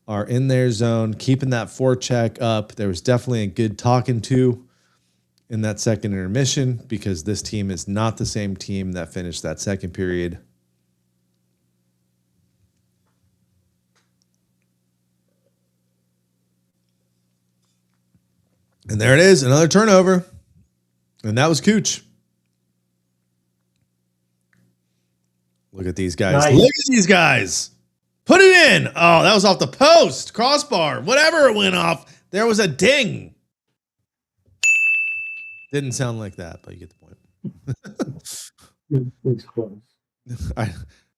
are in their zone, keeping that forecheck up. There was definitely a good talking to in that second intermission because this team is not the same team that finished that second period. And there it is, another turnover. And that was Cooch. Look at these guys. Nice. Look at these guys. Put it in. Oh, that was off the post, crossbar, whatever it went off. There was a ding. Didn't sound like that, but you get the point. It's close.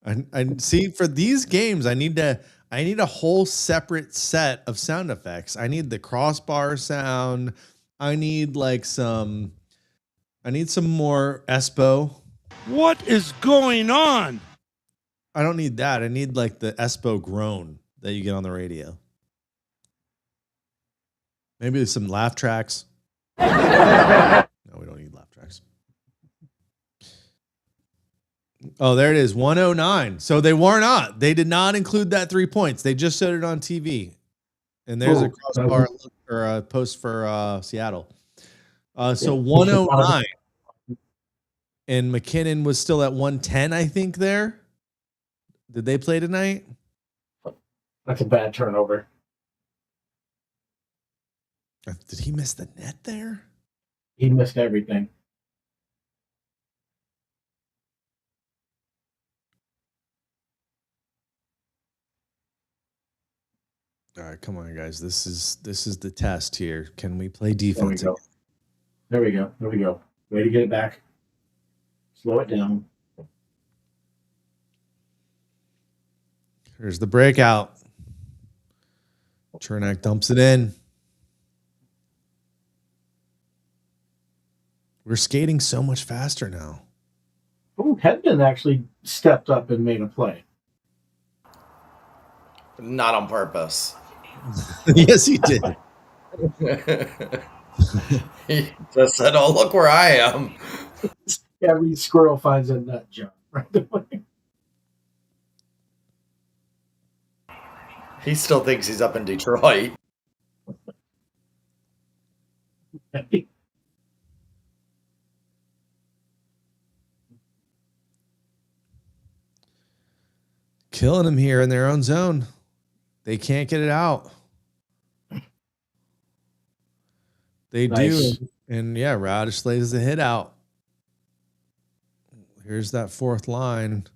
I see for these games, I need a whole separate set of sound effects. I need the crossbar sound. I need some more Espo. What is going on? I don't need that. I need like the Espo groan that you get on the radio. Maybe some laugh tracks. No, we don't need laugh tracks. Oh, there it is. 109. So they did not include that 3 points. They just showed it on TV. And there's a crossbar or a post for Seattle. So 109. And McKinnon was still at 110, I think, there. Did they play tonight? That's a bad turnover. Did he miss the net there? He missed everything. All right, come on, guys. This is the test here. Can we play defense? There we go. Way to get it back. Slow it down. Here's the breakout. Chernak dumps it in. We're skating so much faster now. Oh, Hedman actually stepped up and made a play. Not on purpose. Yes, he did. He just said, "Oh, look where I am." Every squirrel finds a nut job right away. He still thinks he's up in Detroit. Killing them here in their own zone. They can't get it out. They do. And yeah, Radish lays the hit out. Here's that fourth line.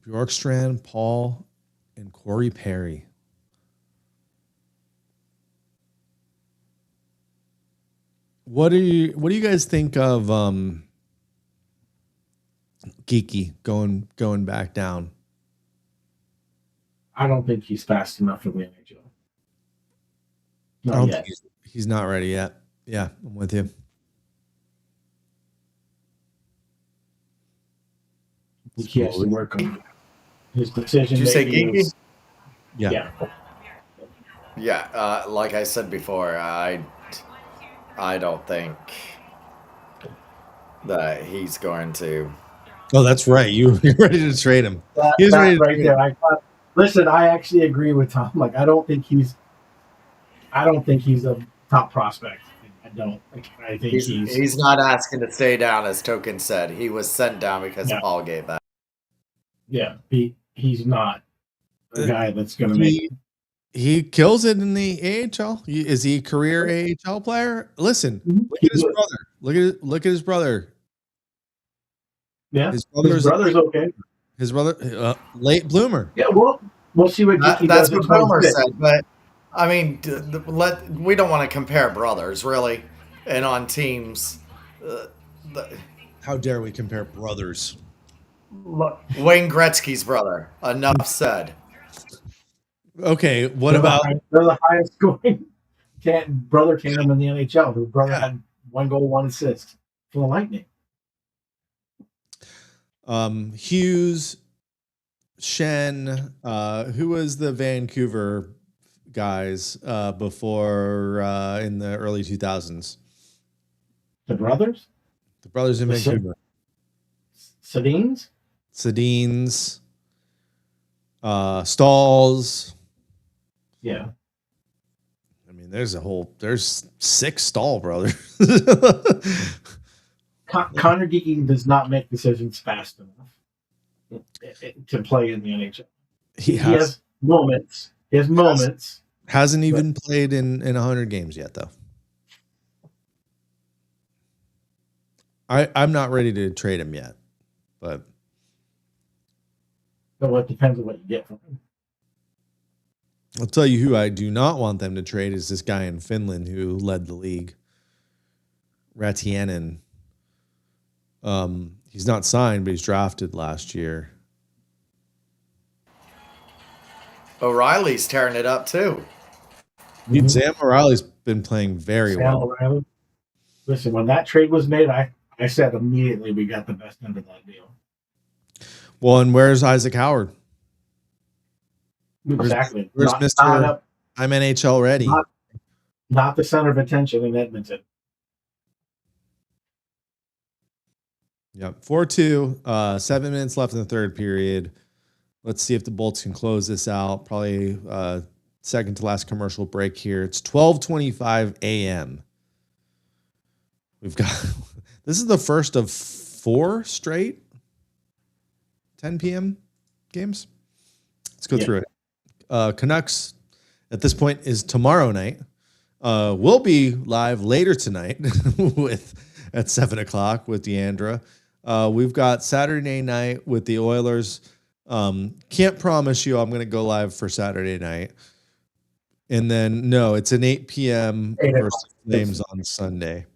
Bjorkstrand, Paul, and Corey Perry. What do you guys think of Geeky going back down? I don't think he's fast enough for the NHL. I don't think he's not ready yet. Yeah, I'm with you. He has to work on his decision. Did you say Geeky? Yeah. Yeah, like I said before, I don't think that he's going to. Oh, that's right. You're ready to trade him. He's ready to trade him. Listen, I actually agree with Tom. Like, I don't think he's a top prospect. I don't. I think he's not asking to stay down, as Token said. He was sent down because Paul gave that. Yeah, he's not a guy that's going to make. He kills it in the AHL. Is he a career AHL player? Listen, look at his brother. Look at his brother. Yeah, his brother's okay. His brother, late bloomer. Yeah, we'll see what Geeky that's does. what Homer said. But I mean, we don't want to compare brothers, really, and on teams. How dare we compare brothers? Look, Wayne Gretzky's brother. Enough said. Okay, what about they're the highest scoring brother tandem in the NHL. Whose brother had 1 goal, 1 assist for the Lightning. Hughes, Shen, who was the Vancouver guys before in the early 2000s. The brothers? The brothers in Vancouver. Sedins? Sedins. Stalls. Yeah. I mean, there's 6 Stall brothers. Connor Geeking does not make decisions fast enough to play in the NHL. He has moments. Hasn't even played in 100 games yet, though. I'm not ready to trade him yet, but it depends on what you get from him. I'll tell you who I do not want them to trade is this guy in Finland who led the league, Ratianen. He's not signed, but he's drafted last year. O'Reilly's tearing it up too. Dude, Sam O'Reilly's been playing very well. O'Reilly. Listen, when that trade was made, I said immediately we got the best end of that deal. Well, and where's Isaac Howard? Exactly. Where's Mr. I'm NHL ready? Not the center of attention in Edmonton. Yep. 4-2. 7 minutes left in the third period. Let's see if the Bolts can close this out. Probably second to last commercial break here. It's 12:25 a.m. We've got this is the first of 4 straight 10 p.m. games. Let's go through it. Canucks at this point is tomorrow night. We'll be live later tonight at 7:00 with Deandra. We've got Saturday night with the Oilers. Can't promise you I'm going to go live for Saturday night. And then, no, it's an 8 p.m. versus Flames on Sunday.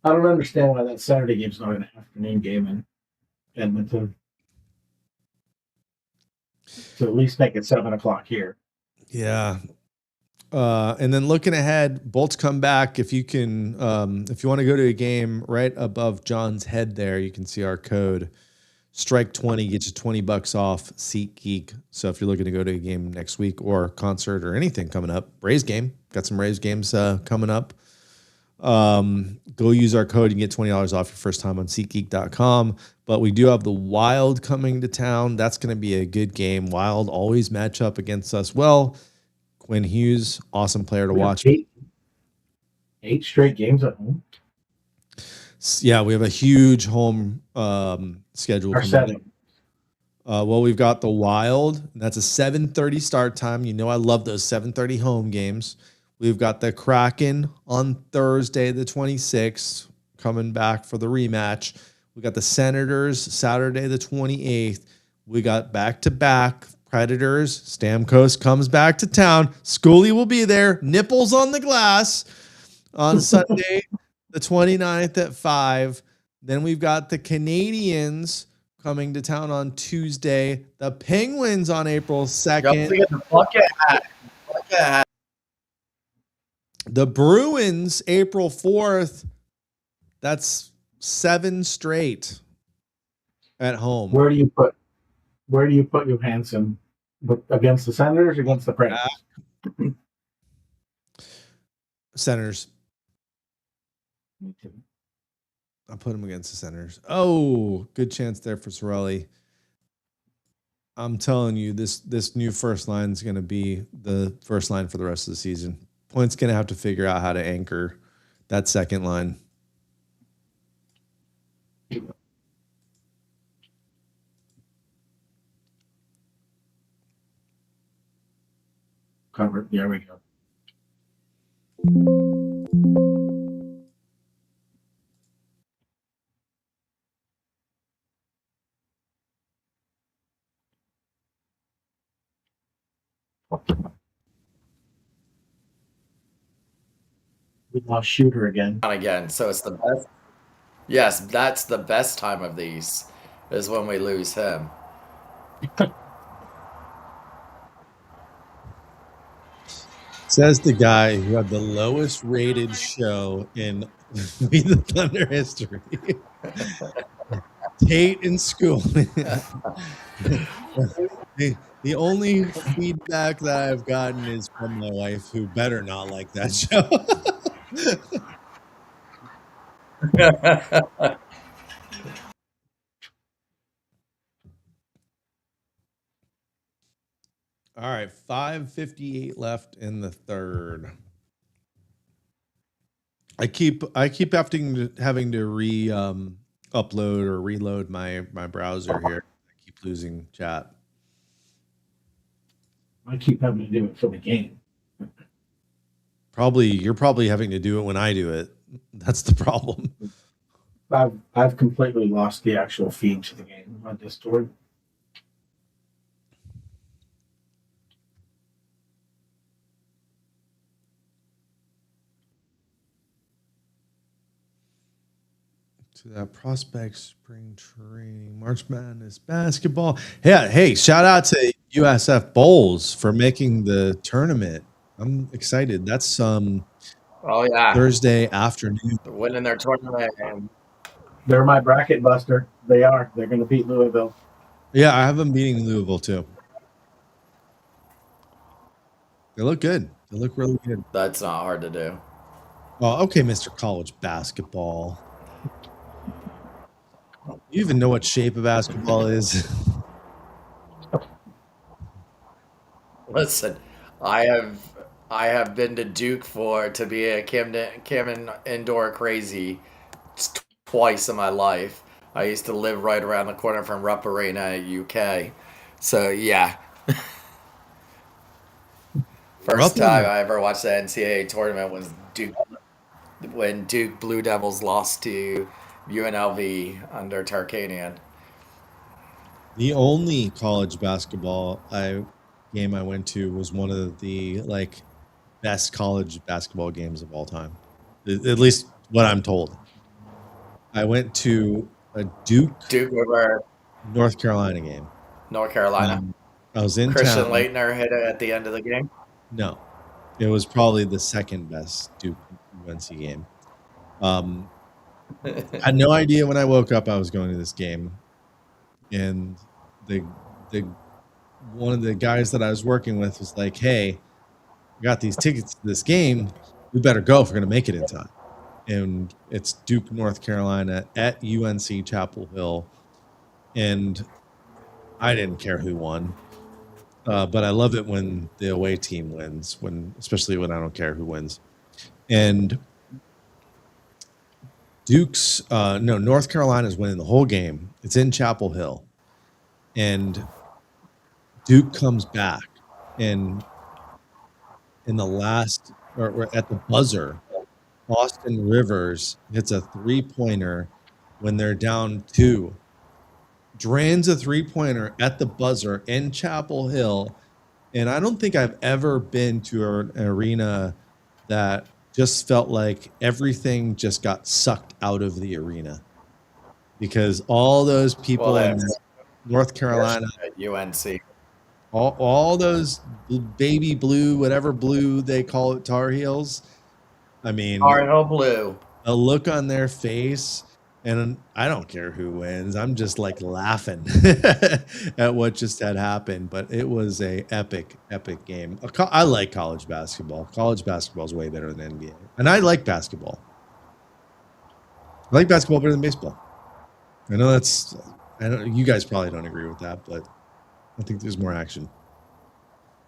I don't understand why that Saturday game's not an afternoon game in Edmonton. To at least make it 7:00 here. Yeah. And then looking ahead, Bolts come back. If you can, if you want to go to a game right above John's head there, you can see our code. Strike 20 gets you $20 off SeatGeek. So if you're looking to go to a game next week or concert or anything coming up, Rays game, got some Rays games coming up. Go use our code. You can get $20 off your first time on SeatGeek.com. But we do have the Wild coming to town. That's going to be a good game. Wild always match up against us well. Quinn Hughes, awesome player to watch. 8 straight games at home. Yeah, we have a huge home schedule. Well, we've got the Wild. That's a 7:30 start time. You know I love those 7:30 home games. We've got the Kraken on Thursday, the 26th, coming back for the rematch. We got the Senators Saturday, the 28th. We got back-to-back Predators. Stamkos comes back to town. Scully will be there. Nipples on the glass on Sunday, the 29th at 5. Then we've got the Canadians coming to town on Tuesday. The Penguins on April 2nd. Don't forget the bucket hat. The Bruins April 4th. That's 7 straight at home. Where do you put Johansson? Against the Senators or against the Predators? Senators. Me too. I'll put him against the Senators. Oh, good chance there for Sorelli. I'm telling you, this new first line is going to be the first line for the rest of the season. Point's going to have to figure out how to anchor that second line. Covered. There we go. We lost Shooter again. So it's the best. Yes, that's the best time of these is when we lose him. Says the guy who had the lowest rated show in We the Thunder history. Tate in school. The only feedback that I've gotten is from my wife, who better not like that show. All right, 5:58 left in the third. I keep having to upload or reload my browser here. I keep losing chat. I keep having to do it for the game. You're probably having to do it when I do it. That's the problem. I've completely lost the actual feed to the game on Discord. To that prospect spring training, March Madness basketball. Yeah, hey, shout out to USF Bowls for making the tournament. I'm excited. That's Thursday afternoon. They're winning their tournament. They're my bracket buster. They are. They're going to beat Louisville. Yeah, I have them beating Louisville too. They look good. They look really good. That's not hard to do. Oh, okay, Mr. College Basketball. You even know what shape of basketball is? Listen, I have been to Duke to be a Camden indoor crazy twice in my life. I used to live right around the corner from Rupp Arena at UK. So yeah. First time I ever watched the NCAA tournament was Duke, when Duke Blue Devils lost to UNLV under Tarkanian. The only college basketball game I went to was one of the best college basketball games of all time, at least what I'm told. I went to a Duke over North Carolina game. North Carolina. I was in Christian town. Laettner hit it at the end of the game. No, it was probably the second best Duke UNC game. I had no idea when I woke up I was going to this game, and the one of the guys that I was working with was like, "Hey, I got these tickets to this game. We better go if we're going to make it in time." And it's Duke, North Carolina at UNC Chapel Hill, and I didn't care who won, but I love it when the away team wins, especially when I don't care who wins. And North Carolina's winning the whole game. It's in Chapel Hill, and Duke comes back, and in the last or at the buzzer, Austin Rivers hits a 3-pointer when they're down 2. Drains a 3-pointer at the buzzer in Chapel Hill, and I don't think I've ever been to an arena that just felt like everything just got sucked out of the arena, because all those people in North Carolina at UNC, all those baby blue, whatever blue they call it, Tar Heels. I mean, Tar Heel blue. A look on their face, and I don't care who wins. I'm just laughing at what just had happened. But it was a epic game. I like college basketball. College basketball is way better than NBA, and I like basketball. I like basketball better than baseball. I know you guys probably don't agree with that, but I think there's more action.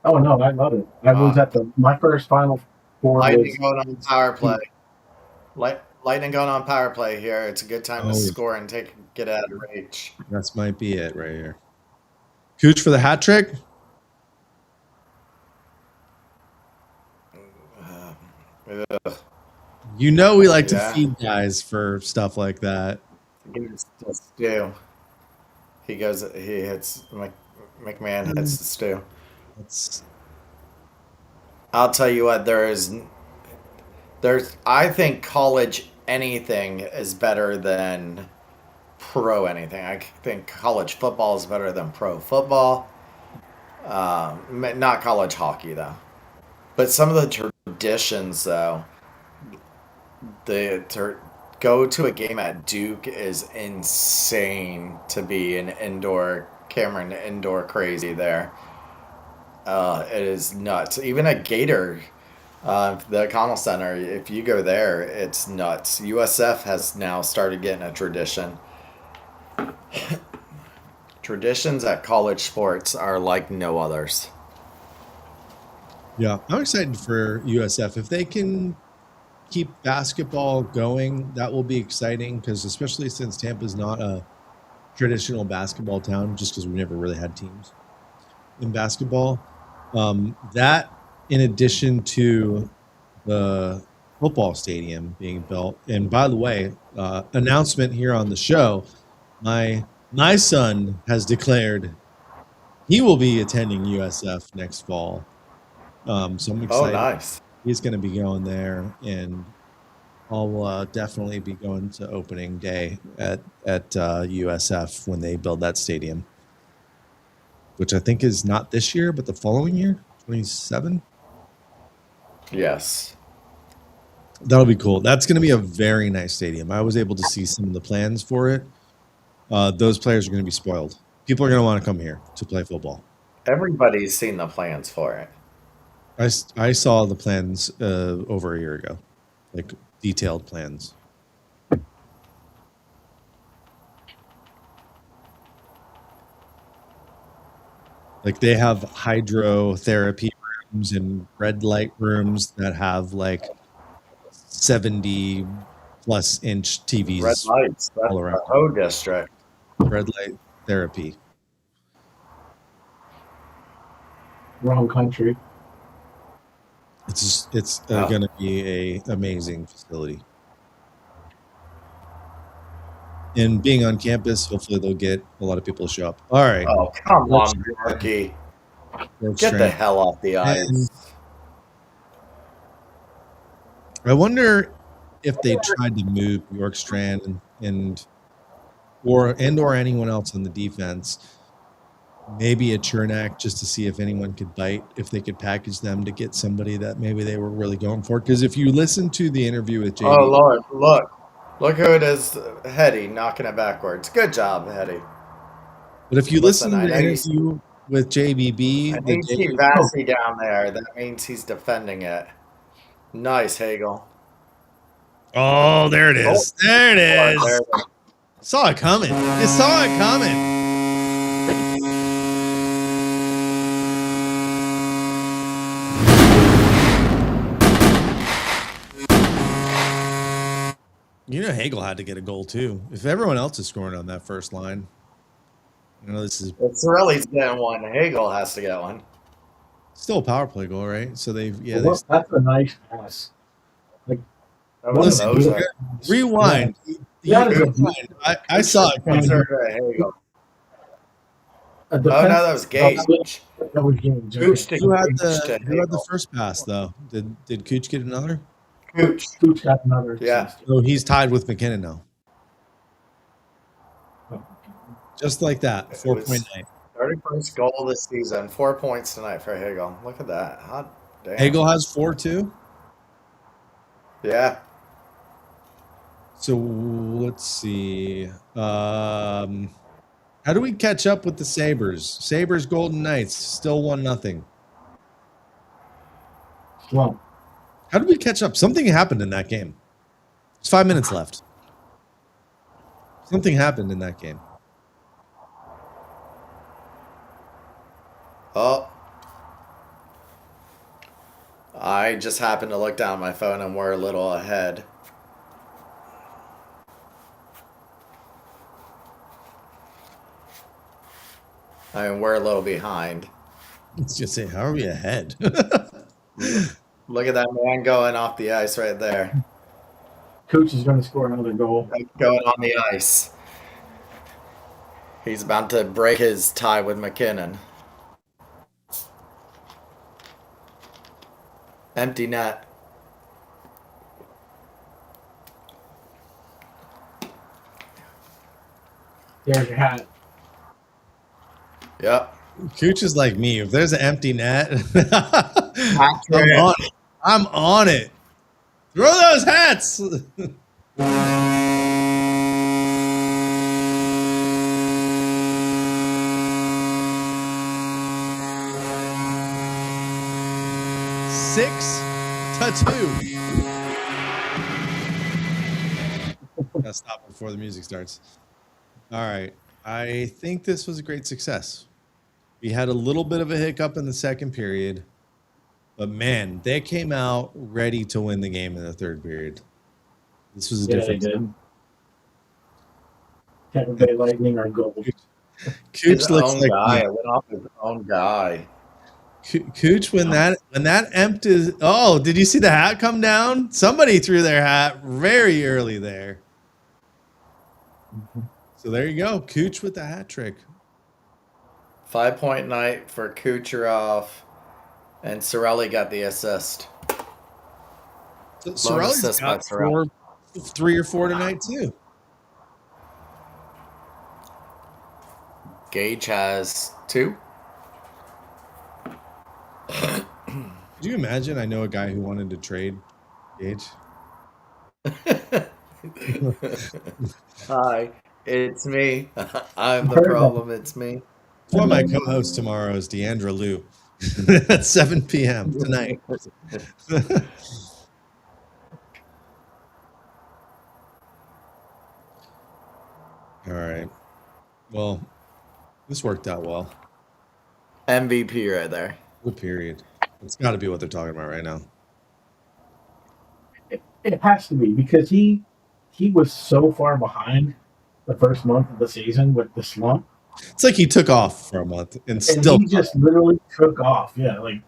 Oh no, I love it. I was at my first Final Four. Lightning going on power play. Lightning going on power play here. It's a good time to score and get out of reach. That might be it right here. Cooch for the hat trick. You know we like to feed guys for stuff like that. The stew. He hits McMahon hits the stew. I'll tell you what, I think college anything is better than pro anything. I think college football is better than pro football. Not college hockey though. But some of the traditions though, go to a game at Duke is insane to be an indoor crazy there. It is nuts. Even at Gator, the Connell Center, if you go there, it's nuts. USF has now started getting a tradition. Traditions at college sports are like no others. Yeah, I'm excited for USF. If they can keep basketball going, that will be exciting because especially since Tampa's not a traditional basketball town, just because we never really had teams in basketball. That, in addition to the football stadium being built, and by the way, announcement here on the show, my son has declared he will be attending USF next fall. So I'm excited. Oh, nice. He's going to be going there, and I'll definitely be going to opening day at USF when they build that stadium, which I think is not this year, but the following year, 27. Yes. That'll be cool. That's going to be a very nice stadium. I was able to see some of the plans for it. Those players are going to be spoiled. People are going to want to come here to play football. Everybody's seen the plans for it. I saw the plans over a year ago, like detailed plans. Like they have hydrotherapy rooms and red light rooms that have like 70 plus inch TVs. Red lights. That's all around. The O district. Red light therapy. Wrong country. It's going to be a amazing facility. And being on campus, hopefully they'll get a lot of people to show up. All right. Oh, come on, Yorkie. Get the hell off the ice. And I wonder if they tried to move Bjorkstrand or anyone else on the defense, maybe a Chernak, just to see if anyone could bite, if they could package them to get somebody that maybe they were really going for. Because if you listen to the interview with JB, oh Lord, look who it is, Hetty knocking it backwards. Good job, Hetty. But if you listen to the interview with JBB, I think see Vassy down there. That means he's defending it. Nice, Hagel. Oh, there it is. There it is. Saw it coming. You saw it coming. You know, Hagel had to get a goal too. If everyone else is scoring on that first line, you know this is. It's Cirelli's getting one. Hagel has to get one. Still a power play goal, right? So they've that's a nice pass. Like, listen, rewind. Yeah. I saw it. Hagel. Oh no, that was Gage. That was Gage. Who had the first pass though? Did Cooch get another? Cooch got another. Yeah. So he's tied with McKinnon now. Just like that. 4.9. 31st goal this season. 4 points tonight for Hagel. Look at that. Hot damn. Hagel has 4 too? Yeah. So let's see. How do we catch up with the Sabres? Sabres Golden Knights still 1-0. Well, how did we catch up? Something happened in that game. There's 5 minutes left. Something happened in that game. Oh. I just happened to look down at my phone and we're a little ahead. I mean, we're a little behind. Let's just say, how are we ahead? Look at that man going off the ice right there. Coach is going to score another goal. Going on the ice. He's about to break his tie with McKinnon. Empty net. There's your hat. Yep. Cooch is like me. If there's an empty net, I'm on it. Throw those hats. 6-2. Gotta stop before the music starts. All right. I think this was a great success. We had a little bit of a hiccup in the second period, but man, they came out ready to win the game in the third period. This was a different. They did. Tampa Bay Lightning are gold. Cooch looks like guy. Went off his own guy. Cooch, when that empties. Oh, did you see the hat come down? Somebody threw their hat very early there. So there you go, Cooch with the hat trick. 5-point night for Kucherov, and Cirelli got the assist. So Cirelli's got 3 or 4 tonight too. Gage has 2. Could you imagine? I know a guy who wanted to trade Gage. Hi, it's me. I'm the problem. It's me. Well, my co-host tomorrow is Deandra Liu at 7 p.m. tonight. All right. Well, this worked out well. MVP right there. Good period. It's got to be what they're talking about right now. It has to be, because he was so far behind the first month of the season with the slump. It's like he took off for a month and still he just literally took off. Yeah, like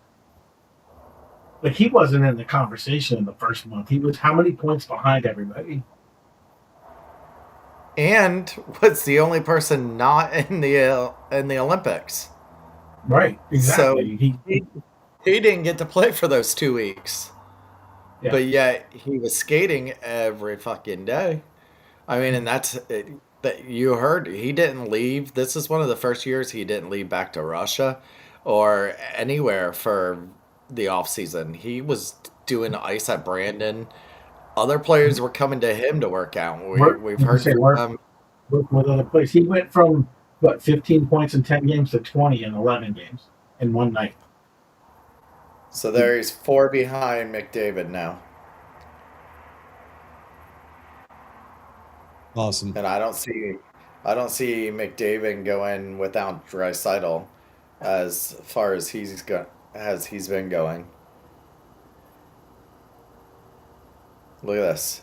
he wasn't in the conversation in the first month. He was how many points behind everybody? And was the only person not in the Olympics. Right, exactly. So he didn't get to play for those 2 weeks. Yeah. But yet he was skating every fucking day. I mean, and that's that you heard he didn't leave. This is one of the first years he didn't leave back to Russia or anywhere for the off season. He was doing ice at Brandon. Other players were coming to him to work out. We've heard from work with other players. He went from 15 points in 10 games to 20 in 11 games in one night. So there's 4 behind McDavid now. Awesome. And I don't see McDavid going without Draisaitl as far as he's been going. Look at this.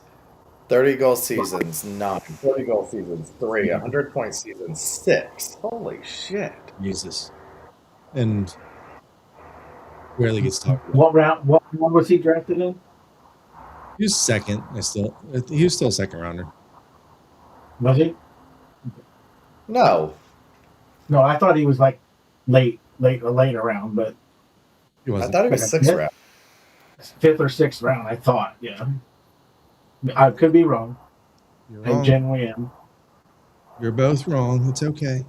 30 goal seasons, 9. 40 goal seasons, 3. 100-point seasons, 6. Holy shit. Jesus. And rarely gets talked about. What round was he drafted in? He was second. He was still a second rounder. Was he? No, I thought he was like late round, but I thought he was 6th round. 5th or 6th round, I thought. Yeah, I could be wrong. You're wrong. I genuinely am. You're both wrong. It's okay.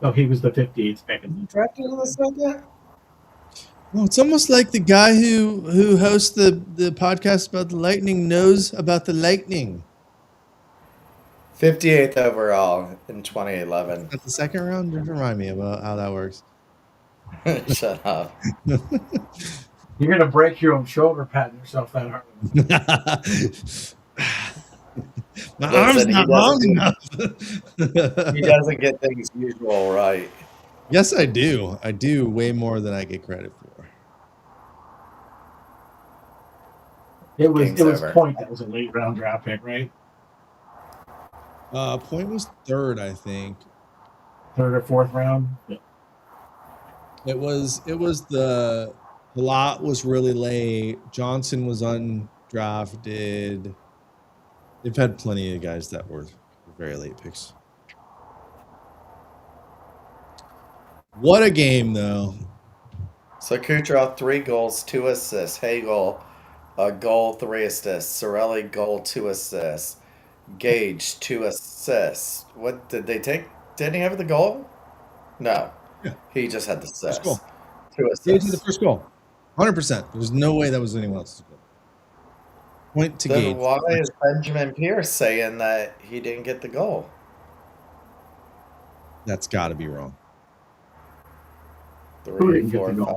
Oh, he was the 58th pick. Drafted in the second? Well, it's almost like the guy who hosts the podcast about the Lightning knows about the Lightning. 58th overall in 2011. At the second round? Just remind me about how that works. Shut up. You're going to break your own shoulder patting yourself that hard. My arm's not long enough. He doesn't get things usual right. Yes, I do. I do way more than I get credit for. It was Point that was a late round draft pick, right? Point was 3rd, I think. 3rd or 4th round. Yeah. It was the lot was really late. Johnson was undrafted. They've had plenty of guys that were very late picks. What a game, though. So Kucherov, 3 goals, 2 assists. Hagel, a goal, 3 assists. Cirelli, goal, 2 assists. Gage, 2 assists. What did they take? Didn't he have the goal? No. Yeah. He just had the assist. 2 assists. Gage had the first goal. 100%. There's no way that was anyone else's goal. Point to Then Gage. why is Benjamin Pierce saying that he didn't get the goal? That's got to be wrong. 3, 4, 5.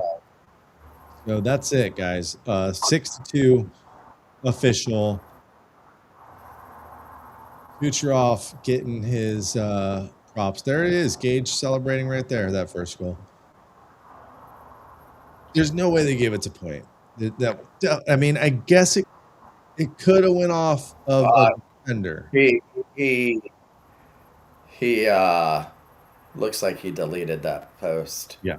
So that's it, guys. 6-2 official. Kucherov getting his props. There it is. Gage celebrating right there, that first goal. There's no way they gave it to point. I mean, I guess it could have went off of a defender. He looks like he deleted that post. Yeah.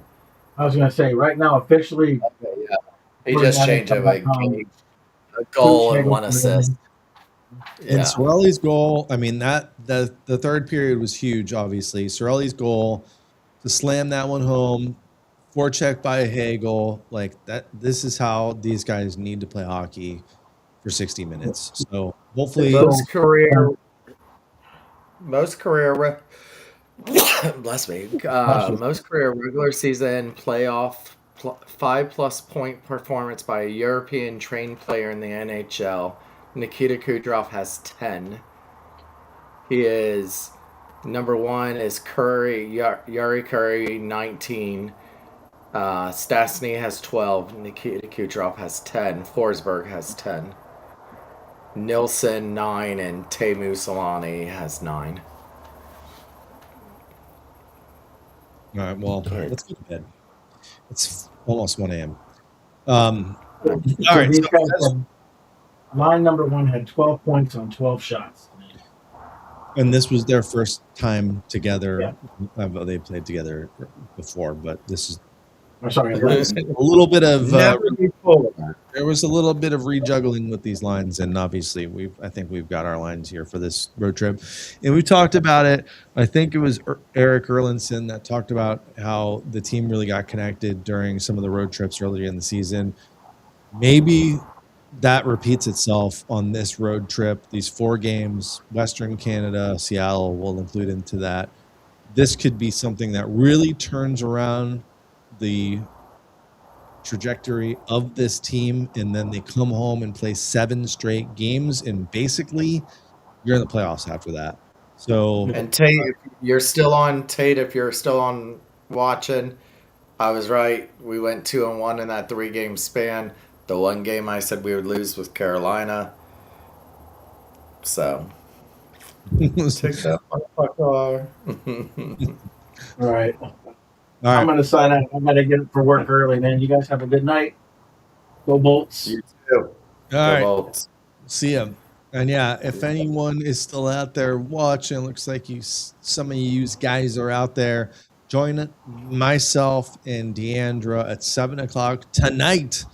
I was going to say, right now, officially. Okay, yeah. He just changed it with a goal and 1 assist. Yeah. And Cirelli's goal, I mean, the third period was huge, obviously. Cirelli's goal to slam that one home, forecheck by Hagel, like that. This is how these guys need to play hockey for 60 minutes. So hopefully, most career bless me. Most career regular season playoff 5+ point performance by a European trained player in the NHL. Nikita Kucherov has 10. He is number 1 is Curry, Yari Curry, 19. Stastny has 12. Nikita Kucherov has 10. Forsberg has 10. Nilsson 9 and Teemu Selanne has 9. All right, well, let's go to bed. It's almost 1 a.m. All right. These guys, line number 1 had 12 points on 12 shots. And this was their first time together. Yeah. They played together before, but this is I'm sorry. a little bit of there was a little bit of rejuggling with these lines, and obviously I think we've got our lines here for this road trip, and we talked about it. I think it was Eric Erlandson that talked about how the team really got connected during some of the road trips earlier in the season. Maybe that repeats itself on this road trip. These 4 games, Western Canada, Seattle will include into that. This could be something that really turns around the trajectory of this team, and then they come home and play 7 straight games, and basically you're in the playoffs after that. So, and Tate, if you're still on watching, I was right. We went 2-1 in that 3-game span. The one game I said we would lose with Carolina. So take that motherfucker. All right. I'm going to sign out. I'm going to get up for work early, man. You guys have a good night. Go Bolts. You too. All right. Bolts. See ya. And yeah, if anyone is still out there watching, looks like some of you guys are out there. Join myself and Deandra at 7:00 tonight,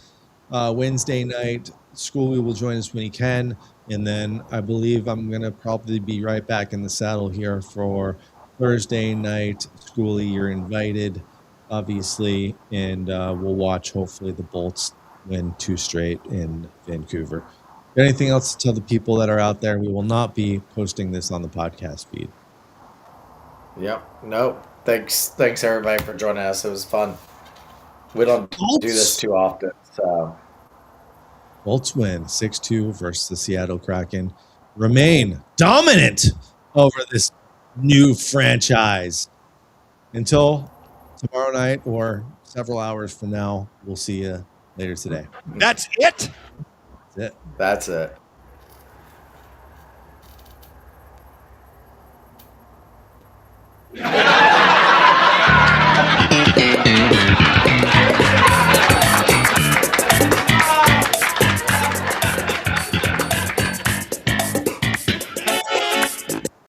Wednesday night. Schoolie will join us when he can. And then I believe I'm going to probably be right back in the saddle here for Thursday night. Schoolie, you're invited, obviously, and we'll watch, hopefully, the Bolts win 2 straight in Vancouver. Anything else to tell the people that are out there? We will not be posting this on the podcast feed. Yep. Nope. Thanks everybody for joining us. It was fun. We don't do this too often, so. Bolts win 6-2 versus the Seattle Kraken. Remain dominant over this new franchise. Until tomorrow night or several hours from now, we'll see you later today. That's it? That's it. That's it.